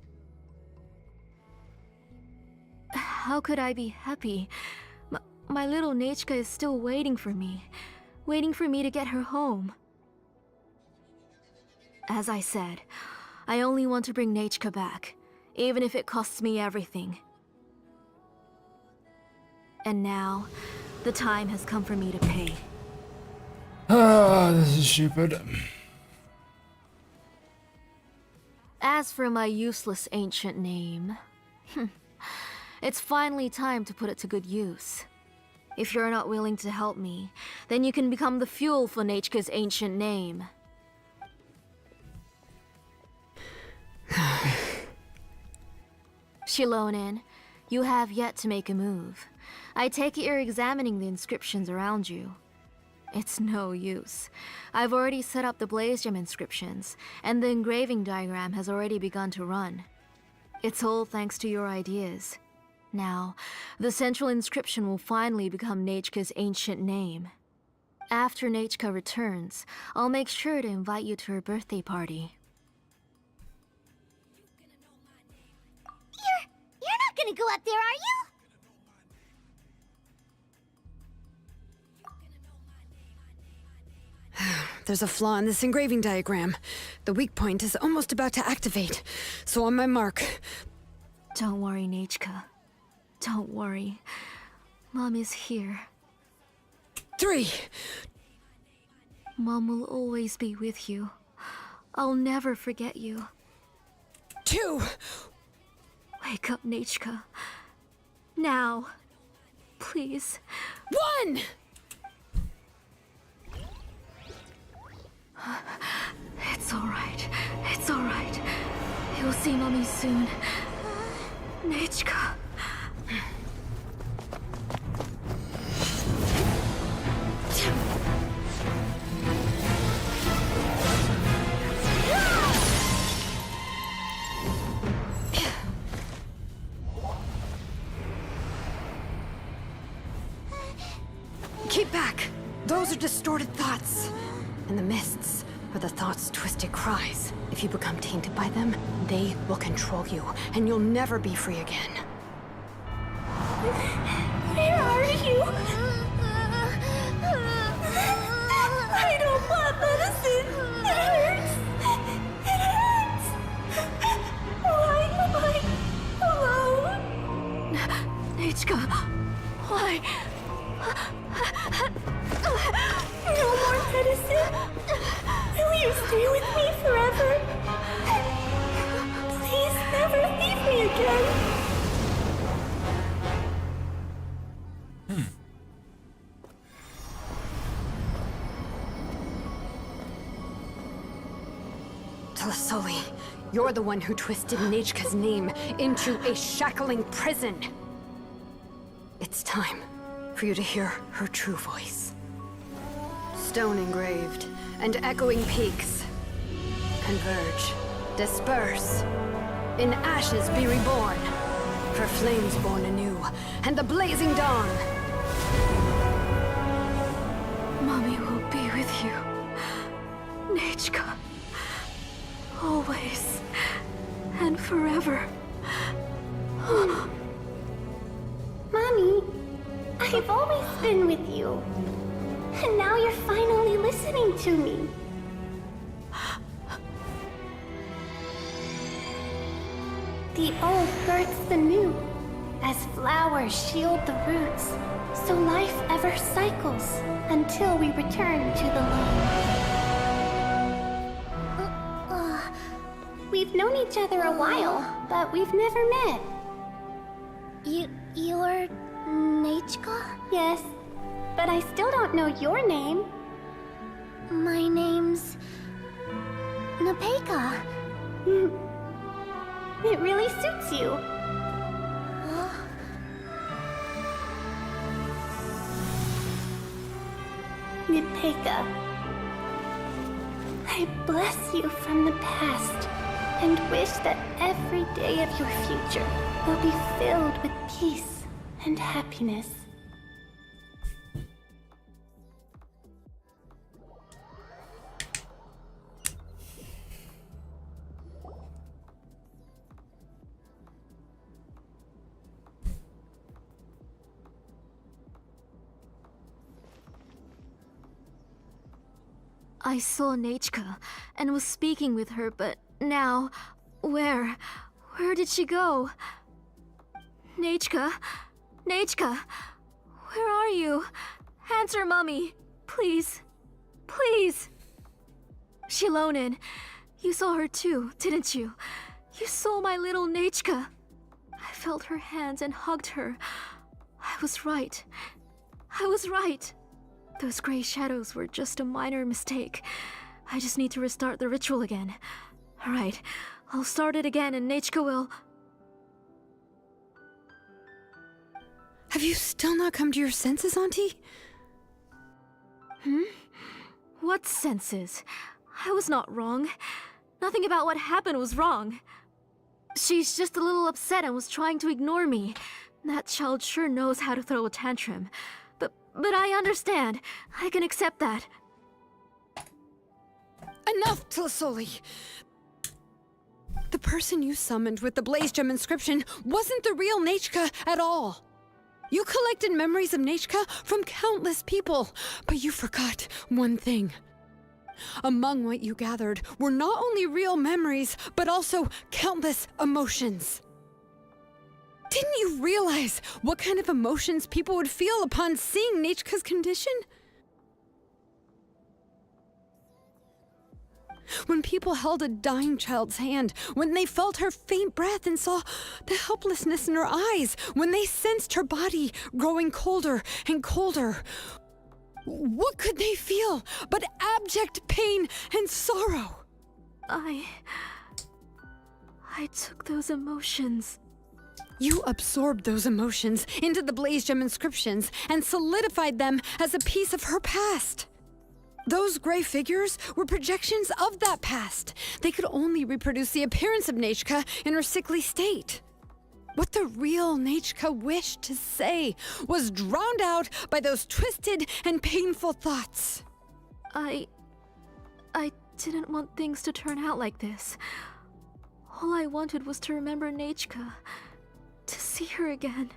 How could I be happy? My little Nechka is still waiting for me to get her home. As I said, I only want to bring Nechka back, even if it costs me everything. And now, the time has come for me to pay. Ah, this is stupid. As for my useless ancient name, it's finally time to put it to good use. If you're not willing to help me, then you can become the fuel for Nechka's ancient name. Shilonin, you have yet to make a move. I take it you're examining the inscriptions around you. It's no use. I've already set up the blaze gem inscriptions, and the engraving diagram has already begun to run. It's all thanks to your ideas. Now, the central inscription will finally become Nechka's ancient name. After Nechka returns, I'll make sure to invite you to her birthday party. You're not gonna go up there, are you? There's a flaw in this engraving diagram. The weak point is almost about to activate. So on my mark. Don't worry, Nechka. Don't worry. Mom is here. 3. Mom will always be with you. I'll never forget you. 2. Wake up, Nechka. Now. Please. 1! It's alright. It's alright. You'll see Mommy soon. Nechka. Keep back! Those are distorted thoughts. And the mists are the thoughts' twisted cries. If you become tainted by them, they will control you, and you'll never be free again. Where are you? I don't want medicine. It hurts. It hurts. Why am I alone? Nechka, why? No more medicine. Will you stay with me forever? Please never leave me again. Telasoli, you're the one who twisted Nechka's name into a shackling prison. It's time for you to hear her true voice. Stone engraved and echoing peaks converge, disperse, in ashes be reborn, for flames born anew, and the blazing dawn. Mommy will be with you. Nechka. Always. And forever. Mommy, I've always been with you. And now you're finally listening to me. The old births the new, as flowers shield the roots, so life ever cycles until we return to the loam. We've known each other a while, but we've never met. You're Nechka? Yes, but I still don't know your name. My name's Nepeka. It really suits you. Nepeka, I bless you from the past and wish that every day of your future will be filled with peace and happiness. I saw Nechka and was speaking with her, but now, where did she go? Nechka? Nechka? Where are you? Answer, Mummy. Please. Please. Shilonen, you saw her too, didn't you? You saw my little Nechka. I felt her hands and hugged her. I was right. I was right. Those gray shadows were just a minor mistake. I just need to restart the ritual again. Alright, I'll start it again and Nechka will... Have you still not come to your senses, Auntie? What senses? I was not wrong. Nothing about what happened was wrong. She's just a little upset and was trying to ignore me. That child sure knows how to throw a tantrum. But I understand. I can accept that. Enough, Tlisoli! The person you summoned with the Blaze Gem inscription wasn't the real Nechka at all. You collected memories of Nechka from countless people, but you forgot one thing. Among what you gathered were not only real memories, but also countless emotions. Didn't you realize what kind of emotions people would feel upon seeing Nechka's condition? When people held a dying child's hand, when they felt her faint breath and saw the helplessness in her eyes, when they sensed her body growing colder and colder, what could they feel but abject pain and sorrow? I took those emotions. You absorbed those emotions into the Blaze Gem inscriptions and solidified them as a piece of her past. Those gray figures were projections of that past. They could only reproduce the appearance of Nechka in her sickly state. What the real Nechka wished to say was drowned out by those twisted and painful thoughts. I didn't want things to turn out like this. All I wanted was to remember Nechka. To see her again.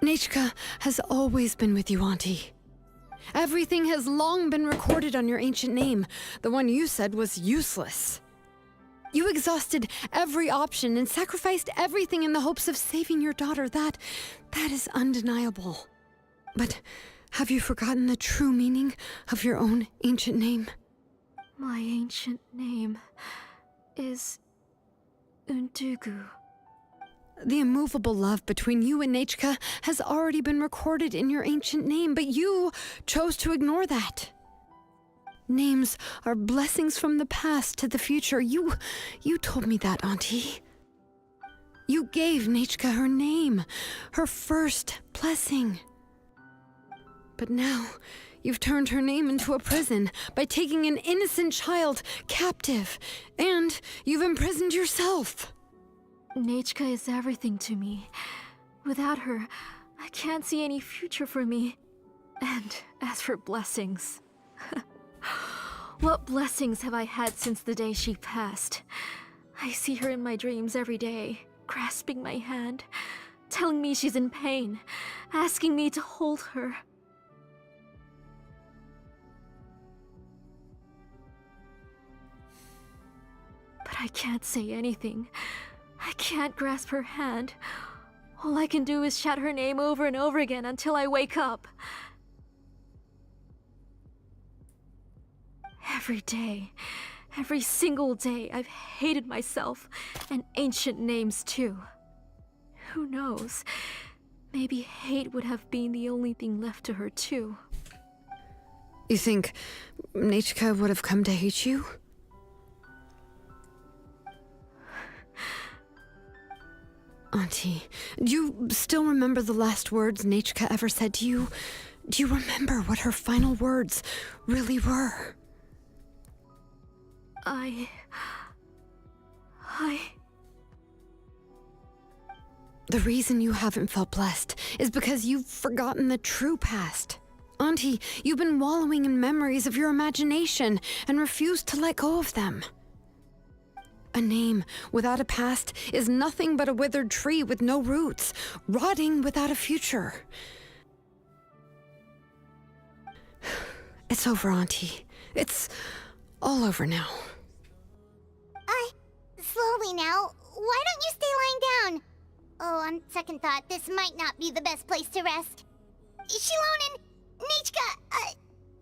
Nechka has always been with you, Auntie. Everything has long been recorded on your ancient name, the one you said was useless. You exhausted every option and sacrificed everything in the hopes of saving your daughter. That is undeniable. But have you forgotten the true meaning of your own ancient name? My ancient name is Undugu. The immovable love between you and Nechka has already been recorded in your ancient name, but you chose to ignore that. Names are blessings from the past to the future. You told me that, Auntie. You gave Nechka her name, her first blessing. But now, you've turned her name into a prison by taking an innocent child captive, and you've imprisoned yourself. Nechka is everything to me. Without her, I can't see any future for me. And as for blessings... What blessings have I had since the day she passed? I see her in my dreams every day, grasping my hand, telling me she's in pain, asking me to hold her. But I can't say anything. I can't grasp her hand. All I can do is shout her name over and over again until I wake up. Every day, every single day, I've hated myself, and ancient names too. Who knows? Maybe hate would have been the only thing left to her too. You think Nechka would have come to hate you? Auntie, do you still remember the last words Nechka ever said to you? Do you remember what her final words really were? The reason you haven't felt blessed is because you've forgotten the true past. Auntie, you've been wallowing in memories of your imagination and refused to let go of them. A name without a past is nothing but a withered tree with no roots, rotting without a future. It's over, Auntie. It's all over now. Slowly now. Why don't you stay lying down? Oh, on second thought, this might not be the best place to rest. Shilon and Nechka,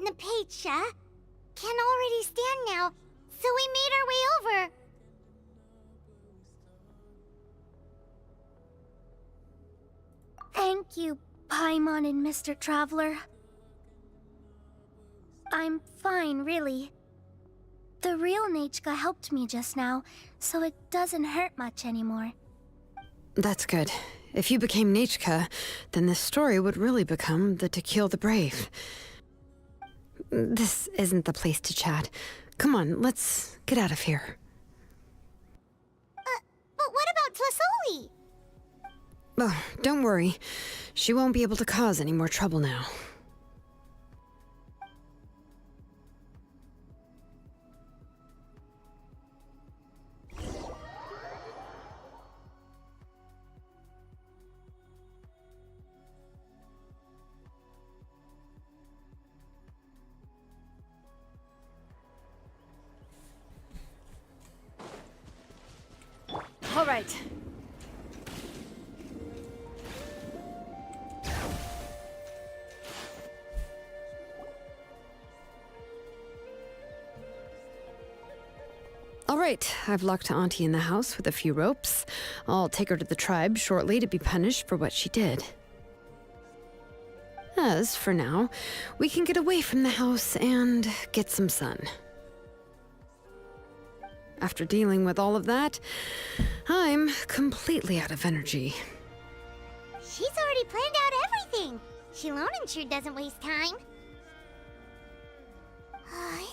Napecha, can already stand now, so we made our way over. Thank you, Paimon and Mr. Traveler. I'm fine, really. The real Nechka helped me just now, so it doesn't hurt much anymore. That's good. If you became Nechka, then this story would really become the To Kill the Brave. This isn't the place to chat. Come on, let's get out of here. But what about Tlasoli? Oh, don't worry. She won't be able to cause any more trouble now. All right. All right, I've locked Auntie in the house with a few ropes. I'll take her to the tribe shortly to be punished for what she did. As for now, we can get away from the house and get some sun. After dealing with all of that, I'm completely out of energy. She's already planned out everything. Shilonen sure doesn't waste time.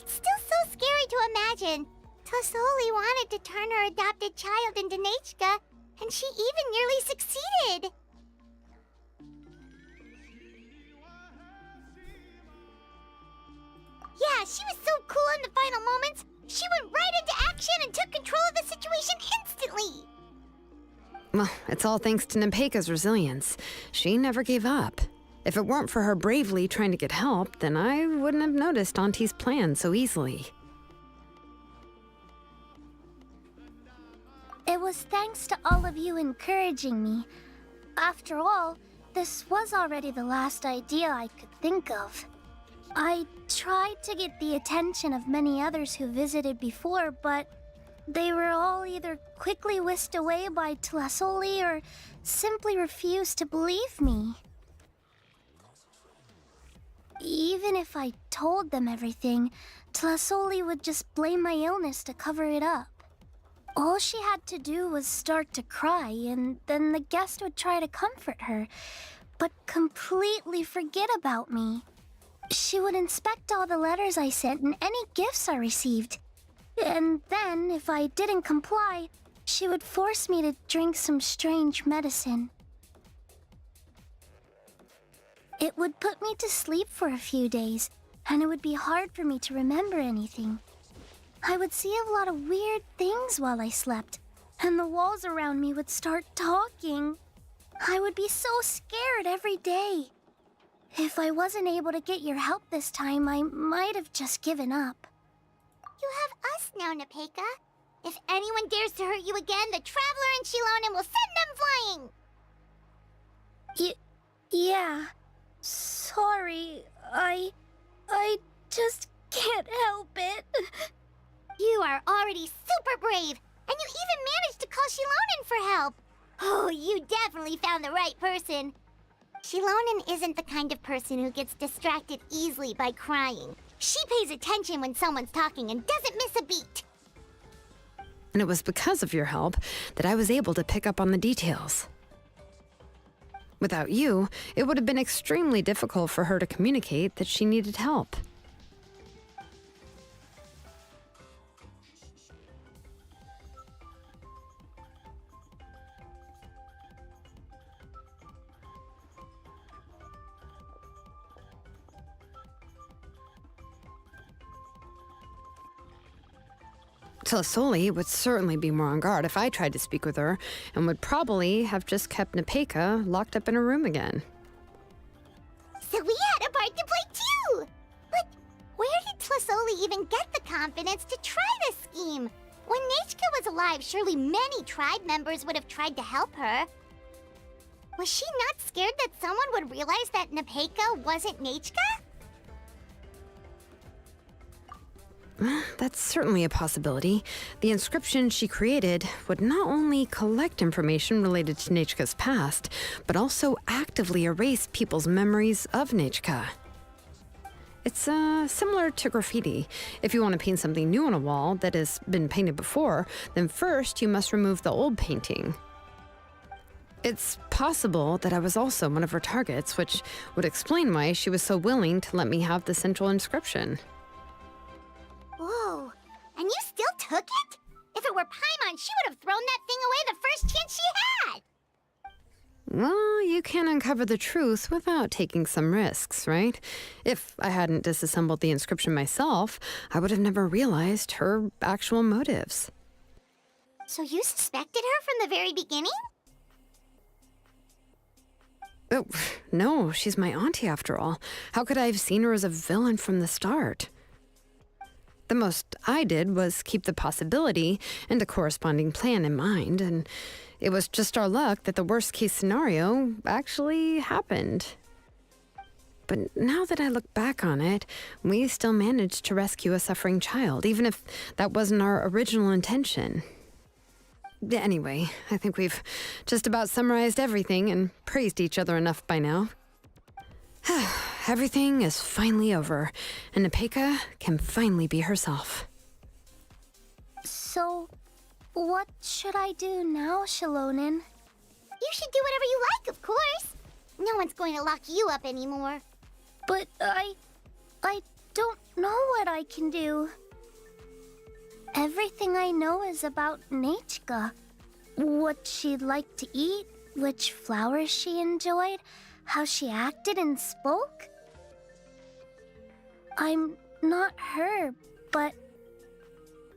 It's still so scary to imagine. Tlasoli wanted to turn her adopted child into Nechka, and she even nearly succeeded. Yeah, she was so cool in the final moments. She went right into action and took control of the situation instantly. Well, it's all thanks to Nepeka's resilience. She never gave up. If it weren't for her bravely trying to get help, then I wouldn't have noticed Auntie's plan so easily. It was thanks to all of you encouraging me. After all, this was already the last idea I could think of. I tried to get the attention of many others who visited before, but they were all either quickly whisked away by Tlasoli or simply refused to believe me. Even if I told them everything, Tlasoli would just blame my illness to cover it up. All she had to do was start to cry, and then the guest would try to comfort her, but completely forget about me. She would inspect all the letters I sent and any gifts I received. And then, if I didn't comply, she would force me to drink some strange medicine. It would put me to sleep for a few days, and it would be hard for me to remember anything. I would see a lot of weird things while I slept, and the walls around me would start talking. I would be so scared every day. If I wasn't able to get your help this time, I might have just given up. You have us now, Nepeka. If anyone dares to hurt you again, the Traveler and Shilonen will send them flying! Yeah. Sorry, I just can't help it. You are already super brave, and you even managed to call Shilonen for help. Oh, you definitely found the right person. Shilonen isn't the kind of person who gets distracted easily by crying. She pays attention when someone's talking and doesn't miss a beat. And it was because of your help that I was able to pick up on the details. Without you, it would have been extremely difficult for her to communicate that she needed help. Tlisoli would certainly be more on guard if I tried to speak with her, and would probably have just kept Nepeka locked up in her room again. So we had a part to play too! But where did Tlisoli even get the confidence to try this scheme? When Nechka was alive, surely many tribe members would have tried to help her. Was she not scared that someone would realize that Nepeka wasn't Nechka? That's certainly a possibility. The inscription she created would not only collect information related to Nechka's past, but also actively erase people's memories of Nechka. It's similar to graffiti. If you want to paint something new on a wall that has been painted before, then first you must remove the old painting. It's possible that I was also one of her targets, which would explain why she was so willing to let me have the central inscription. Whoa, and you still took it? If it were Paimon, she would have thrown that thing away the first chance she had! Well, you can uncover the truth without taking some risks, right? If I hadn't disassembled the inscription myself, I would have never realized her actual motives. So you suspected her from the very beginning? Oh, no, she's my auntie after all. How could I have seen her as a villain from the start? The most I did was keep the possibility and a corresponding plan in mind, and it was just our luck that the worst-case scenario actually happened. But now that I look back on it, we still managed to rescue a suffering child, even if that wasn't our original intention. Anyway, I think we've just about summarized everything and praised each other enough by now. Everything is finally over, and Nepeka can finally be herself. So, what should I do now, Shilonen? You should do whatever you like, of course. No one's going to lock you up anymore. But I don't know what I can do. Everything I know is about Nechka. What she liked to eat, which flowers she enjoyed, how she acted and spoke. I'm not her, but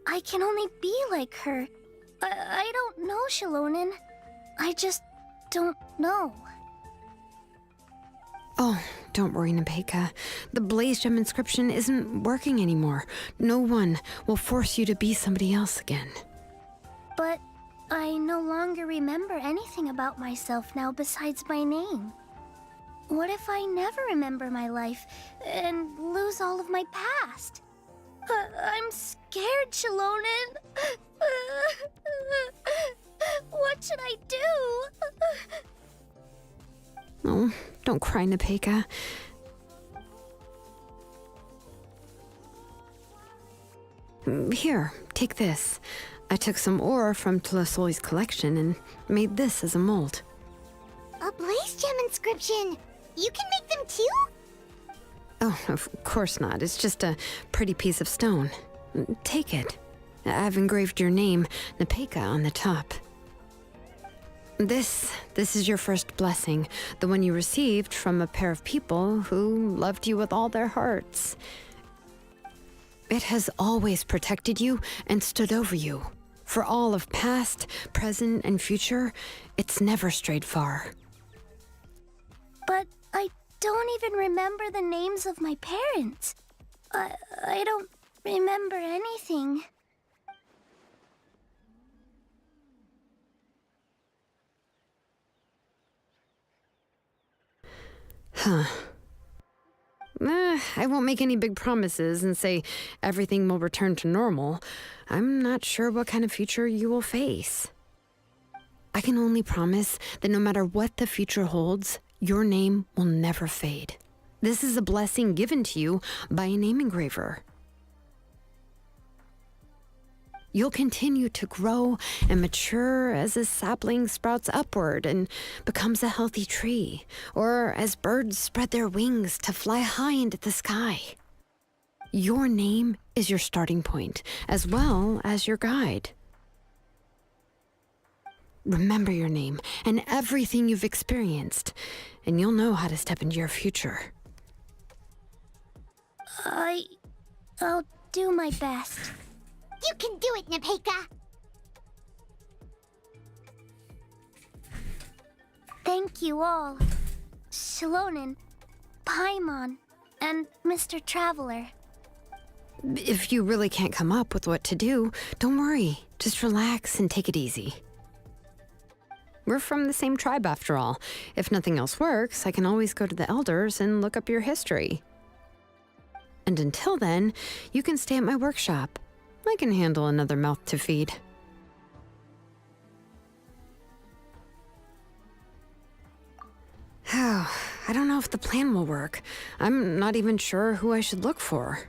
I can only be like her. I don't know, Shilonen. I just don't know. Oh, don't worry, Nepeka. The Blaze Gem inscription isn't working anymore. No one will force you to be somebody else again. But I no longer remember anything about myself now besides my name. What if I never remember my life and lose all of my past? I'm scared, Shilonen. What should I do? Oh, don't cry, Nepeka. Here, take this. I took some ore from Tlisoli's collection and made this as a mold. A Blaze Gem inscription! You can make them too? Oh, of course not. It's just a pretty piece of stone. Take it. I've engraved your name, Nepeka, on the top. This is your first blessing, the one you received from a pair of people who loved you with all their hearts. It has always protected you and stood over you. For all of past, present, and future, it's never strayed far. But I don't even remember the names of my parents. I don't remember anything. Huh. I won't make any big promises and say everything will return to normal. I'm not sure what kind of future you will face. I can only promise that no matter what the future holds, your name will never fade. This is a blessing given to you by a name engraver. You'll continue to grow and mature as a sapling sprouts upward and becomes a healthy tree, or as birds spread their wings to fly high into the sky. Your name is your starting point, as well as your guide. Remember your name and everything you've experienced, and you'll know how to step into your future. I'll do my best. You can do it, Nepeka! Thank you all. Shilonen, Paimon, and Mr. Traveler. If you really can't come up with what to do, don't worry. Just relax and take it easy. We're from the same tribe after all. If nothing else works, I can always go to the elders and look up your history. And until then, you can stay at my workshop. I can handle another mouth to feed. I don't know if the plan will work. I'm not even sure who I should look for.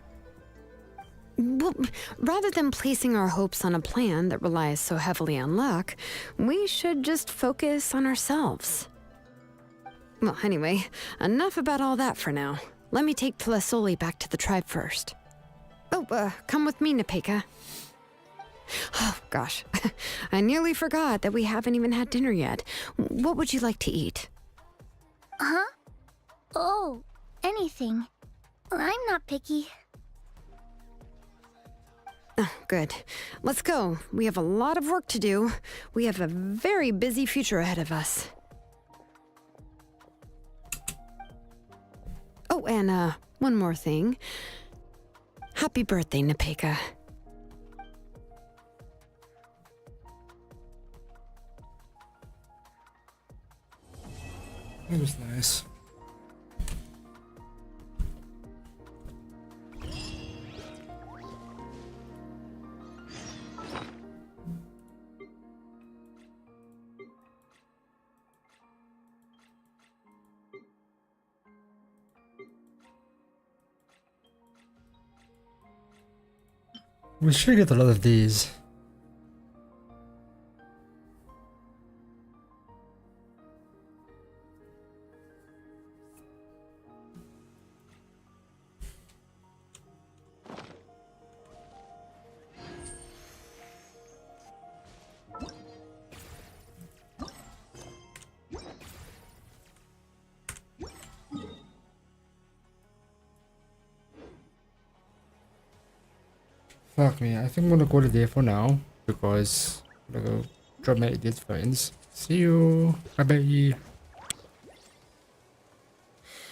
Well, rather than placing our hopes on a plan that relies so heavily on luck, we should just focus on ourselves. Well, anyway, enough about all that for now. Let me take Tlasoli back to the tribe first. Oh, come with me, Nepeka. Oh, gosh. I nearly forgot that we haven't even had dinner yet. What would you like to eat? Huh? Oh, anything. I'm not picky. Oh, good. Let's go. We have a lot of work to do. We have a very busy future ahead of us. Oh, and one more thing. Happy birthday, Nepeka. That was nice. We should get a lot of these. Fuck me, I think I'm gonna call it there for now because I'm gonna go drop my idiot friends. See you. Bye bye.